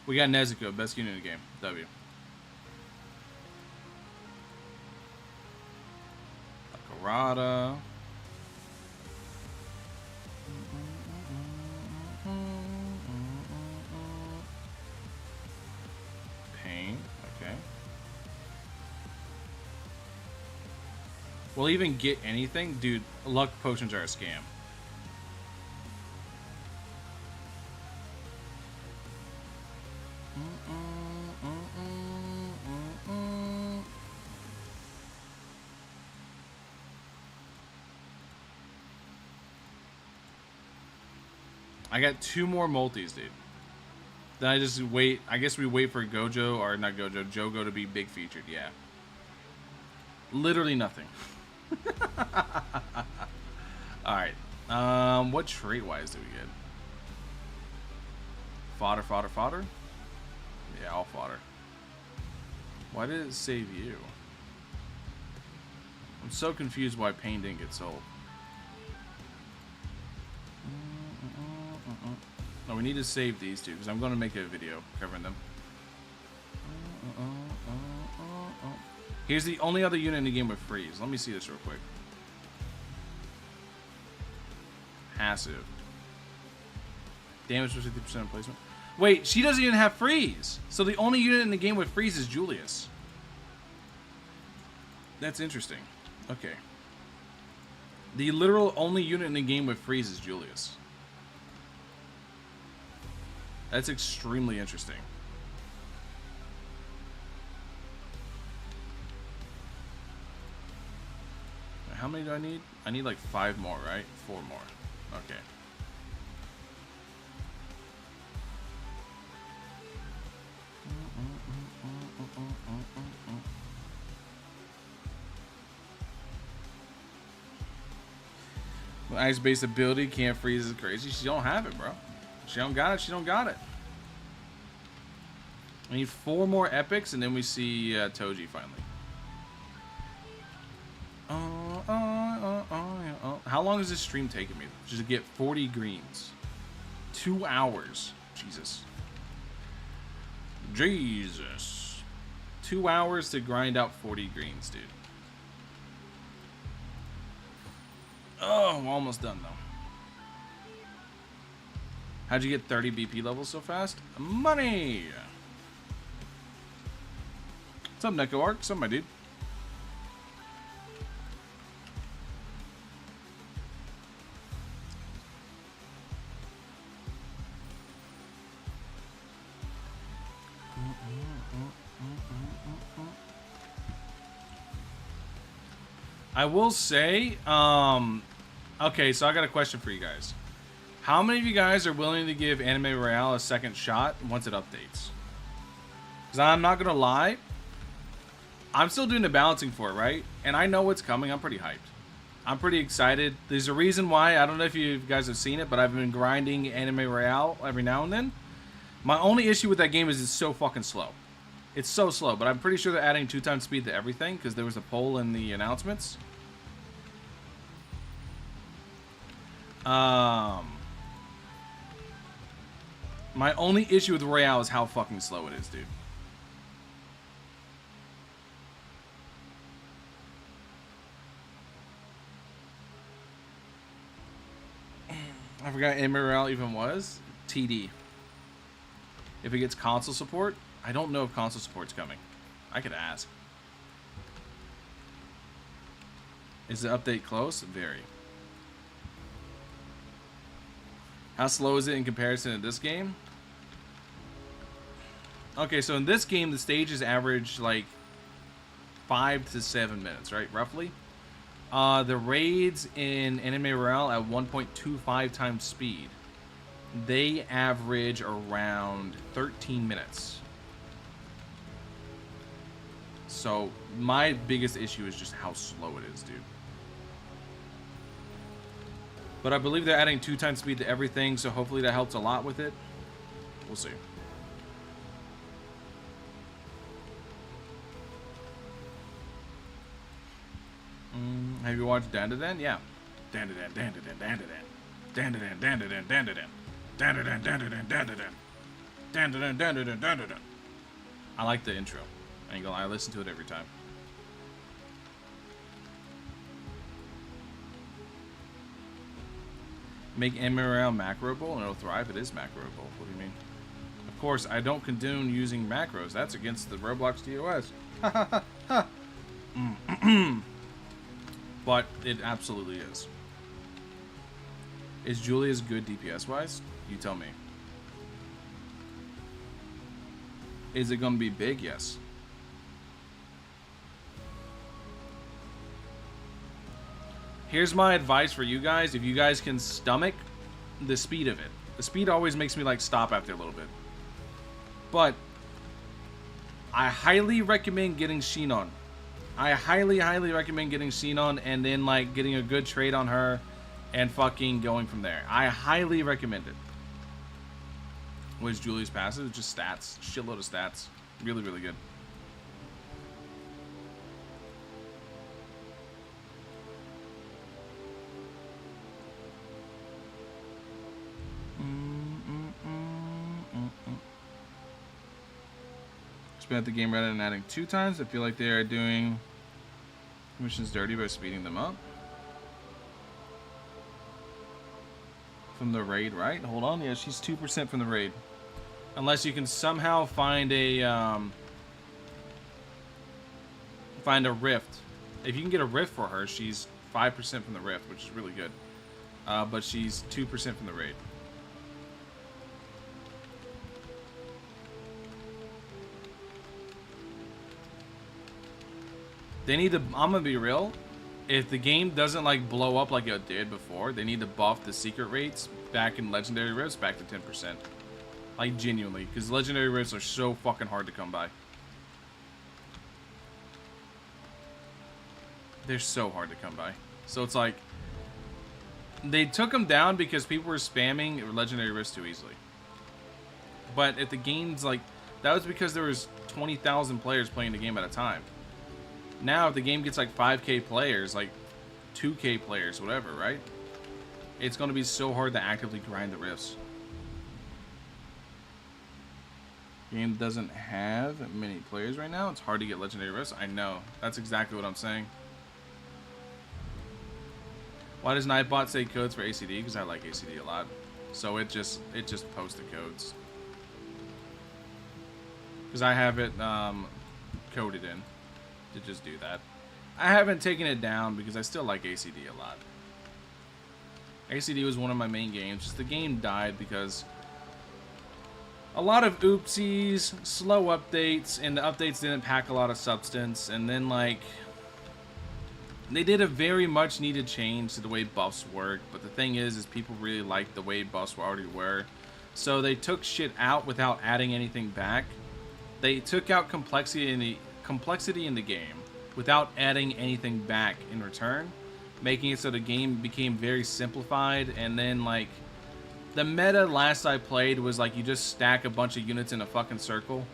We got Nezuko, best unit in the game. W. Akarada. Pain. Okay. We'll even get anything? Dude, luck potions are a scam. I got 2 more multis, dude. Then I just wait. I guess we wait for Gojo, or not Gojo, Jogo to be big featured. Yeah. Literally nothing. Alright. What trait-wise do we get? Fodder, fodder, fodder? Yeah, all fodder. Why did it save you? I'm so confused why Pain didn't get sold. No, we need to save these two because I'm going to make a video covering them. Here's the only other unit in the game with freeze. Let me see this real quick. Passive. Damage for 50% placement. Wait, she doesn't even have freeze. So the only unit in the game with freeze is Julius. That's interesting. Okay. The literal only unit in the game with freeze is Julius. That's extremely interesting. How many do I need? I need like 5 more, right? 4 more. Okay. Ice-based ability, can't freeze is crazy. She don't have it, bro. She don't got it. She don't got it. I need 4 more epics, and then we see Toji finally. How long is this stream taking me? Just to get 40 greens. 2 hours. Jesus. Jesus. 2 hours to grind out 40 greens, dude. Oh, we're almost done, though. How'd you get 30 BP levels so fast? Money! What's up, Neko Arc? What's up, my dude? I will say, okay, so I got a question for you guys. How many of you guys are willing to give Anime Royale a second shot once it updates? Because I'm not going to lie, I'm still doing the balancing for it, right? And I know what's coming. I'm pretty hyped. I'm pretty excited. There's a reason why. I don't know if you guys have seen it, but I've been grinding Anime Royale every now and then. My only issue with that game is it's so fucking slow. It's so slow, but I'm pretty sure they're adding 2 times speed to everything because there was a poll in the announcements. My only issue with Royale is how fucking slow it is, dude. I forgot MRL even was. TD. If it gets console support, I don't know if console support's coming. I could ask. Is the update close? Very. How slow is it in comparison to this game? Okay, so in this game, the stages average like 5 to 7 minutes, right? Roughly. The raids in Anime Royale at 1.25 times speed. They average around 13 minutes. So my biggest issue is just how slow it is, dude. But I believe they're adding 2 times speed to everything, so hopefully that helps a lot with it. We'll see. Have you watched Dandadan? Yeah. Dandadan, Dandadan, Dandadan. Dandadan, Dandadan, Dandadan. Dandadan, Dandadan, Dandadan. Dandadan, Dandadan, Dandadan. I like the intro. I ain't gonna lie, I listen to it every time. Make MRL macroable and it'll thrive. It is macroable. What do you mean? Of course, I don't condone using macros. That's against the Roblox DOS. But it absolutely is. Is Julia's good DPS-wise? You tell me. Is it going to be big? Yes. Here's my advice for you guys. If you guys can stomach the speed of it. The speed always makes me like stop after a little bit. But I highly recommend getting Shinon. I highly recommend getting Shinon and then like getting a good trade on her and fucking going from there. I highly recommend it. What is Julie's passive? Just stats. Shitload of stats. Really, really good. Spin up the game rather than adding 2 times. I feel like they are doing missions dirty by speeding them up. From the raid, right? Hold on. Yeah, she's 2% from the raid. Unless you can somehow find a rift. If you can get a rift for her, she's 5% from the rift, which is really good. But she's 2% from the raid. They need to, I'm gonna be real, if the game doesn't like blow up like it did before, they need to buff the secret rates back in Legendary Rifts back to 10%. Like genuinely, because Legendary Rifts are so fucking hard to come by. They're so hard to come by. So it's like, they took them down because people were spamming Legendary Rifts too easily. But if the game's like, that was because there was 20,000 players playing the game at a time. Now, if the game gets like 5K players, like 2K players, whatever, right? It's going to be so hard to actively grind the rifts. Game doesn't have many players right now. It's hard to get legendary rifts. I know. That's exactly what I'm saying. Why does Nightbot say codes for ACD? Because I like ACD a lot. So it just posts the codes. Because I have it coded in. To just do that. I haven't taken it down because I still like ACD a lot. ACD was one of my main games. Just the game died because a lot of oopsies, slow updates, and the updates didn't pack a lot of substance. And then like they did a very much needed change to the way buffs work. But the thing is people really liked the way buffs already were. So they took shit out without adding anything back. They took out complexity in the game without adding anything back in return, making it so the game became very simplified. And then like the meta last I played was like you just stack a bunch of units in a fucking circle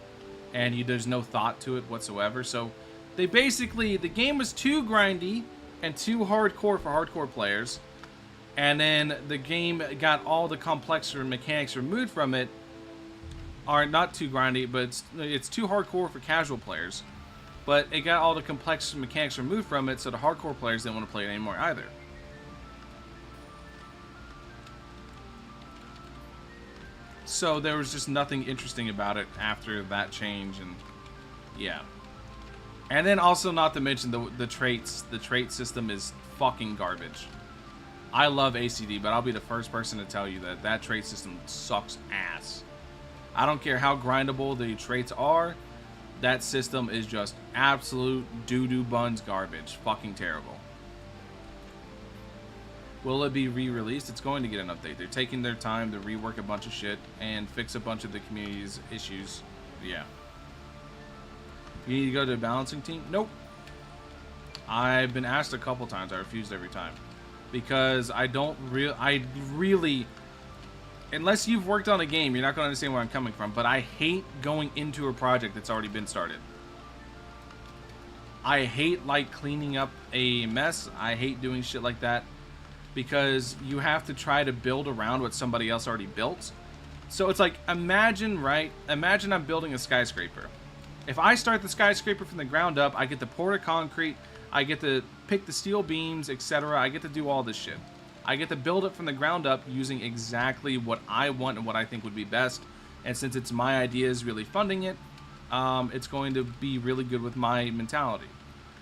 and there's no thought to it whatsoever. So they basically, the game was too grindy and too hardcore for hardcore players, and then the game got all the complex mechanics removed from it, are not too grindy, but it's too hardcore for casual players. But it got all the complex mechanics removed from it, so the hardcore players didn't want to play it anymore either. So there was just nothing interesting about it after that change, and yeah. And then also, not to mention the traits. The trait system is fucking garbage. I love ACD, but I'll be the first person to tell you that that trait system sucks ass. I don't care how grindable the traits are. That system is just absolute doo-doo buns garbage. Fucking terrible. Will it be re-released? It's going to get an update. They're taking their time to rework a bunch of shit and fix a bunch of the community's issues. Yeah. You need to go to a balancing team? Nope. I've been asked a couple times. I refused every time. Because I really... Unless you've worked on a game, you're not going to understand where I'm coming from. But I hate going into a project that's already been started. I hate, like, cleaning up a mess. I hate doing shit like that. Because you have to try to build around what somebody else already built. So it's like, imagine, right? Imagine I'm building a skyscraper. If I start the skyscraper from the ground up, I get to pour the concrete, I get to pick the steel beams, etc. I get to do all this shit. I get to build it from the ground up using exactly what I want and what I think would be best. And since it's my ideas really funding it, it's going to be really good with my mentality.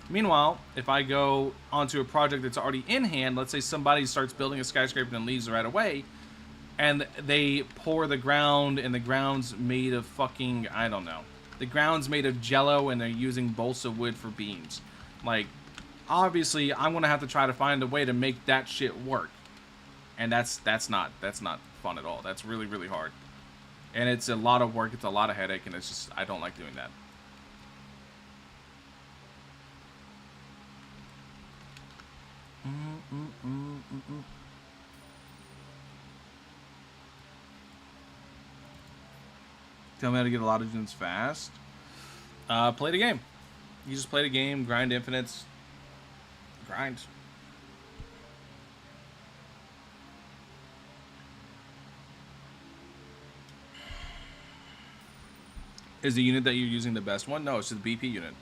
Meanwhile, if I go onto a project that's already in hand, let's say somebody starts building a skyscraper and leaves right away, and they pour the ground, and the ground's made of fucking, I don't know. The ground's made of jello, and they're using balsa wood for beams. Like, obviously, I'm gonna have to try to find a way to make that shit work, and that's not fun at all. That's really, really hard, and it's a lot of work. It's a lot of headache, and it's just, I don't like doing that. Tell me how to get a lot of units fast. Play the game. You just play the game, grind infinites. Grind. Is the unit that you're using the best one? No, it's the BP unit.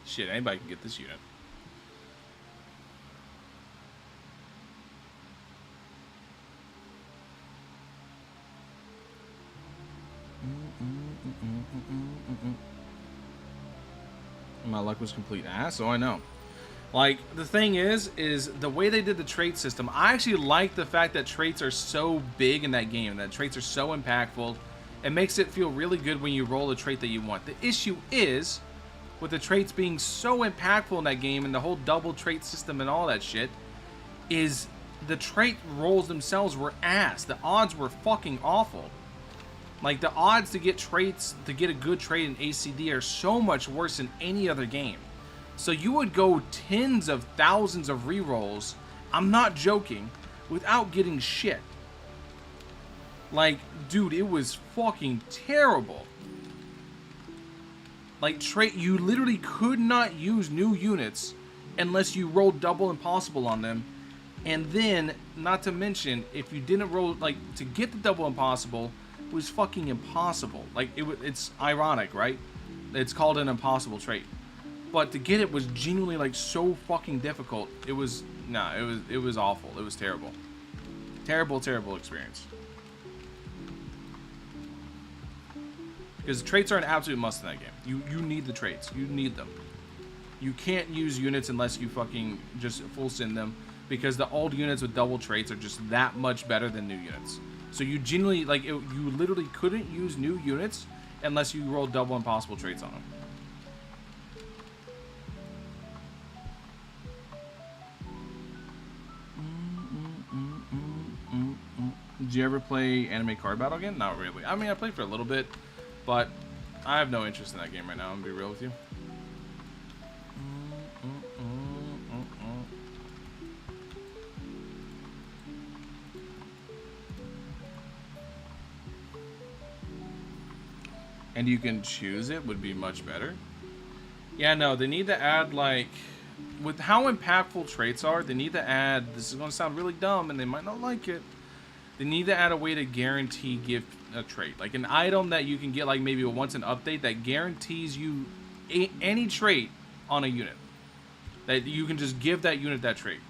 Shit, anybody can get this unit. My luck was complete ass. Oh, I know. Like, the thing is the way they did the trait system, I actually like the fact that traits are so big in that game, that traits are so impactful. It makes it feel really good when you roll a trait that you want. The issue is, with the traits being so impactful in that game and the whole double trait system and all that shit, is the trait rolls themselves were ass. The odds were fucking awful. Like, the odds to get traits, to get a good trait in ACD are so much worse than any other game. So you would go tens of thousands of rerolls, I'm not joking, without getting shit. Like, dude, it was fucking terrible. Like, you literally could not use new units unless you rolled double impossible on them. And then, not to mention, if you didn't roll, like, to get the double impossible was fucking impossible. Like, it's ironic, right? It's called an impossible trait. But to get it was genuinely, like, so fucking difficult. It was awful. It was terrible. Terrible, terrible experience. Because the traits are an absolute must in that game. You need the traits. You need them. You can't use units unless you fucking just full send them. Because the old units with double traits are just that much better than new units. So you genuinely, like, you literally couldn't use new units unless you rolled double impossible traits on them. Did you ever play Anime Card Battle again? Not really. I mean, I played for a little bit, but I have no interest in that game right now, I'm gonna be real with you. And you can choose it would be much better. Yeah, no, they need to add, like, with how impactful traits are, they need to add, this is going to sound really dumb and they might not like it, they need to add a way to guarantee give a trait, like an item that you can get like maybe once an update that guarantees you any trait on a unit. That you can just give that unit that trait.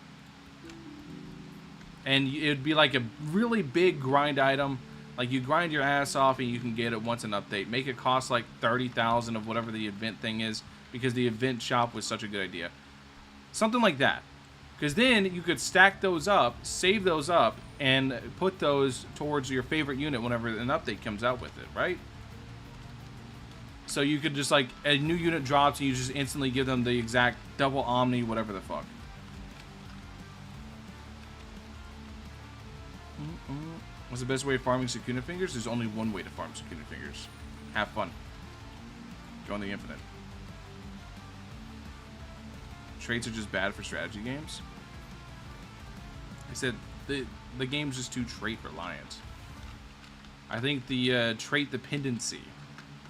And it'd be like a really big grind item. Like you grind your ass off and you can get it once an update. Make it cost like 30,000 of whatever the event thing is, because the event shop was such a good idea. Something like that. Because then you could stack those up, save those up, and put those towards your favorite unit whenever an update comes out with it, right? So you could just like, a new unit drops and you just instantly give them the exact double omni, whatever the fuck. What's the best way of farming Sukuna Fingers? There's only one way to farm Sukuna Fingers. Have fun. Go on the infinite. Traits are just bad for strategy games. I said the game's just too trait reliant. I think the trait dependency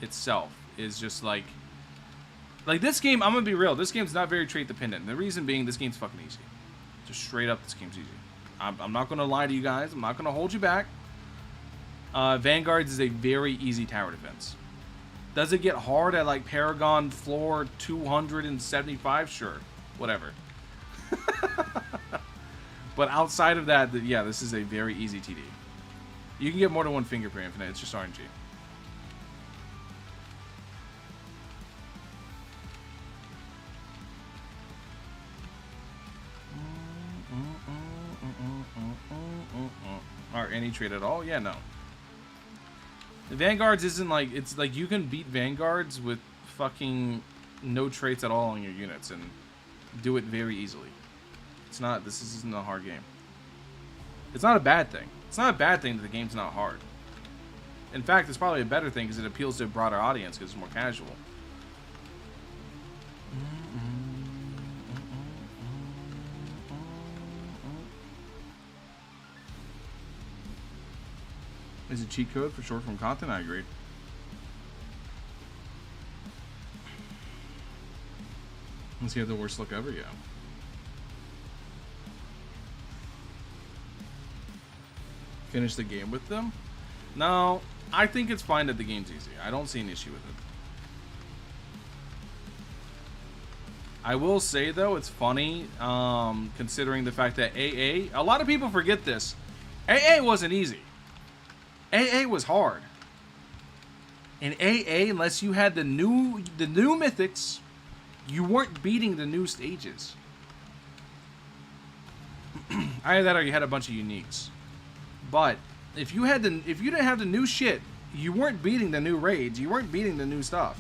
itself is just like this game. I'm gonna be real. This game's not very trait dependent. The reason being, this game's fucking easy. Just straight up, this game's easy. I'm not gonna lie to you guys. I'm not gonna hold you back. Vanguards is a very easy tower defense. Does it get hard at like Paragon floor 275? Sure. Whatever. But outside of that, yeah, this is a very easy TD. You can get more than one finger per infinite. It's just RNG. Or any trait at all? Yeah, no. The Vanguards isn't like, it's like you can beat Vanguards with fucking no traits at all on your units and do it very easily. It's not, this isn't a hard game. It's not a bad thing. It's not a bad thing that the game's not hard. In fact, it's probably a better thing because it appeals to a broader audience because it's more casual. Is it cheat code for short form content? I agree. Let's get the worst look ever, yeah. Finish the game with them? No, I think it's fine that the game's easy. I don't see an issue with it. I will say though, it's funny, considering the fact that AA, a lot of people forget this. AA wasn't easy. AA was hard. In AA, unless you had the new mythics, you weren't beating the new stages. Either that or you had a bunch of uniques. But if you didn't have the new shit, you weren't beating the new raids. You weren't beating the new stuff.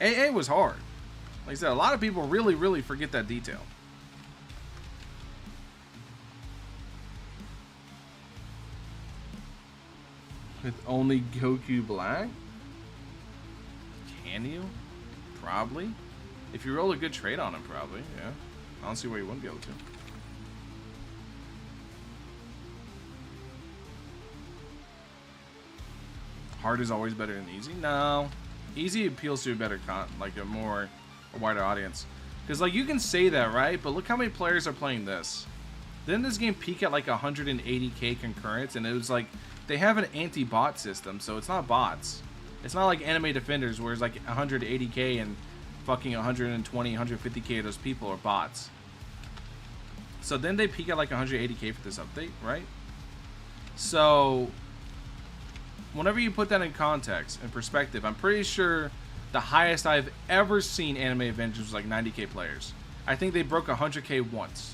AA was hard. Like I said, a lot of people really, really forget that detail. With only Goku Black? Can you? Probably. If you roll a good trade on him, probably, yeah. I don't see why you wouldn't be able to. Hard is always better than easy? No. Easy appeals to a better a wider audience. Because like you can say that, right? But look how many players are playing this. Didn't this game peak at like 180k concurrents? And it was like, they have an anti-bot system, so it's not bots. It's not like Anime Defenders where it's like 180k and fucking 120, 150k of those people are bots. So then they peak at like 180k for this update, right? So whenever you put that in context and perspective, I'm pretty sure the highest I've ever seen Anime Avengers was like 90k players. I think they broke 100k once.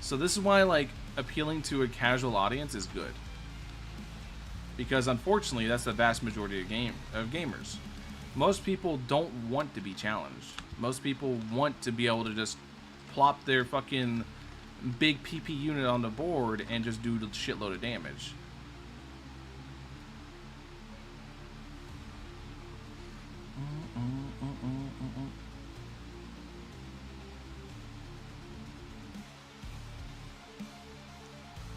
So this is why like appealing to a casual audience is good. Because unfortunately that's the vast majority of gamers. Most people don't want to be challenged. Most people want to be able to just plop their fucking big PP unit on the board and just do a shitload of damage.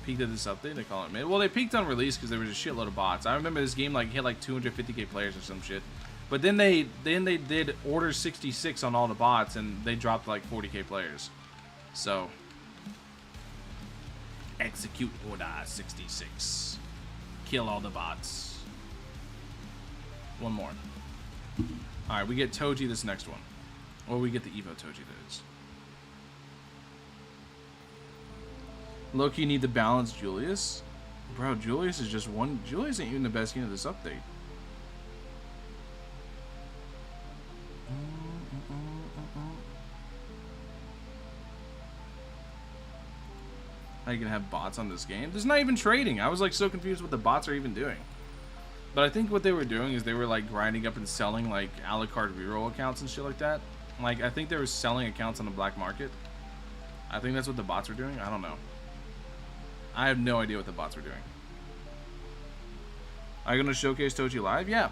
Peaked at this update, they call it mid. Well, they peaked on release because there was a shitload of bots. I remember this game like hit like 250k players or some shit. But then they did Order 66 on all the bots, and they dropped like 40k players. So execute Order 66. Kill all the bots. One more. All right, we get Toji this next one, or we get the Evo Toji. That is. Loki need to balance Julius. Bro, Julius is just one. Julius ain't even the best unit of this update. How you gonna have bots on this game? There's not even trading. I was like so confused what the bots are even doing. But I think what they were doing is they were like grinding up and selling like a la carte reroll accounts and shit like that. Like I think they were selling accounts on the black market. I think that's what the bots were doing. I don't know. I have no idea what the bots were doing. Are you gonna showcase Toji live? Yeah.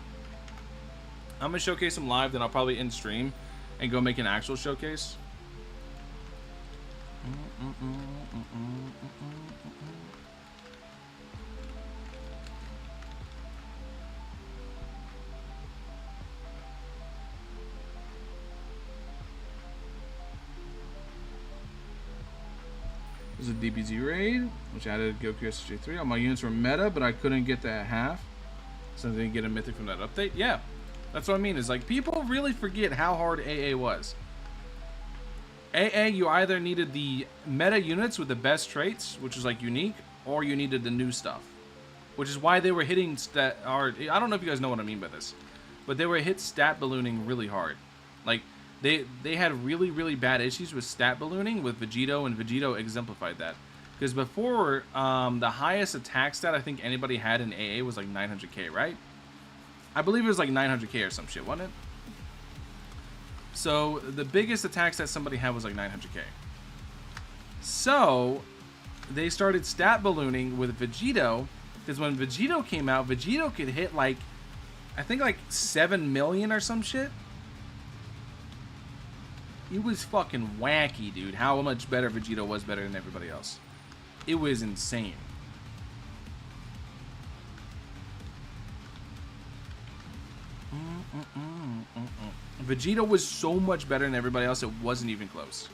I'm gonna showcase him live, then I'll probably end stream and go make an actual showcase. This is a DBZ raid, which added Goku SJ3. All my units were meta, but I couldn't get that half. So I didn't get a mythic from that update. Yeah, that's what I mean. Is like people really forget how hard AA was. AA, you either needed the meta units with the best traits, which was like unique, or you needed the new stuff. Which is why they were hitting stat. Or I don't know if you guys know what I mean by this, but they were hit stat ballooning really hard. Like they had really bad issues with stat ballooning with Vegito, and Vegito exemplified that. Because before, the highest attack stat I think anybody had in AA was like 900k, right? I believe it was like 900k or some shit, wasn't it? So the biggest attack stat somebody had was like 900k. So they started stat ballooning with Vegito, because when Vegito came out, Vegito could hit like, I think like 7 million or some shit. It was fucking wacky, dude, how much better Vegito was better than everybody else. It was insane. Vegito was so much better than everybody else, it wasn't even close.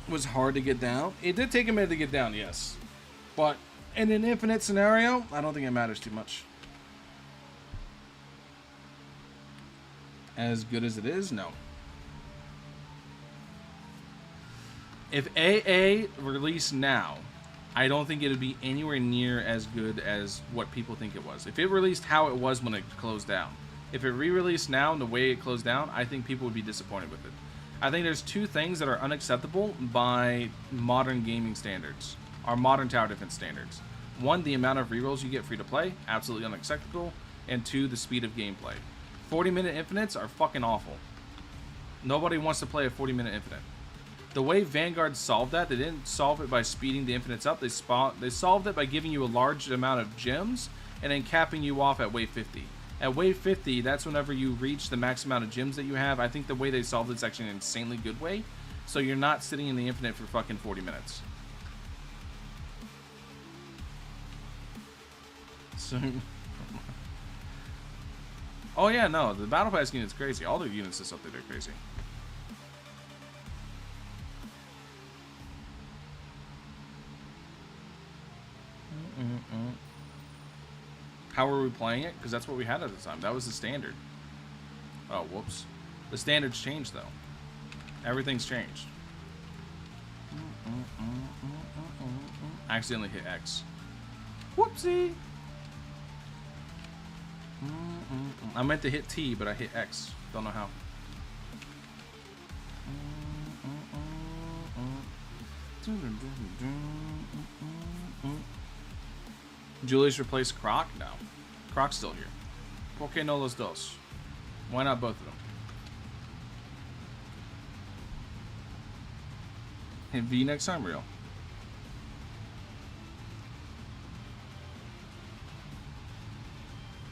It was hard to get down. It did take a minute to get down, yes. But in an infinite scenario, I don't think it matters too much. As good as it is, no. If AA released now, I don't think it would be anywhere near as good as what people think it was. If it released how it was when it closed down. If it re-released now and the way it closed down, I think people would be disappointed with it. I think there's two things that are unacceptable by modern gaming standards, or modern tower defense standards. One, the amount of rerolls you get free to play, absolutely unacceptable. And two, the speed of gameplay. 40-minute infinites are fucking awful. Nobody wants to play a 40-minute infinite. The way Vanguards solved that, they didn't solve it by speeding the infinites up. They solved it by giving you a large amount of gems and then capping you off at wave 50. At wave 50, that's whenever you reach the max amount of gems that you have. I think the way they solved it's actually an insanely good way. So you're not sitting in the infinite for fucking 40 minutes. So... Oh yeah, no, the Battle Pass unit's crazy. All the units this update are crazy. How were we playing it? Because that's what we had at the time. That was the standard. Oh, whoops. The standard's changed, though. Everything's changed. I accidentally hit X. Whoopsie! I meant to hit T, but I hit X. Don't know how. Julius replaced Croc? No. Croc's still here. ¿Por qué no los dos? Why not both of them? Hit V next time, real.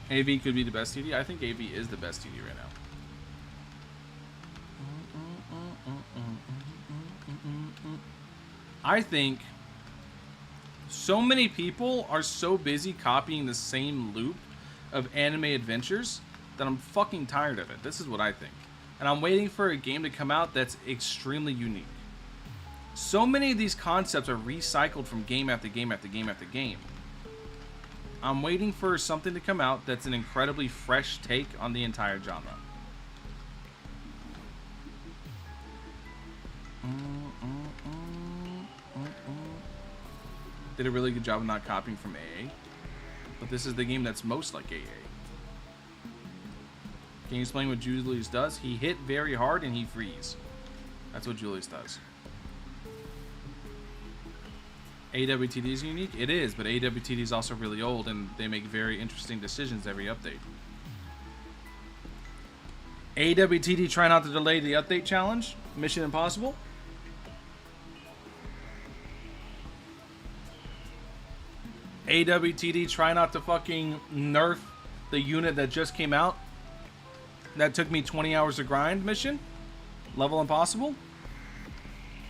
AV could be the best TD. I think AV is the best TD right now. I think So many people are so busy copying the same loop of anime adventures that I'm fucking tired of it. This is what I think. And I'm waiting for a game to come out that's extremely unique. So many of these concepts are recycled from game after game after game after game. I'm waiting for something to come out that's an incredibly fresh take on the entire genre. Did a really good job of not copying from AA. But this is the game that's most like AA. Can you explain what Julius does? He hit very hard and he freeze. That's what Julius does. AWTD is unique? It is, but AWTD is also really old and they make very interesting decisions every update. AWTD try not to delay the update challenge? Mission Impossible? AWTD try not to fucking nerf the unit that just came out? That took me 20 hours to grind mission? Level Impossible?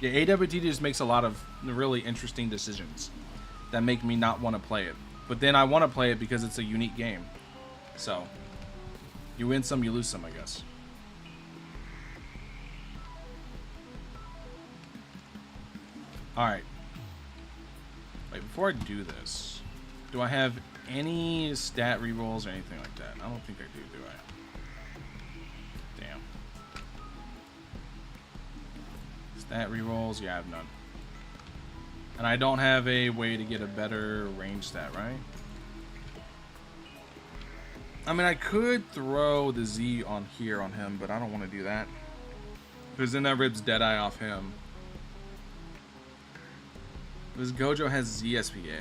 Yeah, AWTD just makes a lot of really interesting decisions that make me not want to play it. But then I want to play it because it's a unique game. So, you win some, you lose some, I guess. Alright. Wait, before I do this, do I have any stat rerolls or anything like that? I don't think I do I? Damn. Stat rerolls? Yeah, I have none. And I don't have a way to get a better range stat, right? I mean, I could throw the Z on here on him, but I don't want to do that. Because then that rips Deadeye off him. This Gojo has ZSPA.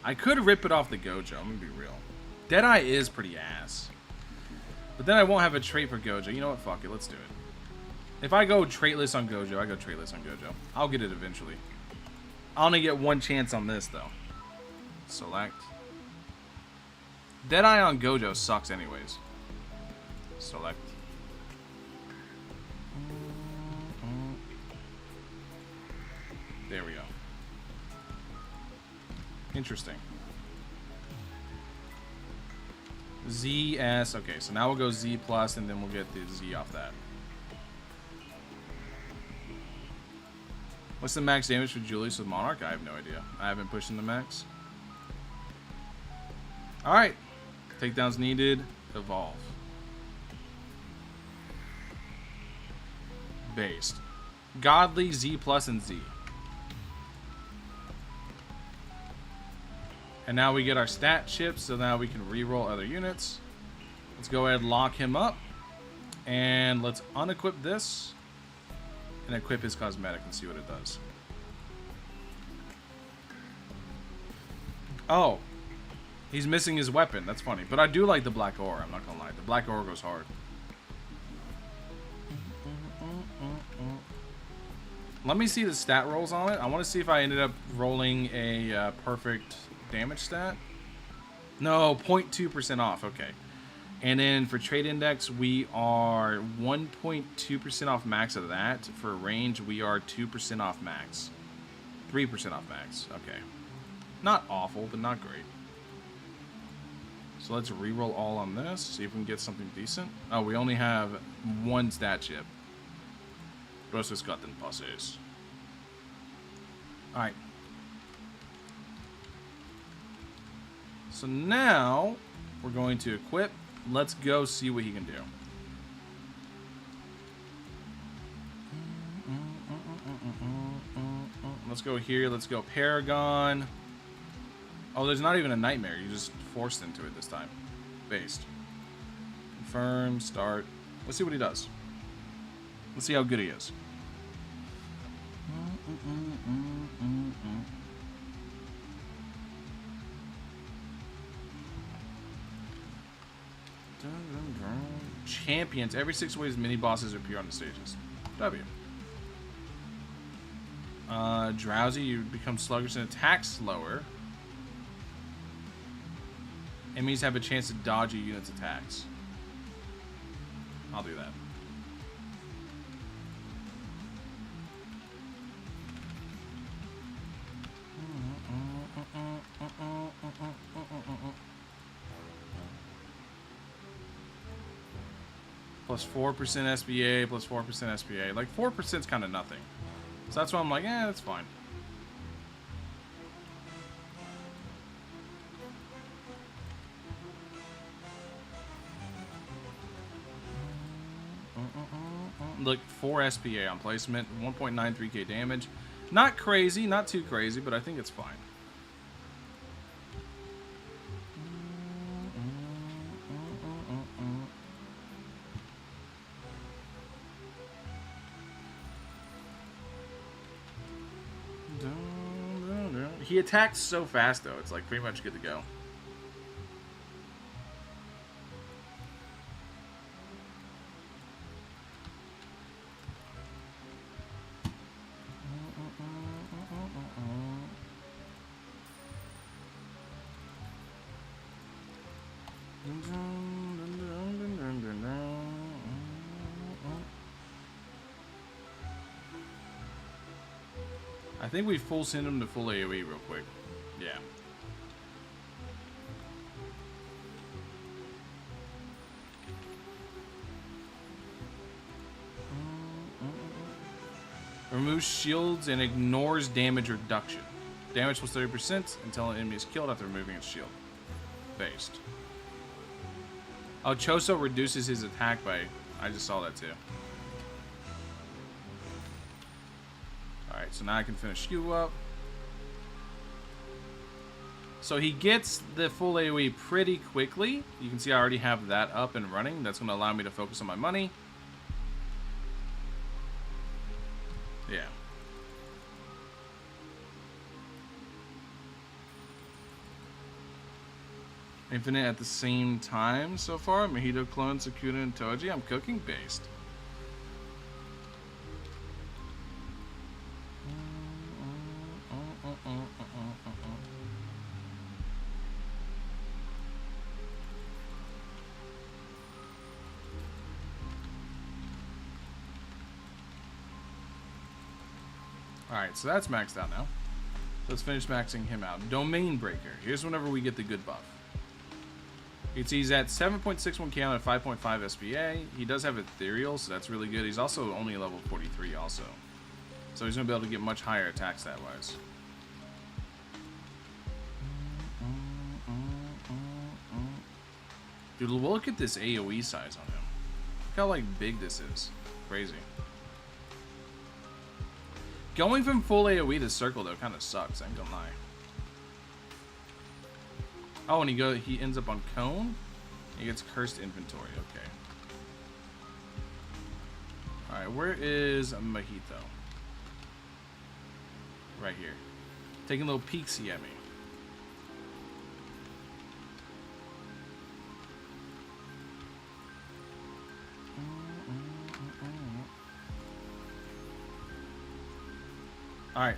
I could rip it off the Gojo, I'm gonna be real. Deadeye is pretty ass. But then I won't have a trait for Gojo. You know what? Fuck it, let's do it. If I go traitless on Gojo, I go traitless on Gojo. I'll get it eventually. I only get one chance on this, though. Select. Deadeye on Gojo sucks anyways. Select. There we go. Interesting. ZS. Okay, so now we'll go Z plus, and then we'll get the Z off that. What's the max damage for Julius with Monarch? I have no idea. I haven't pushed in the max. Alright. Takedowns needed. Evolve. Based. Godly, Z plus, and Z. And now we get our stat chips, so now we can reroll other units. Let's go ahead and lock him up. And let's unequip this. And equip his cosmetic and see what it does. Oh. He's missing his weapon. That's funny. But I do like the black ore, I'm not gonna lie. The black ore goes hard. Let me see the stat rolls on it. I want to see if I ended up rolling a perfect damage stat. No, 0.2% off. Okay. And then for trade index, we are 1.2% off max of that. For range, we are 2% off max. 3% off max. Okay. Not awful, but not great. So let's reroll all on this. See if we can get something decent. Oh, we only have one stat chip. Rosas got them passes. Alright. So now we're going to equip. Let's go see what he can do. Let's go here. Let's go Paragon. Oh, there's not even a nightmare. You just forced into it this time. Based. Confirm. Start. Let's see what he does. Let's see how good he is. Champions. Every 6 waves mini bosses appear on the stages. W. Drowsy. You become sluggish and attack slower. Enemies have a chance to dodge a unit's attacks. I'll do that. Plus 4% SBA, plus 4% SBA. Like 4% is kind of nothing. So that's why I'm like, that's fine. Look, 4 SPA on placement, 1.93k damage. Not crazy, not too crazy, but I think it's fine. He attacks so fast, though. It's like pretty much good to go. I think we full send him to full AoE real quick. Yeah. Removes shields and ignores damage reduction. Damage plus 30% until an enemy is killed after removing its shield. Based. Oh, Choso reduces his attack by... I just saw that too. Alright, so now I can finish you up. So he gets the full AoE pretty quickly. You can see I already have that up and running. That's going to allow me to focus on my money. Yeah. Infinite at the same time so far. Mojito, Clone, Sakuna, and Toji. I'm cooking based. Alright, so that's maxed out now. Let's finish maxing him out. Domain Breaker. Here's whenever we get the good buff. He's at 7.61 count at 5.5 SPA. He does have Ethereal, so that's really good. He's also only level 43 also. So he's going to be able to get much higher attacks stat-wise. Dude, look at this AoE size on him. Look how, like, big this is. Crazy. Going from full AoE to circle, though, kind of sucks. I ain't gonna lie. Oh, and he ends up on Cone? He gets Cursed Inventory. Okay. Alright, where is Mojito? Right here. Taking a little peeksy at me. Alright.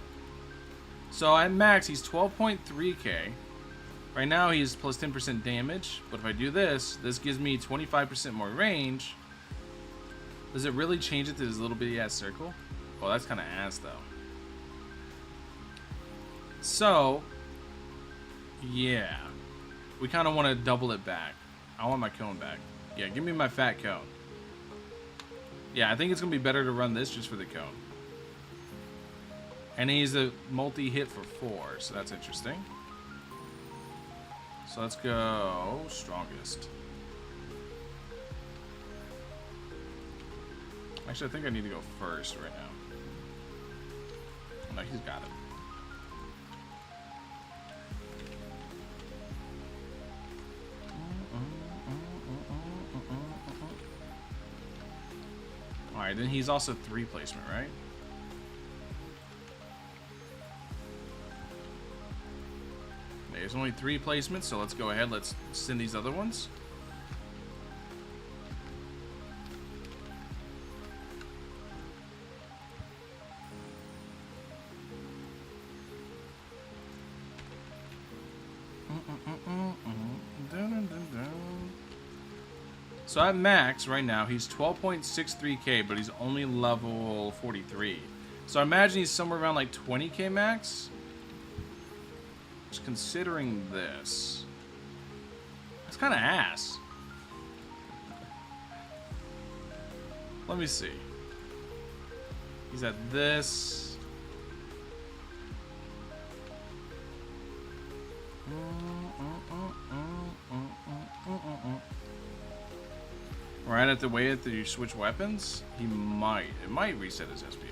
So at max, he's 12.3k. Right now, he's plus 10% damage. But if I do this, this gives me 25% more range. Does it really change it to this little bitty ass circle? Oh, that's kind of ass, though. So, yeah. We kind of want to double it back. I want my cone back. Yeah, give me my fat cone. Yeah, I think it's going to be better to run this just for the cone. And he's a multi-hit for 4, so that's interesting. So let's go strongest. Actually, I think I need to go first right now. Oh, no, he's got it. Alright, then he's also 3 placement, right? There's only 3 placements, so let's go ahead. Let's send these other ones. So at max right now, he's 12.63k, but he's only level 43. So I imagine he's somewhere around like 20k max. Considering this, that's kind of ass. Let me see. He's at this. Right at the way that you switch weapons, he might. It might reset his SPA.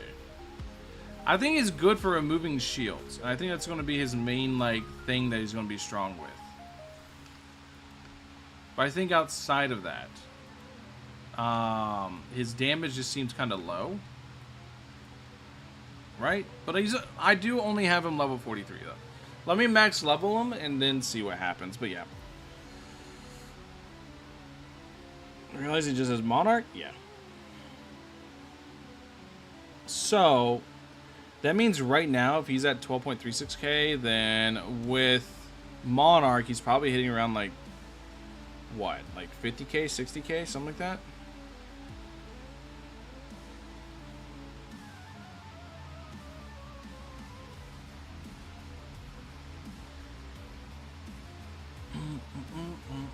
I think he's good for removing shields. And I think that's going to be his main like thing that he's going to be strong with. But I think outside of that, his damage just seems kind of low. Right? But I do only have him level 43 though. Let me max level him and then see what happens. But yeah. I realize he just has Monarch? Yeah. So, that means right now, if he's at 12.36k, then with Monarch, he's probably hitting around like, what? Like 50k, 60k, something like that?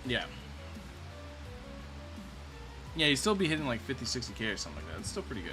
Yeah. Yeah, he'd still be hitting like 50, 60k or something like that. It's still pretty good.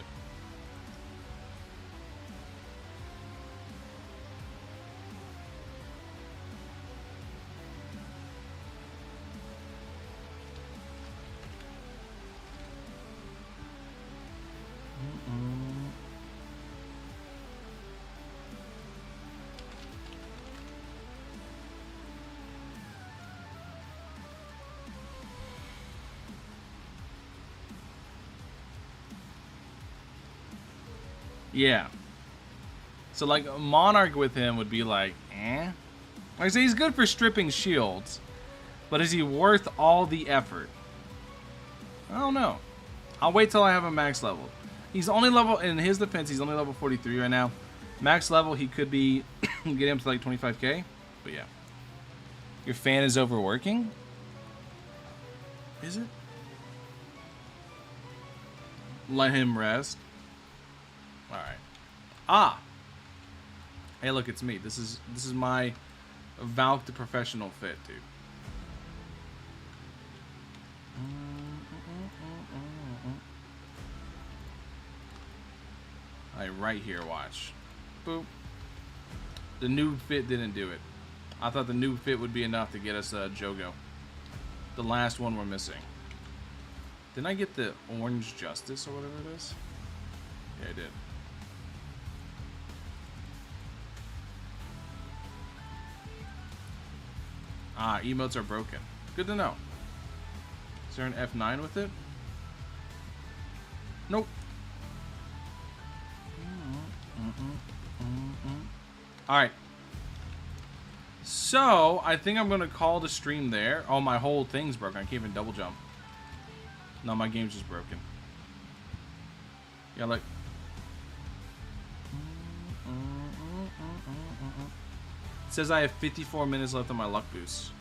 Yeah. So, like, a Monarch with him would be like, eh? Like I say, he's good for stripping shields. But is he worth all the effort? I don't know. I'll wait till I have him max level. He's only level, in his defense, he's only level 43 right now. Max level, he could be, get him to like 25k. But yeah. Your fan is overworking? Is it? Let him rest. Alright. Ah! Hey, look, it's me. This is my Valk the Professional fit, dude. Alright, right here, watch. Boop. The new fit didn't do it. I thought the new fit would be enough to get us Jogo. The last one we're missing. Didn't I get the Orange Justice or whatever it is? Yeah, I did. Ah, emotes are broken. Good to know. Is there an F9 with it? Nope. Alright. So, I think I'm going to call the stream there. Oh, my whole thing's broken. I can't even double jump. No, my game's just broken. Yeah, look. It says I have 54 minutes left on my luck boost.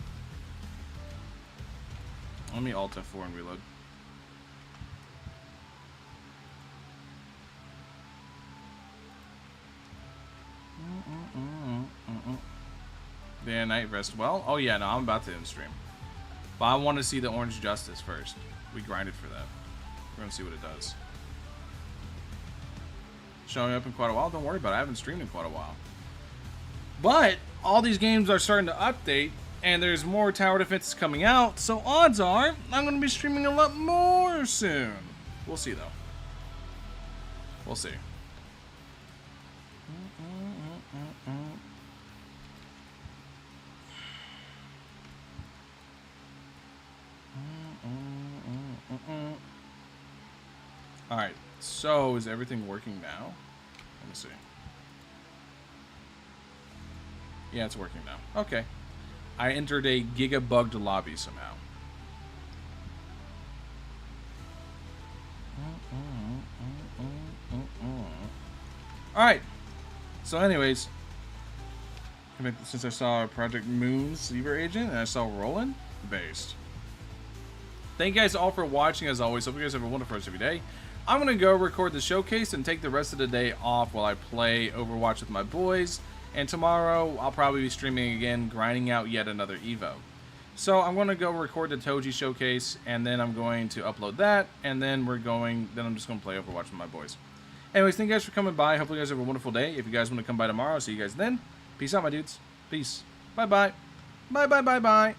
Let me Alt F4 and reload. Day night rest well. Oh yeah, no, I'm about to end stream. But I want to see the Orange Justice first. We grinded for that. We're gonna see what it does. Showing up in quite a while. Don't worry about it. I haven't streamed in quite a while. But all these games are starting to update, and there's more tower defenses coming out. So odds are I'm gonna be streaming a lot more soon. We'll see though. We'll see. Alright, so is everything working now? Let me see. Yeah, it's working now. Okay. I entered a giga-bugged lobby somehow. Alright. So anyways, since I saw Project Moon Sleeper Agent and I saw Roland, based. Thank you guys all for watching as always. Hope you guys have a wonderful rest of your day. I'm going to go record the showcase and take the rest of the day off while I play Overwatch with my boys. And tomorrow, I'll probably be streaming again, grinding out yet another Evo. So I'm going to go record the Toji showcase, and then I'm going to upload that, and then I'm just going to play Overwatch with my boys. Anyways, thank you guys for coming by. Hopefully you guys have a wonderful day. If you guys want to come by tomorrow, I'll see you guys then. Peace out, my dudes. Peace. Bye-bye. Bye-bye-bye-bye.